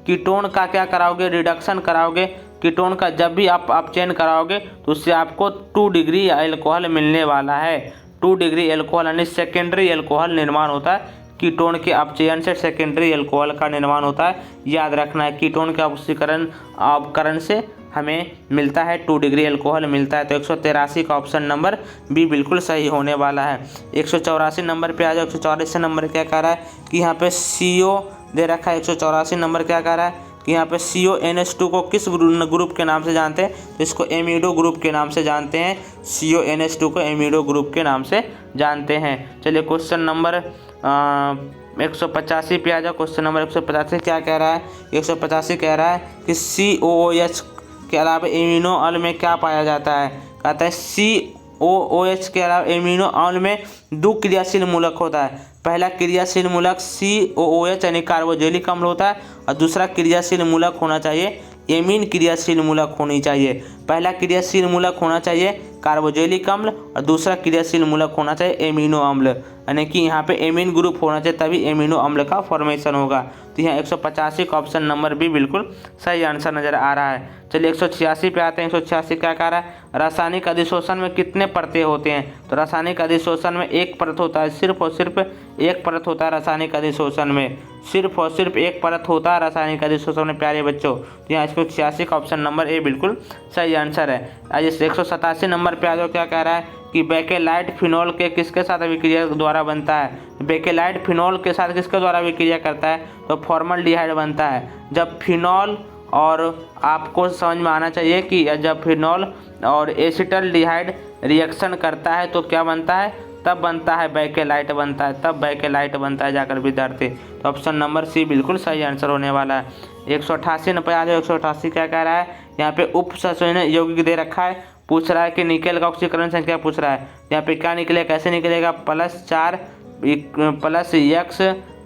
कीटोन का क्या कराओगे? रिडक्शन कराओगे। कीटोन का जब भी आप अपचयन कराओगे तो उससे आपको 2 डिग्री एल्कोहल मिलने वाला है। 2 डिग्री एल्कोहल यानी सेकेंडरी एल्कोहल निर्माण होता है। कीटोन के अपचयन से सेकेंडरी एल्कोहल का निर्माण होता है, याद रखना है। कीटोन के अपकरण से हमें मिलता है 2 डिग्री एल्कोहल मिलता है। तो 183 का ऑप्शन नंबर बी बिल्कुल सही होने वाला है। 184 नंबर पे आ जाओ। 184 नंबर क्या कह रहा है कि यहाँ पे CO दे रखा है। 184 नंबर क्या कह रहा है कि यहाँ पे CONH2 को किस ग्रुप के नाम से जानते हैं? तो इसको एमिडो ग्रुप के नाम से जानते हैं। CONH2 को एमिडो ग्रुप के नाम से जानते हैं। चलिए क्वेश्चन नंबर 185 पे आ जाओ। क्वेश्चन नंबर 185 क्या कह रहा है? 185 कह रहा है कि COOH के अलावा एमिनो अम्ल में क्या पाया जाता है? कहता है OH के अलावा एमिनो अम्ल में दो क्रियाशील मूलक होता है। पहला क्रियाशील मूलक COOH यानी कार्बोक्जिलिक अम्ल होता है और दूसरा क्रियाशील मूलक होना चाहिए एमीन क्रियाशील मूलक होनी चाहिए। पहला क्रियाशील मूलक होना चाहिए कार्बोक्जिलिक अम्ल और दूसरा क्रियाशील मूलक होना चाहिए एमिनो अम्ल, यानी कि यहाँ पे एमीन ग्रुप होना चाहिए तभी एमिनो अम्ल का फॉर्मेशन होगा। तो यहाँ 185 का ऑप्शन नंबर बी बिल्कुल सही आंसर नजर आ रहा है। चलिए 186 पे आते हैं। 186 क्या कह रहा है, रासायनिक अधिशोषण में कितने परतें होते हैं। तो रासायनिक अधिशोषण में एक परत होता है, सिर्फ और सिर्फ एक परत होता है रासायनिक अधिशोषण में, सिर्फ और सिर्फ एक परत होता है रासायनिक अधिशोषण में प्यारे बच्चों। तो यहाँ 186 का ऑप्शन नंबर ए बिल्कुल सही आंसर है। आज 187 नंबर पे आ जाओ। क्या कह रहा है कि बेकेलाइट फिनॉल के किसके साथ अभिक्रिया द्वारा बनता है। बेकेलाइट फिनॉल के साथ किसके द्वारा अभिक्रिया करता है, तो फॉर्मल्डिहाइड बनता है। जब फिनॉल और आपको समझ में आना चाहिए कि जब फिनॉल और एसिटल्डिहाइड रिएक्शन करता है तो क्या बनता है, तब बनता है बेकेलाइट बनता है, तब बेकेलाइट बनता है जाकर विद्यार्थी। तो ऑप्शन नंबर सी बिल्कुल सही आंसर होने वाला है। 188 नंबर आ जाओ। 188 क्या कह रहा है, यहाँ पे उप संयोजन यौगिक दे रखा है, पूछ रहा है कि निकेल का ऑक्सीकरण संख्या पूछ रहा है। यहाँ पे क्या निकलेगा, कैसे निकलेगा, +4 प्लस x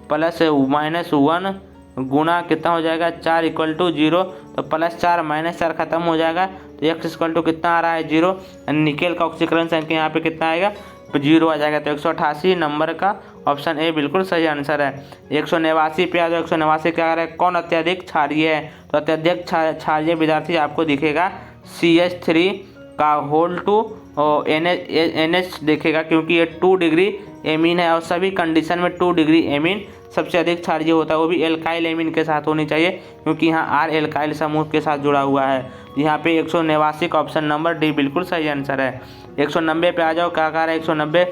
प्लस -1 गुना कितना हो जाएगा 4 = 0। तो +4 -4 खत्म हो जाएगा तो x = कितना आ रहा है 0। निकेल का ऑक्सीकरण संख्या यहाँ पे कितना आएगा 0 आ जाएगा। तो 188 नंबर का ऑप्शन ए बिल्कुल सही आंसर है। 189 पे आ जाओ। 189 क्या है, कौन अत्यधिक क्षारीय है। तो अत्यधिक क्षारीय विद्यार्थी आपको दिखेगा CH3 का होल 2 और NH दिखेगा, क्योंकि ये 2 डिग्री एमीन है और सभी कंडीशन में 2 डिग्री एमीन सबसे अधिक क्षारीय होता है, वो भी एल्काइल एमीन के साथ होनी चाहिए, क्योंकि यहाँ R एल्काइल समूह के साथ जुड़ा हुआ है। यहाँ पे 189 का ऑप्शन नंबर डी बिल्कुल सही आंसर है। 190 पे आ जाओ। क्या कह रहा है 190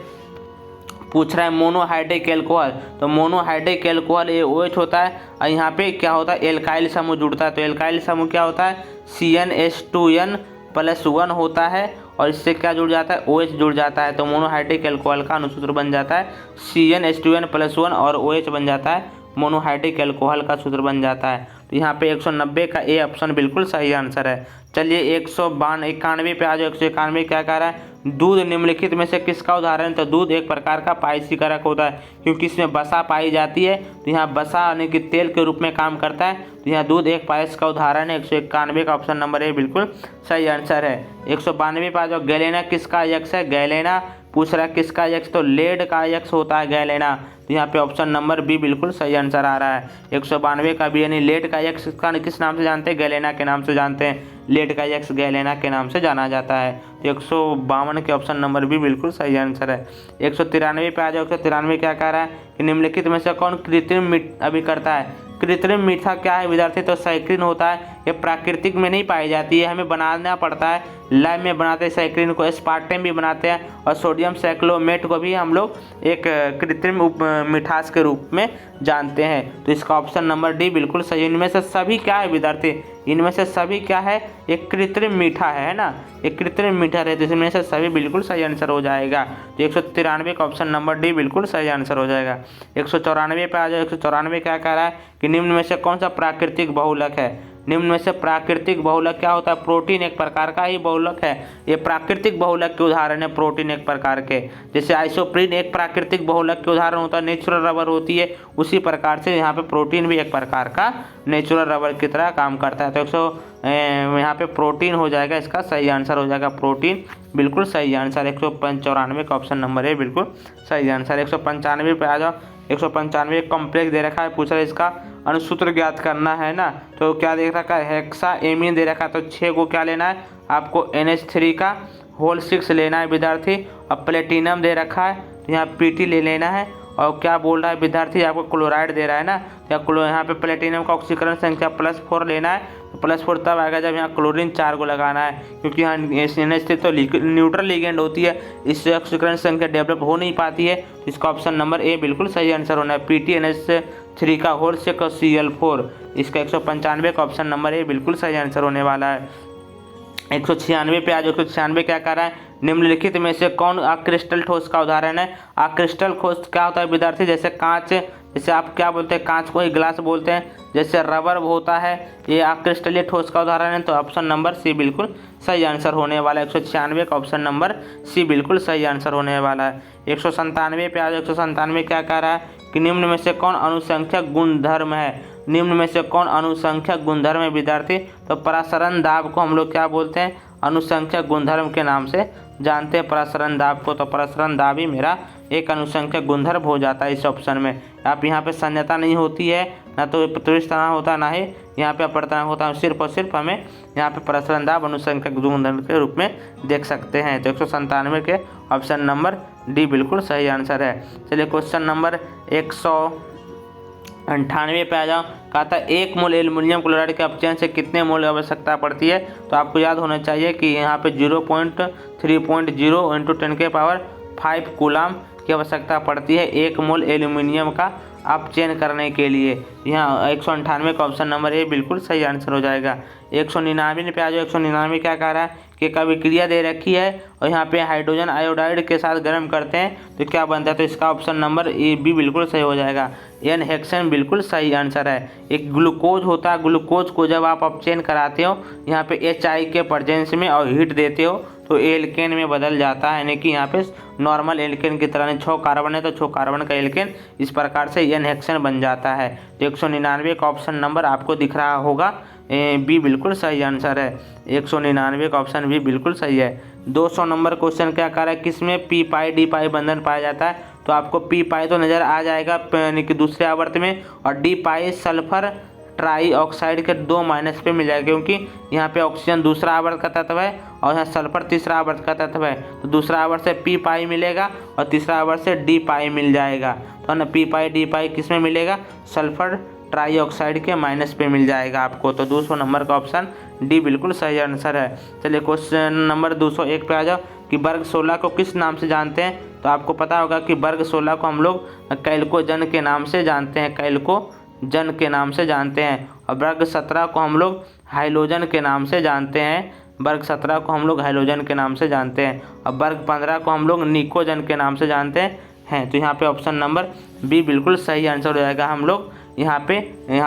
पूछ रहा है मोनोहाइड्रिक एल्कोहल। तो मोनोहाइड्रिक एल्कोहल ये OH होता है और यहाँ पे क्या होता है एल्काइल समूह जुड़ता है। तो एल्काइल समूह क्या होता है CnH2n+1 होता है और इससे क्या जुड़ जाता है OH जुड़ जाता है। तो मोनोहाइड्रिक एल्कोहल का अनुसूत्र बन जाता है CnH2n+1 और OH बन जाता है, मोनोहाइड्रिक एल्कोहल का सूत्र बन जाता है। तो यहाँ पे 190 का ए ऑप्शन बिल्कुल सही आंसर है। चलिए 191 पे आ जाओ। 191 क्या कह रहा है, दूध निम्नलिखित में से किसका उदाहरण है। तो दूध एक प्रकार का पारस्परिक होता है, क्योंकि इसमें वसा पाई जाती है, तो यहाँ वसा यानी कि तेल के रूप में काम करता है। तो यहाँ दूध एक पारस का उदाहरण है। 191 का ऑप्शन नंबर ए बिल्कुल सही आंसर है। 192 पे आ जाओ। गैलेना किसका यक्ष है। गैलेना पूछ रहा है किसका यक्ष, तो लेड का यक्ष होता है गैलेना। तो यहाँ पे ऑप्शन नंबर बी बिल्कुल सही आंसर आ रहा है। 192 का बी यानी लेड का यक्ष किस नाम से जानते हैं, गैलेना के नाम से जानते हैं। लेड का यक्ष गैलेना के नाम से जाना जाता है। तो 152 के ऑप्शन नंबर बी बिल्कुल सही आंसर है। 193 पे आ जाओ। 193 क्या कह रहा है कि निम्नलिखित में से कौन कृत्रिम अभिकर्ता है। कृत्रिम मीठा क्या है विद्यार्थी, तो सैक्रिन होता है। ये प्राकृतिक में नहीं पाई जाती है, हमें बनाना पड़ता है। लैब में बनाते हैं सैक्रिन को, एस्पार्टेम भी बनाते हैं और सोडियम साइक्लोमेट को भी हम लोग एक कृत्रिम मिठास के रूप में जानते हैं। तो इसका ऑप्शन नंबर डी बिल्कुल सही। इनमें से सभी क्या है विद्यार्थी, इनमें से सभी क्या है, एक कृत्रिम मीठा है ना, एक कृत्रिम मीठा है, तो इसमें से सभी बिल्कुल सही आंसर हो जाएगा। तो 193 का ऑप्शन नंबर डी बिल्कुल सही आंसर हो जाएगा। 194 पे आ जाए। 194 क्या कह रहा है कि निम्न में से कौन सा प्राकृतिक बहुलक है। निम्न में से प्राकृतिक बहुलक क्या होता है, प्रोटीन एक प्रकार का ही बहुलक है। ये प्राकृतिक बहुलक के उदाहरण है, प्रोटीन एक प्रकार के, जैसे आइसोप्रीन एक प्राकृतिक बहुलक के उदाहरण होता है, नेचुरल रबर होती है, उसी प्रकार से यहाँ पे प्रोटीन भी एक प्रकार का नेचुरल रबर की तरह काम करता है। तो यहाँ पे प्रोटीन हो जाएगा, इसका सही आंसर हो जाएगा प्रोटीन, बिल्कुल सही आंसर। 195 का ऑप्शन नंबर है बिल्कुल सही आंसर। 195 पे आ जाओ। 195 कॉम्प्लेक्स दे रखा है, पूछ रहा है इसका अनुसूत्र ज्ञात करना है ना। तो क्या दे रखा है, हेक्सा एमीन दे रखा है। तो 6 को क्या लेना है आपको, NH3 का होल 6 लेना है विद्यार्थी। और प्लेटिनम दे रखा है, तो यहाँ PT ले लेना है। और क्या बोल रहा है विद्यार्थी, आपको क्लोराइड दे रहा है ना, या यहाँ पे प्लेटिनम का ऑक्सीकरण संख्या +4 लेना है। तो +4 तब आएगा जब यहाँ क्लोरीन 4 को लगाना है, क्योंकि यहाँ NH3 तो न्यूट्रल लिगेंड होती है, इससे ऑक्सीकरण संख्या डेवलप हो नहीं पाती है। तो इसका ऑप्शन नंबर ए बिल्कुल सही आंसर होना है, PTNH3 का होल 6 और Cl4। इसका 195 का ऑप्शन नंबर ए बिल्कुल सही आंसर होने वाला है। 196 पे आज 196 क्या कर रहा है, निम्नलिखित में से कौन अक्रिस्टल ठोस का उदाहरण है। अक्रिस्टल ठोस क्या होता है विद्यार्थी, जैसे कांच जैसे आप क्या बोलते हैं, कांच को ही ग्लास बोलते हैं, जैसे रबर होता है, ये आप क्रिस्टलीय ठोस का उदाहरण है। तो ऑप्शन नंबर सी बिल्कुल सही आंसर होने वाला है। 196 का ऑप्शन नंबर सी बिल्कुल सही आंसर होने वाला है। 197 पे आज 197 क्या कह रहा है कि निम्न में से कौन अनुसंख्यक गुणधर्म है, निम्न में से कौन अनुसंख्यक गुणधर्म है विद्यार्थी। तो प्रसरण दाब को हम लोग क्या बोलते हैं, अनुसंख्यक गुणधर्म के नाम से जानते हैं प्रसरण दाब को। तो प्रसरण दाब ही मेरा एक अनुसंख्यक गुणधर्म हो जाता है इस ऑप्शन में। आप यहाँ पे संज्ञता नहीं होती है, ना तो प्रतिष्ठान होता, ना ही यहाँ पे अपवर्तनांक होता है, सिर्फ और सिर्फ हमें यहाँ पे प्रसरण दाब अनुसंख्यक गुणधर्म के रूप में देख सकते हैं। तो 197 के ऑप्शन नंबर डी बिल्कुल सही आंसर है। चलिए क्वेश्चन नंबर 198 पे आ जाओ। कहा था 1 मोल एल्युमिनियम क्लोराइड के अपचयन से कितने मोल की आवश्यकता पड़ती है। तो आपको याद होना चाहिए कि यहाँ पे 0.3.0 इंटू 10⁵ कूलाम की आवश्यकता पड़ती है 1 मोल एल्युमिनियम का अपचयन करने के लिए। यहाँ 198 का ऑप्शन नंबर ए बिल्कुल सही आंसर हो जाएगा। 199 पे आ जाओ। 199 क्या कह रहा है कि एक अभिक्रिया दे रखी है और यहाँ पे हाइड्रोजन आयोडाइड के साथ गर्म करते हैं तो क्या बनता है। तो इसका ऑप्शन नंबर ए बी बिल्कुल सही हो जाएगा। एन हेक्सेन बिल्कुल सही आंसर है। एक ग्लूकोज होता है, ग्लूकोज को जब आप अपचयन कराते हो यहाँ पे HI के प्रेजेंस में और हीट देते हो तो एल्केन में बदल जाता है, यानी कि यहाँ पे नॉर्मल एल्केन की तरह 6 कार्बन है तो 6 कार्बन का एल्केन इस प्रकार से एन हेक्सेन बन जाता है। तो 199 का ऑप्शन नंबर आपको दिख रहा होगा बी बिल्कुल सही आंसर है। 199 का ऑप्शन बी बिल्कुल सही है। 200 नंबर क्वेश्चन क्या कर रहा है, किसमें पी पाई डी पाई बंधन पाया जाता है। तो आपको पी पाई तो नज़र आ जाएगा यानी कि दूसरे आवर्त में, और डी पाई सल्फर ट्राई ऑक्साइड के 2 माइनस पे मिल जाएगा, क्योंकि यहाँ पे ऑक्सीजन दूसरा आवर्त का तत्व है और यहाँ सल्फर तीसरा आवर्त का तत्व है। तो दूसरा आवर्त से पी पाई मिलेगा और तीसरा आवर्त से डी पाई मिल जाएगा। तो ना पी पाई डी पाई किस में मिलेगा, सल्फर ट्राई ऑक्साइड के माइनस पे मिल जाएगा आपको। तो 200 नंबर का ऑप्शन डी बिल्कुल सही आंसर है। चलिए क्वेश्चन नंबर 201 पे आ जाओ कि वर्ग 16 को किस नाम से जानते हैं। तो आपको पता होगा कि वर्ग 16 को हम लोग कैल्कोजन के नाम से जानते हैं, कैल्कोजन के नाम से जानते हैं। और वर्ग 17 को हम लोग हाइलोजन के नाम से जानते हैं, वर्ग 17 को हम लोग हाइलोजन के नाम से जानते हैं। और वर्ग 15 को हम लोग निकोजन के नाम से जानते हैं। तो यहाँ पे ऑप्शन नंबर बी बिल्कुल सही आंसर हो जाएगा। हम लोग यहाँ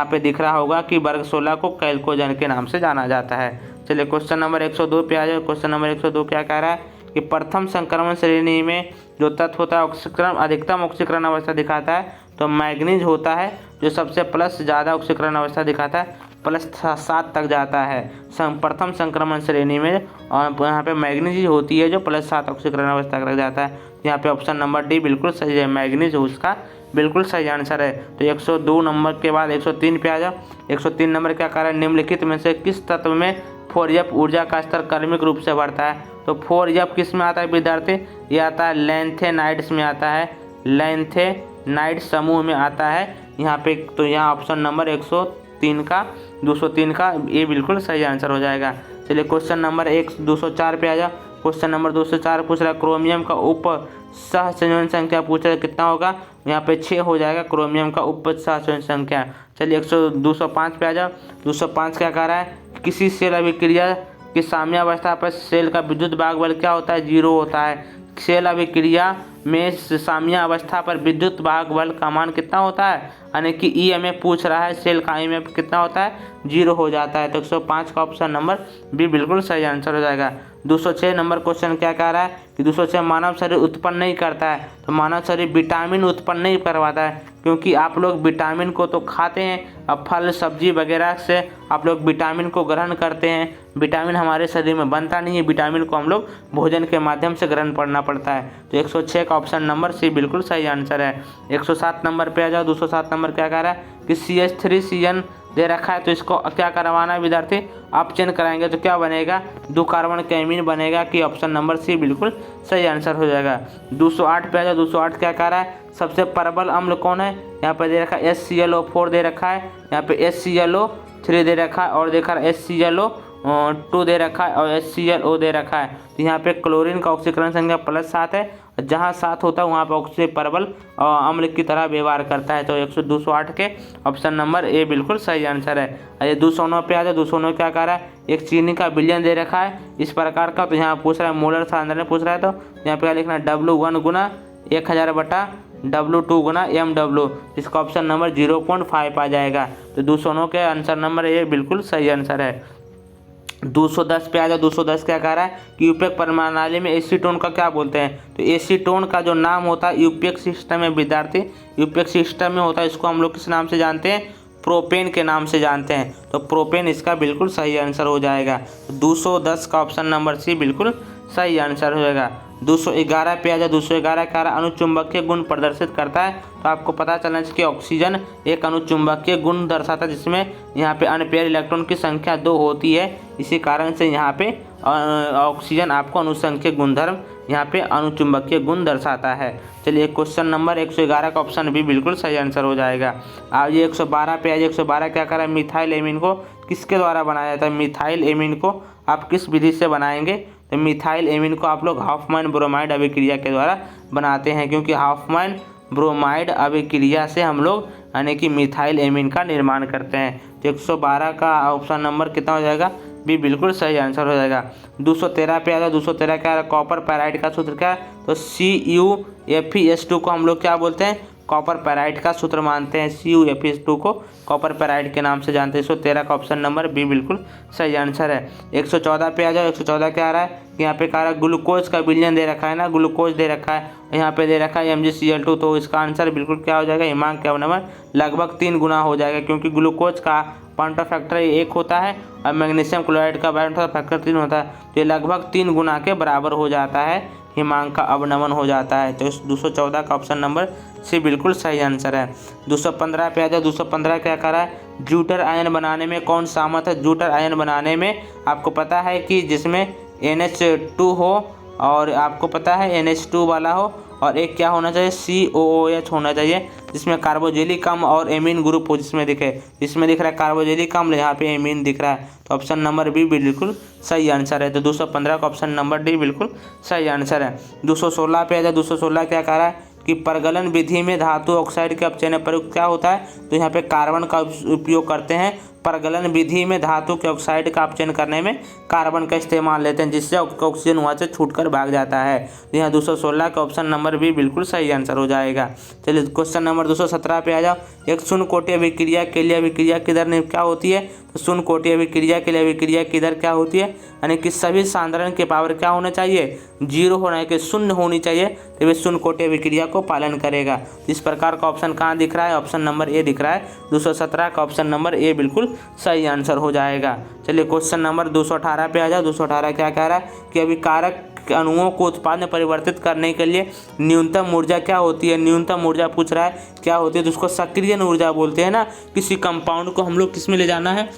पे दिख रहा होगा कि वर्ग 16 को कैल्कोजन के नाम से जाना जाता है। चलिए क्वेश्चन नंबर 102 पे आ जाए। क्वेश्चन नंबर 102 क्या कह रहा है कि प्रथम संक्रमण श्रेणी में जो तत्व होता है ऑक्सीकरण अधिकतम ऑक्सीकरण अवस्था दिखाता है। तो मैग्नीज होता है जो सबसे प्लस ज़्यादा ऑक्सीकरण अवस्था दिखाता है, +7 तक जाता है प्रथम संक्रमण श्रेणी में। और यहाँ पे मैग्नीज ही होती है जो +7 ऑक्सीकरण अवस्था तक जाता है। यहाँ पे ऑप्शन नंबर डी बिल्कुल सही है, मैग्नीज उसका बिल्कुल सही आंसर है। तो 102 नंबर के बाद 103 पे आ जाओ। 103 नंबर क्या कह रहा है, निम्नलिखित में से किस तत्व में 4F ऊर्जा का स्तर क्रमिक रूप से बढ़ता है। तो 4F किस में आता है विद्यार्थी, ये आता है लैंथेनाइड्स में आता है, लैंथेनाइड समूह में आता है यहाँ पे। तो यहाँ ऑप्शन नंबर 203 का ये बिल्कुल सही आंसर हो जाएगा। चलिए क्वेश्चन नंबर 204 पे आ जाओ। क्वेश्चन नंबर 204 पूछ रहा है क्रोमियम का उप सहसंयोजन संख्या पूछ रहा है कितना होगा। यहाँ पे 6 हो जाएगा क्रोमियम का उप सहसंयोजन संख्या। चलिए 205 पे आ जाओ। 205 क्या कह रहा है, किसी सेल अभिक्रिया की साम्यावस्था पर सेल का विद्युत भाग बल क्या होता है, 0 होता है। सेल अभिक्रिया में साम्यावस्था पर विद्युत भाग बल का मान कितना होता है, यानी कि EMF पूछ रहा है, सेल का EMF कितना होता है, 0 हो जाता है। तो 105 का ऑप्शन नंबर बी बिल्कुल सही आंसर हो जाएगा। 206 नंबर क्वेश्चन क्या कह रहा है कि 206 मानव शरीर उत्पन्न नहीं करता है। तो मानव शरीर विटामिन उत्पन्न नहीं करवाता है, क्योंकि आप लोग विटामिन को तो खाते हैं, अब फल सब्जी वगैरह से आप लोग विटामिन को ग्रहण करते हैं। विटामिन हमारे शरीर में बनता नहीं है, विटामिन को हम लोग भोजन के माध्यम से ग्रहण करना पड़ता है। तो 106 का ऑप्शन नंबर सी बिल्कुल सही आंसर है। 107 नंबर पे आ जाओ। 207 नंबर क्या कह रहा है कि CH3CN दे रखा है, तो इसको क्या करवाना है विद्यार्थी, अपचयन कराएंगे तो क्या बनेगा, 2 कार्बन का एमीन बनेगा। कि ऑप्शन नंबर सी बिल्कुल सही आंसर हो जाएगा। 208 पे आ जाओ। 208 क्या कह रहा है, सबसे प्रबल अम्ल कौन है। यहाँ पे दे रखा है HClO4 दे रखा है, यहाँ पे HClO3 दे रखा है, और देखा HClO2 दे रखा है, और HClO दे रखा है। तो यहाँ पे क्लोरीन का ऑक्सीकरण संख्या +7 है, जहाँ 7 होता है वहाँ पर ऑक्सीजन प्रबल अम्ल की तरह व्यवहार करता है। तो 208 के ऑप्शन नंबर ए बिल्कुल सही आंसर है। ये 209 पे आ जाए। 209 क्या कह रहा है, एक चीनी का विलयन दे रखा है इस प्रकार का। तो यहाँ पूछ रहा है मोलर सांद्रता पूछ रहा है, तो यहाँ पे क्या लिखना है, W1 × 1000 W2 गुना MW, इसका ऑप्शन नंबर 0.5 आ जाएगा। तो 209 के आंसर नंबर ये बिल्कुल सही आंसर है। 210 पे आ जाओ। 210 क्या कह रहा है कि यूपीएक प्रणाली में एसीटोन का क्या बोलते हैं? तो एसीटोन का जो नाम होता है यूपीएक सिस्टम में विद्यार्थी, यूपीएक सिस्टम में होता है, इसको हम लोग किस नाम से जानते हैं? प्रोपेन के नाम से जानते हैं। तो प्रोपेन इसका बिल्कुल सही आंसर हो जाएगा। 210 का ऑप्शन नंबर सी बिल्कुल सही आंसर हो जाएगा। 211 पे आ जाए। 211 क्या रहा? अनुचुंबकीय गुण प्रदर्शित करता है। तो आपको पता चलना चाहिए कि ऑक्सीजन एक अनुचुंबकीय गुण दर्शाता है, जिसमें यहाँ पे अनपेयर इलेक्ट्रॉन की संख्या 2 होती है। इसी कारण से यहाँ पे ऑक्सीजन आपको अनुसंख्यिक गुणधर्म यहाँ पे अनुचुंबकीय गुण दर्शाता है। चलिए क्वेश्चन नंबर 111 का ऑप्शन भी बिल्कुल सही आंसर हो जाएगा। अब ये 112 पे आज 112 क्या करा? मिथाइल एमीन को किसके द्वारा बनाया जाता है? मिथाइल एमीन को आप किस विधि से बनाएंगे? तो मिथाइल एमीन को आप लोग हॉफमैन ब्रोमाइड अभिक्रिया के द्वारा बनाते हैं, क्योंकि हॉफमैन ब्रोमाइड अभिक्रिया से हम लोग यानी कि मिथाइल एमीन का निर्माण करते हैं। तो 112 का ऑप्शन नंबर कितना हो जाएगा? भी बिल्कुल सही आंसर हो जाएगा। 213 पे आ जाए। 213 क्या है? कॉपर पैराइड का सूत्र क्या है? तो CuFeS2 को हम लोग क्या बोलते हैं? कॉपर पैराइड का सूत्र मानते हैं। CuFeS2 को कॉपर पैराइड के नाम से जानते हैं। 113 का ऑप्शन नंबर बी बिल्कुल सही आंसर है। 114 पे आ जाओ। 114 क्या आ रहा है? यहाँ पे कह रहा है ग्लूकोज का विलयन दे रखा है ना, ग्लूकोज दे रखा है, यहाँ पे दे रखा है MgCl2। तो इसका आंसर बिल्कुल क्या हो जाएगा? हिमांक का नंबर लगभग 3 गुना हो जाएगा, क्योंकि ग्लूकोज का पॉइंट ऑफ फैक्टर 1 होता है और मैग्नीशियम क्लोराइड का पॉइंट ऑफ फैक्टर 3 होता है। तो ये लगभग 3 गुना के बराबर हो जाता है, हिमांक का अवनमन हो जाता है। तो 214 का ऑप्शन नंबर सी बिल्कुल सही आंसर है। 215 पे आ जाए। 215 क्या कर रहा है? जूटर आयन बनाने में कौन शामिल है? जूटर आयन बनाने में आपको पता है कि जिसमें NH2 हो और आपको पता है NH2 वाला हो, और एक क्या होना चाहिए? COOH होना चाहिए, जिसमें कार्बोजेलिक अम्ल और एमीन ग्रुप हो, जिसमें दिखे, इसमें दिख रहा है कार्बोजेलिक अम्ल, यहाँ पे एमीन दिख रहा है। तो ऑप्शन नंबर बी बिल्कुल सही आंसर है। तो 215 का ऑप्शन नंबर डी बिल्कुल सही आंसर है। 216 पे आ जाए। 216 क्या कह रहा है कि परगलन विधि में धातु ऑक्साइड के अपचयन प्रयुक्त क्या होता है? तो यहाँ पे कार्बन का उपयोग करते हैं। परगलन विधि में धातु के ऑक्साइड का अपचयन करने में कार्बन का इस्तेमाल लेते हैं, जिससे ऑक्सीजन वहाँ से छूटकर भाग जाता है। तो यहाँ 216 का ऑप्शन नंबर भी बिल्कुल सही आंसर हो जाएगा। चलिए क्वेश्चन नंबर 217 पे आ जाओ। एक शून्य कोटि अभिक्रिया के लिए अभिक्रिया की दर क्या होती है? तो शून्य कोटि अभिक्रिया के लिए अभिक्रिया की दर क्या होती है? यानी कि सभी सांद्रण के पावर क्या होना चाहिए? 0 होना कि शून्य होनी चाहिए, तो वे शून्य कोटि अभिक्रिया को पालन करेगा। इस प्रकार का ऑप्शन कहाँ दिख रहा है? ऑप्शन नंबर ए दिख रहा है। 217 का ऑप्शन नंबर ए बिल्कुल सही आंसर हो जाएगा। चलिए क्वेश्चन नंबर 218 पे आ जाओ। 218 क्या कह रहा है कि अभिकारक अणुओं को उत्पाद में परिवर्तित करने के लिए न्यूनतम ऊर्जा क्या होती है? न्यूनतम ऊर्जा पूछ रहा है क्या होती है? तो उसको सक्रियण ऊर्जा बोलते हैं ना। किसी कंपाउंड को हम लोग किस में ले जाना है?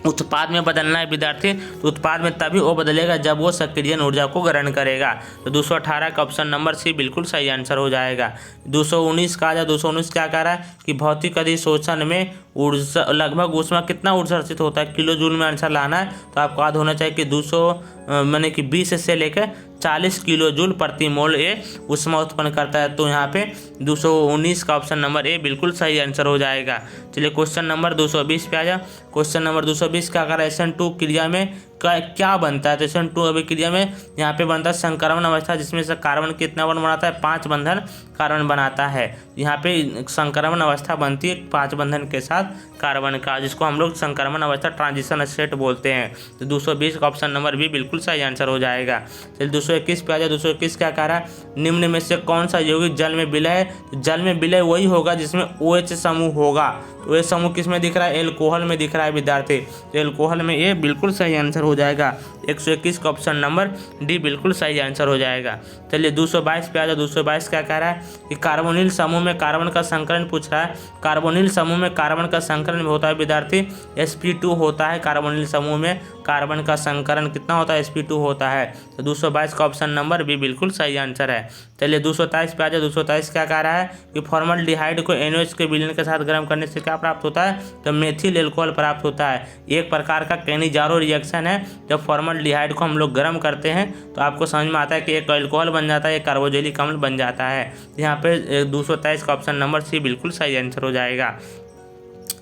उत्पाद में बदलना है विद्यार्थी। तो उत्पाद में तभी वो बदलेगा जब वो सक्रियण ऊर्जा को ग्रहण करेगा। तो 218 का ऑप्शन नंबर सी बिल्कुल सही आंसर हो जाएगा। 219 का आ जाए। 219 क्या कह रहा है कि भौतिक अधिशोषण में ऊर्जा लगभग ऊष्मा कितना उत्सर्जित होता है? किलो जूल में आंसर लाना है। तो आपको याद होना चाहिए कि 20 से लेकर 40 किलो जूल प्रति मोल ये ऊष्मा उत्पन्न करता है। तो यहाँ पे 219 का ऑप्शन नंबर ए बिल्कुल सही आंसर हो जाएगा। चलिए क्वेश्चन नंबर 220 पे आ जाओ। क्वेश्चन नंबर 220 का अगर SN2 क्रिया में क्या बनता है? तो SN2 अभिक्रिया में यहाँ पे बनता है संक्रमण अवस्था, जिसमें से कार्बन कितना बंधन बनाता है? 5 बंधन कार्बन बनाता है। यहाँ पे संक्रमण अवस्था बनती है 5 बंधन के साथ कार्बन का, जिसको हम लोग संक्रमण अवस्था ट्रांजिशन स्टेट बोलते हैं। तो 220 का ऑप्शन नंबर भी बिल्कुल सही आंसर हो जाएगा। चलिए 221 पे आ जाए। 221 क्या कह रहा है? निम्न में से कौन सा यौगिक जल में विलय है? तो जल में विलय वही होगा जिसमें OH समूह होगा। तो OH समूह किस में दिख रहा है? एल्कोहल में दिख रहा है विद्यार्थी। तो एल्कोहल में ये बिल्कुल सही आंसर हो जाएगा। 121 का ऑप्शन नंबर डी बिल्कुल सही आंसर हो जाएगा। चलिए 222 पे आ जाओ। 222 क्या कह रहा है कि कार्बोनिल समूह में कार्बन का संकलन पूछ रहा है। कार्बोनिल समूह में कार्बन का संकलन होता है विद्यार्थी, sp2 होता है। कार्बोनिल समूह में कार्बन का संकलन कितना होता है? sp2 होता है। तो 222 का ऑप्शन नंबर भी बिल्कुल सही आंसर है। चलिए 223 पे आ जाओ। 223 क्या कह रहा है कि फॉर्मल्डिहाइड को NOH के विलयन के साथ गर्म करने से क्या प्राप्त होता है? तो मेथिल एल्कोहल प्राप्त होता है। एक प्रकार का कैनिजारो रिएक्शन है। जब फॉर्मल्डिहाइड को हम लोग गर्म करते हैं तो आपको समझ में आता है कि एक एल्कोहल बन जाता है, एक कार्बोजेलिक अम्ल बन जाता है। यहाँ पे 223 का ऑप्शन नंबर सी बिल्कुल सही आंसर हो जाएगा।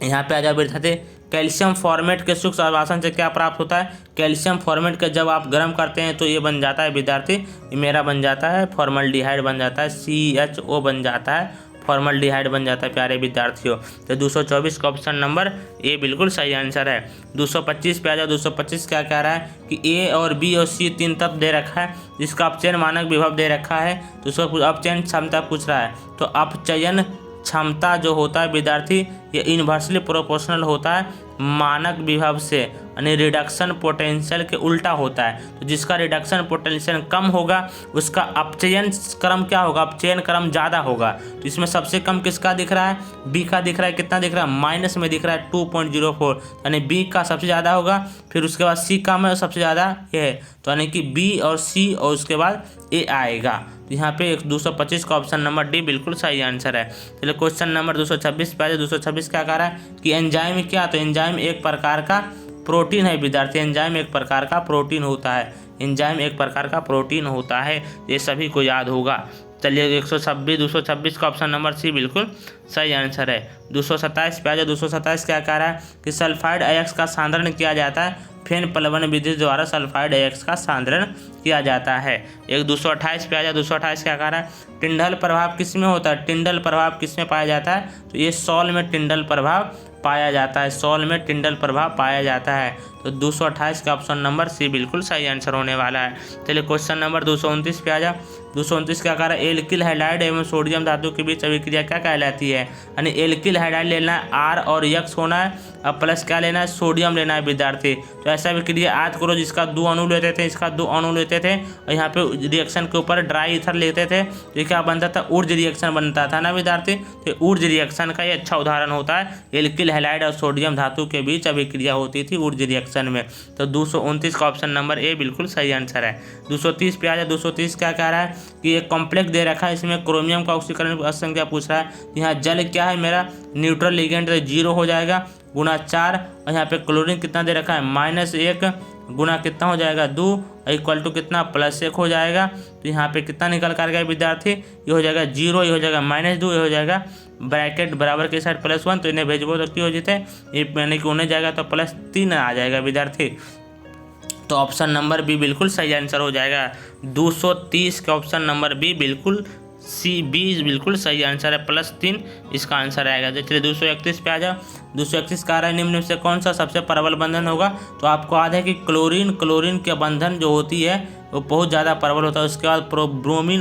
यहाँ पे आ जाओ विद्यार्थी कैल्शियम फॉर्मेट के सूक्ष्म आवासन से क्या प्राप्त होता है? कैल्शियम फॉर्मेट के जब आप गर्म करते हैं तो ये बन जाता है विद्यार्थी, ये मेरा बन जाता है फॉर्मल्डिहाइड बन जाता है, CHO बन जाता है, फॉर्मल्डिहाइड बन जाता है प्यारे विद्यार्थियों। तो 224 का ऑप्शन नंबर ए बिल्कुल सही आंसर है। 225 पे आ जाओ। 225 क्या कह रहा है कि ए और बी और सी 3 तत्व दे रखा है जिसका अपचयन मानक विभव दे रखा है, तो उसको अपचयन क्षमता पूछ रहा है। तो अपचयन क्षमता जो होता है विद्यार्थी ये इन्वर्सली प्रोपोर्शनल होता है मानक विभव से, यानी रिडक्शन पोटेंशियल के उल्टा होता है। तो जिसका रिडक्शन पोटेंशियल कम होगा उसका अपचयन क्रम क्या होगा? अपचयन क्रम ज़्यादा होगा। तो इसमें सबसे कम किसका दिख रहा है? बी का दिख रहा है। कितना दिख रहा है? माइनस में दिख रहा है 2.04, यानी बी का सबसे ज़्यादा होगा, फिर उसके बाद सी कम है और सबसे ज़्यादा ये है, तो यानी कि बी और सी और उसके बाद ए आएगा। तो यहाँ पे 225 का ऑप्शन नंबर डी बिल्कुल सही आंसर है। चलिए क्वेश्चन नंबर 226 पे 226 क्या कह रहा है कि एंजाइम क्या? तो एंजाइम एक प्रकार का प्रोटीन है विद्यार्थी, एंजाइम एक प्रकार का प्रोटीन होता है, एंजाइम एक प्रकार का प्रोटीन होता है, ये सभी को याद होगा। चलिए 226 का ऑप्शन नंबर सी बिल्कुल सही आंसर है। 227 पे आ जाओ। 227 क्या कह रहा है कि सल्फाइड अयस्क का सांद्रण किया जाता है, फेन प्लवन विधि द्वारा सल्फाइड अयस्क का सांद्रण किया जाता है। एक 228 पे आ जाए। 228 क्या कह रहा है? टिंडल प्रभाव किस में होता है? टिंडल प्रभाव किस में पाया जाता है? तो ये सॉल में टिंडल प्रभाव पाया जाता है, सॉल में टिंडल प्रभाव पाया जाता है। तो 228 का ऑप्शन नंबर सी बिल्कुल सही आंसर होने वाला है। चलिए क्वेश्चन नंबर 229 पे आ जा। 229 क्या कह रहा है? एल्किल हाइड्राइड एवं सोडियम धातु के बीच अभिक्रिया क्या कहलाती है? यानी एल्किल हाइड्राइड लेना है, आर और यक्स होना है, अब प्लस क्या लेना है? सोडियम लेना है विद्यार्थी। तो ऐसा अभिक्रिया आज करो जिसका 2 अणु लेते थे, इसका 2 अणु लेते थे और यहाँ पे रिएक्शन के ऊपर ड्राई ईथर लेते थे, तो ये क्या बनता था? ऊर्ज रिएक्शन बनता था ना विद्यार्थी। तो ऊर्ज रिएक्शन का ये अच्छा उदाहरण होता है, एल्किल हाइड्राइड और सोडियम धातु के बीच अभिक्रिया होती थी ऊर्ज रिएक्शन में। तो 229 का ऑप्शन नंबर ए बिल्कुल सही आंसर है। 230 पे आ जाए। 230 क्या कह रहा है कि एक कॉम्प्लेक्स दे रखा है, इसमें क्रोमियम का ऑक्सीकरण संख्या पूछ रहा है। यहाँ जल क्या है मेरा? न्यूट्रल लिगेंड, तो 0 हो जाएगा गुना 4, और यहाँ पे क्लोरीन कितना दे रखा है? -1 गुना कितना हो जाएगा? 2 इक्वल टू कितना? +1 हो जाएगा। तो यहाँ पे कितना निकल कर गया विद्यार्थी? ये हो जाएगा 0, ये हो जाएगा -2, ये हो जाएगा ब्रैकेट बराबर के साइड +1, तो इन्हें भेजबो तो क्यों हो जाते? ये यानी कि उन्हें जाएगा तो +3 आ जाएगा विद्यार्थी। तो ऑप्शन नंबर बी बिल्कुल सही आंसर हो जाएगा। 230 का ऑप्शन नंबर बी बिल्कुल बिल्कुल सही आंसर है, +3 इसका आंसर आएगा। चलिए 231 पे आ जाओ। 231 का निम्न में से कौन सा सबसे प्रबल बंधन होगा? तो आपको याद है कि क्लोरीन के बंधन जो होती है वो बहुत ज़्यादा प्रबल होता है। उसके बाद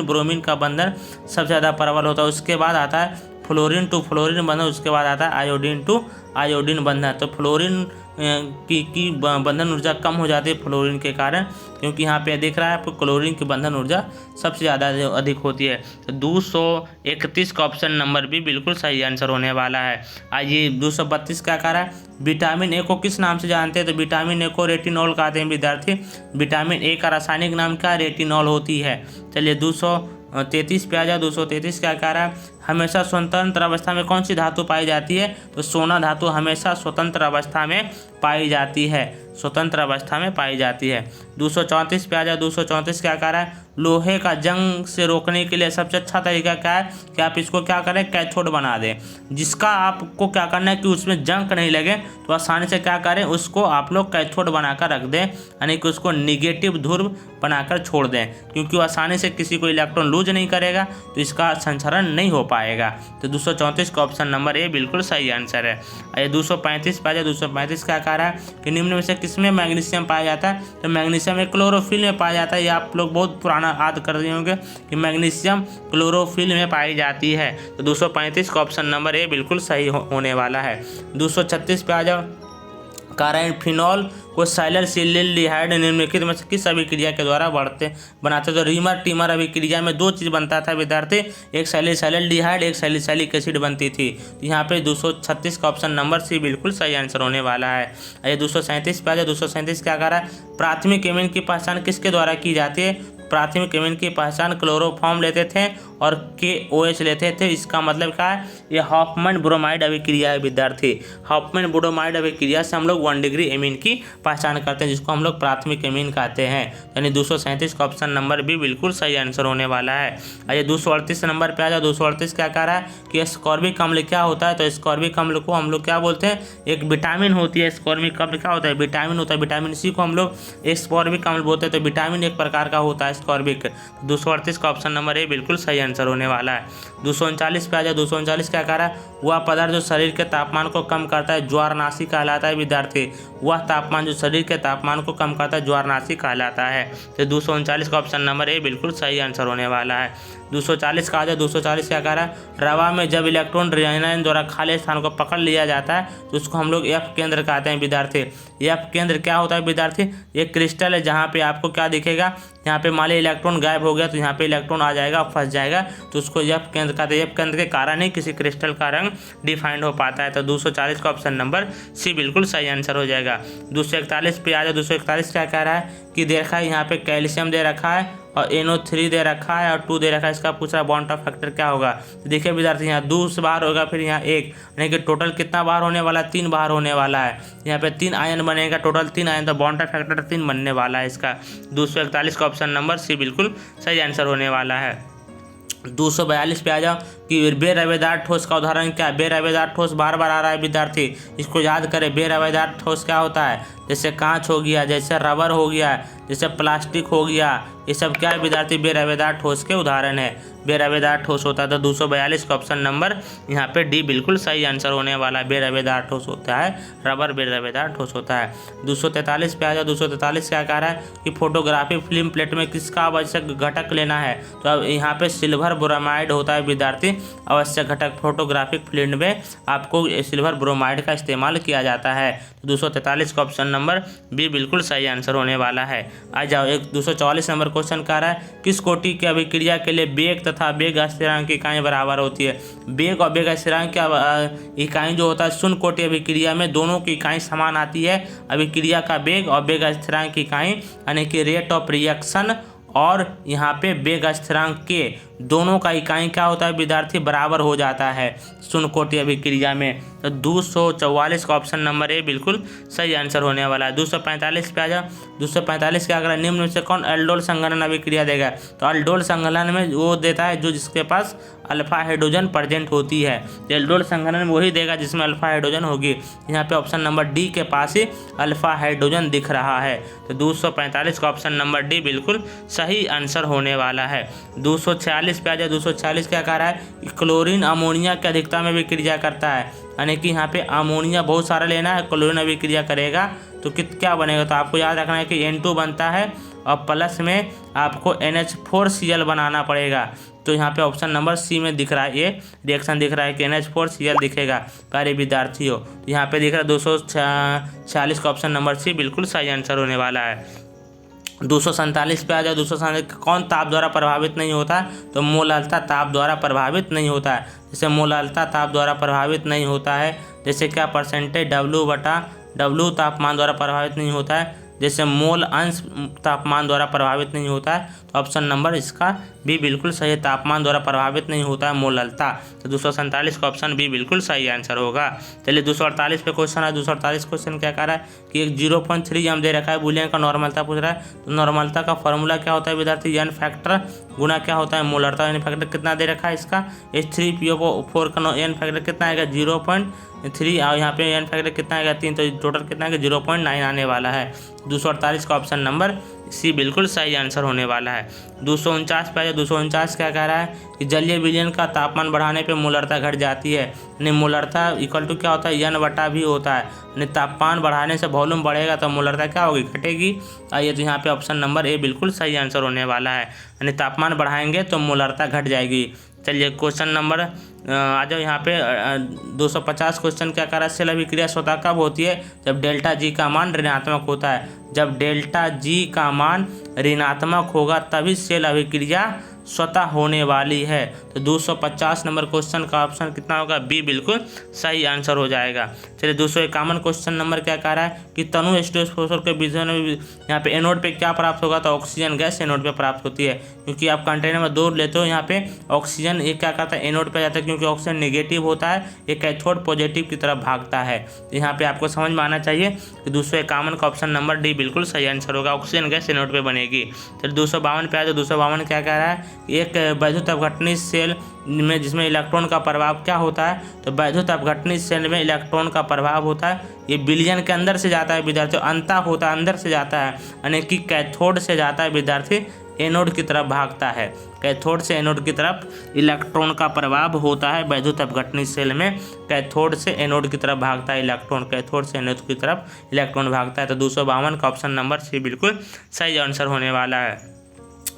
ब्रोमीन का बंधन सबसे ज़्यादा प्रबल होता है। उसके बाद आता है फ्लोरीन टू फ्लोरीन बंधन, उसके बाद आता है आयोडीन टू आयोडीन बंधन। तो फ्लोरीन की बंधन ऊर्जा कम हो जाती है फ्लोरीन के कारण, क्योंकि यहाँ पे दिख रहा है आपको क्लोरीन की बंधन ऊर्जा सबसे ज़्यादा अधिक होती है। तो 231 का ऑप्शन नंबर बी बिल्कुल सही आंसर होने वाला है। आइए 232 क्या कह रहा है? विटामिन ए को किस नाम से जानते हैं? तो विटामिन ए को रेटिनॉल कहते हैं विद्यार्थी। विटामिन ए का रासायनिक नाम क्या? रेटिनॉल होती है। चलिए 233 पे आ जाओ। 233 क्या कह रहा है? हमेशा स्वतंत्र अवस्था में कौन सी धातु पाई जाती है? तो सोना धातु हमेशा स्वतंत्र अवस्था में पाई जाती है, स्वतंत्र अवस्था में पाई जाती है। 234 पे आ जाओ। 234 क्या कह रहा है? लोहे का जंग से रोकने के लिए सबसे अच्छा तरीका क्या है कि आप इसको क्या करें? कैथोड बना दें, जिसका आपको क्या करना है कि उसमें जंग नहीं लगे, तो आसानी से क्या करें? उसको आप लोग कैथोड बनाकर रख दें, यानी कि उसको निगेटिव ध्रुव बनाकर छोड़ दें, क्योंकि वो आसानी से किसी को इलेक्ट्रॉन लूज नहीं करेगा, तो इसका संचरण नहीं हो पाएगा। तो 234 का ऑप्शन नंबर ए बिल्कुल सही आंसर है। ये 235 पे आ जाए। 235 क्या कह रहा है कि निम्न में से किसमें मैग्नीशियम पाया जाता है? तो मैग्नीशियम एक क्लोरोफिल में पाया जाता है। ये आप लोग बहुत पुराना याद कर रहे होंगे कि मैग्नीशियम क्लोरोफिल में पाई जाती है। तो 235 का ऑप्शन नंबर ए बिल्कुल सही होने वाला है। 236 पे आ जाओ। कार्बाइन फिनॉल को सैलिसिलडिहाइड निम्नलिखित में से किस अभिक्रिया के द्वारा बनाते? तो रीमर टीमर अभिक्रिया में 2 चीज़ बनता था विद्यार्थी, एक सैलिसिलडिहाइड, एक सैलिसिलिक एसिड बनती थी। तो यहाँ पे 236 का ऑप्शन नंबर सी बिल्कुल सही आंसर होने वाला है। ये 237 पे आ जाए। 237 क्या कह रहा है? प्राथमिक एमिन की पहचान किसके द्वारा की जाती है? प्राथमिक एमीन की पहचान क्लोरोफॉर्म लेते थे और KOH लेते थे। इसका मतलब क्या है, ये हॉफमैन ब्रोमाइड अभिक्रिया है विद्यार्थी। हॉफमैन ब्रोमाइड अभिक्रिया से हम लोग 1 डिग्री एमीन की पहचान करते हैं, जिसको हम लोग प्राथमिक एमीन कहते हैं। यानी 237 का ऑप्शन नंबर बी बिल्कुल सही आंसर होने वाला है। आइए 238 नंबर पे आ जाओ। 238 क्या कह रहा है कि एस्कॉर्बिक अम्ल क्या होता है। तो एस्कॉर्बिक अम्ल को हम लोग क्या बोलते हैं, एक विटामिन होती है। एस्कॉर्बिक अम्ल क्या होता है, विटामिन होता है। विटामिन सी को हम लोग एस्कॉर्बिक अम्ल बोलते हैं। तो विटामिन एक प्रकार का होता है एस्कॉर्बिक। 238 का ऑप्शन नंबर ए बिल्कुल सही आंसर होने वाला है। 239 पे आ जाए। 239 क्या कह रहा है, वह पदार्थ जो शरीर के तापमान को कम करता है ज्वारनाशी कहलाता है विद्यार्थी। वह तापमान जो शरीर के तापमान को कम करता है ज्वारनाशी कहलाता है। तो 239 का ऑप्शन नंबर ए बिल्कुल सही आंसर होने वाला है। 240 का आ जाए। 240 क्या कह रहा है, रवा में जब इलेक्ट्रॉन ऋणायन द्वारा खाली स्थान को पकड़ लिया जाता है तो उसको हम लोग F केंद्र कहते हैं विद्यार्थी। F केंद्र क्या होता है विद्यार्थी, एक क्रिस्टल है जहाँ पे आपको क्या दिखेगा, यहाँ पे मान लीजिए इलेक्ट्रॉन गायब हो गया तो यहाँ पे इलेक्ट्रॉन आ जाएगा, फंस जाएगा, तो उसको F केंद्र कहते हैं। F केंद्र के कारण ही किसी क्रिस्टल का रंग डिफाइंड हो पाता है। तो 240 का ऑप्शन नंबर सी बिल्कुल सही आंसर हो जाएगा। 241 पे आ जाए। 241 क्या कह रहा है कि देखा है यहाँ पे कैल्शियम दे रखा है और NO3 दे रखा है और 2 दे रखा है। इसका पूछ रहा बॉन्ड ऑफ फैक्टर क्या होगा। तो देखिए विद्यार्थी, यहाँ 2 से बाहर होगा, फिर यहाँ 1, यानी कि टोटल कितना बाहर होने वाला है, 3 बाहर होने वाला है। यहाँ पे 3 आयन बनेगा, टोटल 3 आयन, तो बॉन्ड ऑफ फैक्टर 3 बनने वाला है इसका। 241 का ऑप्शन नंबर सी बिल्कुल सही आंसर होने वाला है। 242 पे आ जाओ कि बेरवेदार ठोस का उदाहरण क्या है। बेरवेदार ठोस बार बार आ रहा है विद्यार्थी, इसको याद करें। बेरवेदार ठोस क्या होता है, जैसे कांच हो गया, जैसे रबर हो गया, जैसे प्लास्टिक हो गया, ये सब क्या है विद्यार्थी, बेरवेदार ठोस के उदाहरण है। बेरवेदार ठोस होता है। तो 242 का ऑप्शन नंबर यहाँ पे डी बिल्कुल सही आंसर होने वाला है। बेरवेदार ठोस होता है, रबर बेरवेदार ठोस होता है। 243 पे आ जाओ। 243 क्या कह रहा है कि फोटोग्राफी फिल्म प्लेट में किसका आवश्यक घटक लेना है। तो अब यहाँ पे सिल्वर ब्रोमाइड होता है विद्यार्थी, आवश्यक घटक। फोटोग्राफिक फिल्म में आपको सिल्वर ब्रोमाइड का इस्तेमाल किया जाता है। तो 243 का ऑप्शन नंबर बी बिल्कुल सही आंसर होने वाला है। आ जाओ, एक 244 नंबर क्वेश्चन कह रहा है किस कोटि की अभिक्रिया के लिए वेग तथा वेग स्थिरांक की इकाई बराबर होती है। वेग और वेग स्थिरांक की इकाई जो होता है, शून्य कोटि अभिक्रिया में दोनों की इकाई समान आती है। अभिक्रिया का वेग और वेग स्थिरांक की इकाई यानी कि रेट ऑफ रिएक्शन और यहाँ पे वेग स्थिरांक के दोनों का इकाई क्या होता है विद्यार्थी, बराबर हो जाता है शून्य कोटि अभिक्रिया में। तो 244 का ऑप्शन नंबर ए बिल्कुल सही आंसर होने वाला है। 245 पे आ जाओ। 245 क्या अगर निम्न में से कौन एल्डोल संघनन अभिक्रिया देगा। तो एल्डोल संघनन में वो देता है जो जिसके पास अल्फा हाइड्रोजन प्रेजेंट होती है। एल्डोल संघनन में वही देगा जिसमें अल्फा हाइड्रोजन होगी। यहाँ पे ऑप्शन नंबर डी के पास ही अल्फा हाइड्रोजन दिख रहा है। तो 245 का ऑप्शन नंबर डी बिल्कुल सही आंसर होने वाला है। 246 पे आ जाए। 246 क्या कह रहा है कि क्लोरीन अमोनिया की अधिकता में विक्रिया करता है, यानी कि यहाँ पे अमोनिया बहुत सारा लेना है, क्लोरीन अभिक्रिया करेगा तो क्या बनेगा। तो आपको याद रखना है कि N2 बनता है और प्लस में आपको NH4Cl बनाना पड़ेगा। तो यहाँ पे ऑप्शन नंबर सी में दिख रहा है, ये रिएक्शन दिख रहा है कि NH4Cl दिखेगा प्यारे विद्यार्थियों। तो यहाँ पे दिख रहा है 246 का ऑप्शन नंबर सी बिल्कुल सही आंसर होने वाला है। 247 पे आ जाए। 247 कौन ताप द्वारा प्रभावित नहीं होता है। तो मोलालता ताप द्वारा प्रभावित नहीं होता है। जैसे मोलालता ताप द्वारा प्रभावित नहीं होता है, जैसे क्या परसेंटेज W तापमान द्वारा प्रभावित नहीं होता है, जैसे मोल अंश तापमान द्वारा प्रभावित नहीं होता है। तो ऑप्शन नंबर इसका बी बिल्कुल सही है, तापमान द्वारा प्रभावित नहीं होता है मोललता। तो 247 का ऑप्शन बी बिल्कुल सही आंसर होगा। चलिए 248 पे क्वेश्चन है। 248 क्वेश्चन क्या कह रहा है कि एक 0.3 एम दे रखा है, बुलियन का नॉर्मलता पूछ रहा है। तो नॉर्मलता का फॉर्मूला क्या होता है विद्यार्थी, एन फैक्टर गुना क्या होता है मोलरता। एन फैक्टर कितना दे रखा है इसका, H3PO4 का एन फैक्टर कितना आएगा 0.3 और यहाँ पे एन फैक्टर कितना आएगा 3, तो टोटल कितना आएगा 0.9 आने वाला है। 248 का ऑप्शन नंबर सी बिल्कुल सही आंसर होने वाला है। 249 पे 249 क्या कह रहा है कि जलीय विलयन का तापमान बढ़ाने पे मोलरता घट जाती है, यानी मोलरता इक्वल टू क्या होता है N/V होता है, यानी तापमान बढ़ाने से वॉल्यूम बढ़ेगा तो मोलरता क्या होगी, घटेगी। आइए तो यहाँ पे ऑप्शन नंबर ए बिल्कुल सही आंसर होने वाला है, यानी तापमान बढ़ाएंगे तो मोलरता घट जाएगी। चलिए क्वेश्चन नंबर आ जाओ यहाँ पे 250 क्वेश्चन क्या कह रहा है, सेल अभिक्रिया स्वतः कब होती है, जब डेल्टा जी का मान ऋणात्मक होता है। जब डेल्टा जी का मान ऋणात्मक होगा तभी सेल अभिक्रिया स्वतः होने वाली है। तो 250 नंबर क्वेश्चन का ऑप्शन कितना होगा? बी बिल्कुल सही आंसर हो जाएगा। चलिए 251 क्वेश्चन नंबर क्या कह रहा है कि तनु H2SO4 के विजन में यहाँ पे एनोड पे क्या प्राप्त होगा? तो ऑक्सीजन गैस एनोड पे प्राप्त होती है, क्योंकि आप कंटेनर में 2 लेते हो, यहाँ पे ऑक्सीजन एक क्या करता है? एनोड पे जाता है, क्योंकि ऑक्सीजन नेगेटिव होता है, एक कैथोड पॉजिटिव की तरफ भागता है। तो यहाँ पे आपको समझ में आना चाहिए कि 251 का ऑप्शन नंबर डी बिल्कुल सही आंसर होगा, ऑक्सीजन गैस एनोड पे बनेगी। चलिए 252 पे आए तो 252 क्या कह रहा है? एक वैद्युत अपघटनी सेल में जिसमें इलेक्ट्रॉन का प्रभाव क्या होता है? तो वैद्युत अपघटनी सेल में इलेक्ट्रॉन का प्रभाव होता है, ये विलयन के अंदर से जाता है विद्यार्थी, अंतः होता है अंदर से जाता है, यानी कि कैथोड से जाता है विद्यार्थी, एनोड की तरफ भागता है। कैथोड से एनोड की तरफ इलेक्ट्रॉन का प्रभाव होता है वैद्युत अपघटनी सेल में, कैथोड से एनोड की तरफ भागता है इलेक्ट्रॉन, कैथोड से एनोड की तरफ इलेक्ट्रॉन भागता है। तो 252 का ऑप्शन नंबर सी बिल्कुल सही आंसर होने वाला है।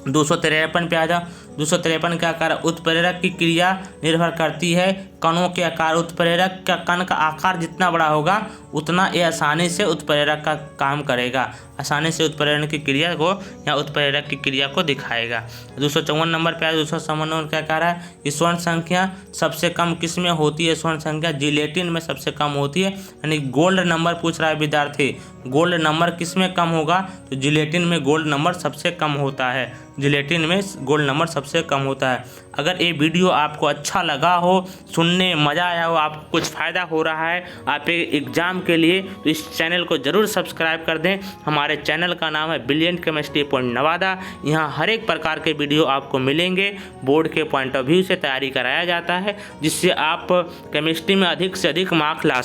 253 पे आ जाओ। 253 क्या कर? उत्प्रेरक की क्रिया निर्भर करती है कणों के आकार। उत्प्रेरक का कण का आकार जितना बड़ा होगा उतना ये आसानी से उत्प्रेरक का काम करेगा, आसानी से उत्प्रेरण की क्रिया को या उत्प्रेरक की क्रिया को दिखाएगा। 254 नंबर पे आया। 254 क्या कह रहा है कि स्वर्ण संख्या सबसे कम किस में होती है? स्वर्ण संख्या जिलेटिन में सबसे कम होती है, यानी गोल्ड नंबर पूछ रहा है विद्यार्थी, गोल्ड नंबर किस में कम होगा? तो जिलेटिन में गोल्ड नंबर सबसे कम होता है, जिलेटिन में गोल्ड नंबर सबसे कम होता है। अगर ये वीडियो आपको अच्छा लगा हो, सुनने मज़ा आया हो, आपको कुछ फ़ायदा हो रहा है आप एग्ज़ाम के लिए, तो इस चैनल को ज़रूर सब्सक्राइब कर दें। हमारे चैनल का नाम है ब्रिलियंट केमिस्ट्री पॉइंट नवादा। यहाँ हर एक प्रकार के वीडियो आपको मिलेंगे, बोर्ड के पॉइंट ऑफ व्यू से तैयारी कराया जाता है, जिससे आप केमिस्ट्री में अधिक से अधिक मार्क्स ला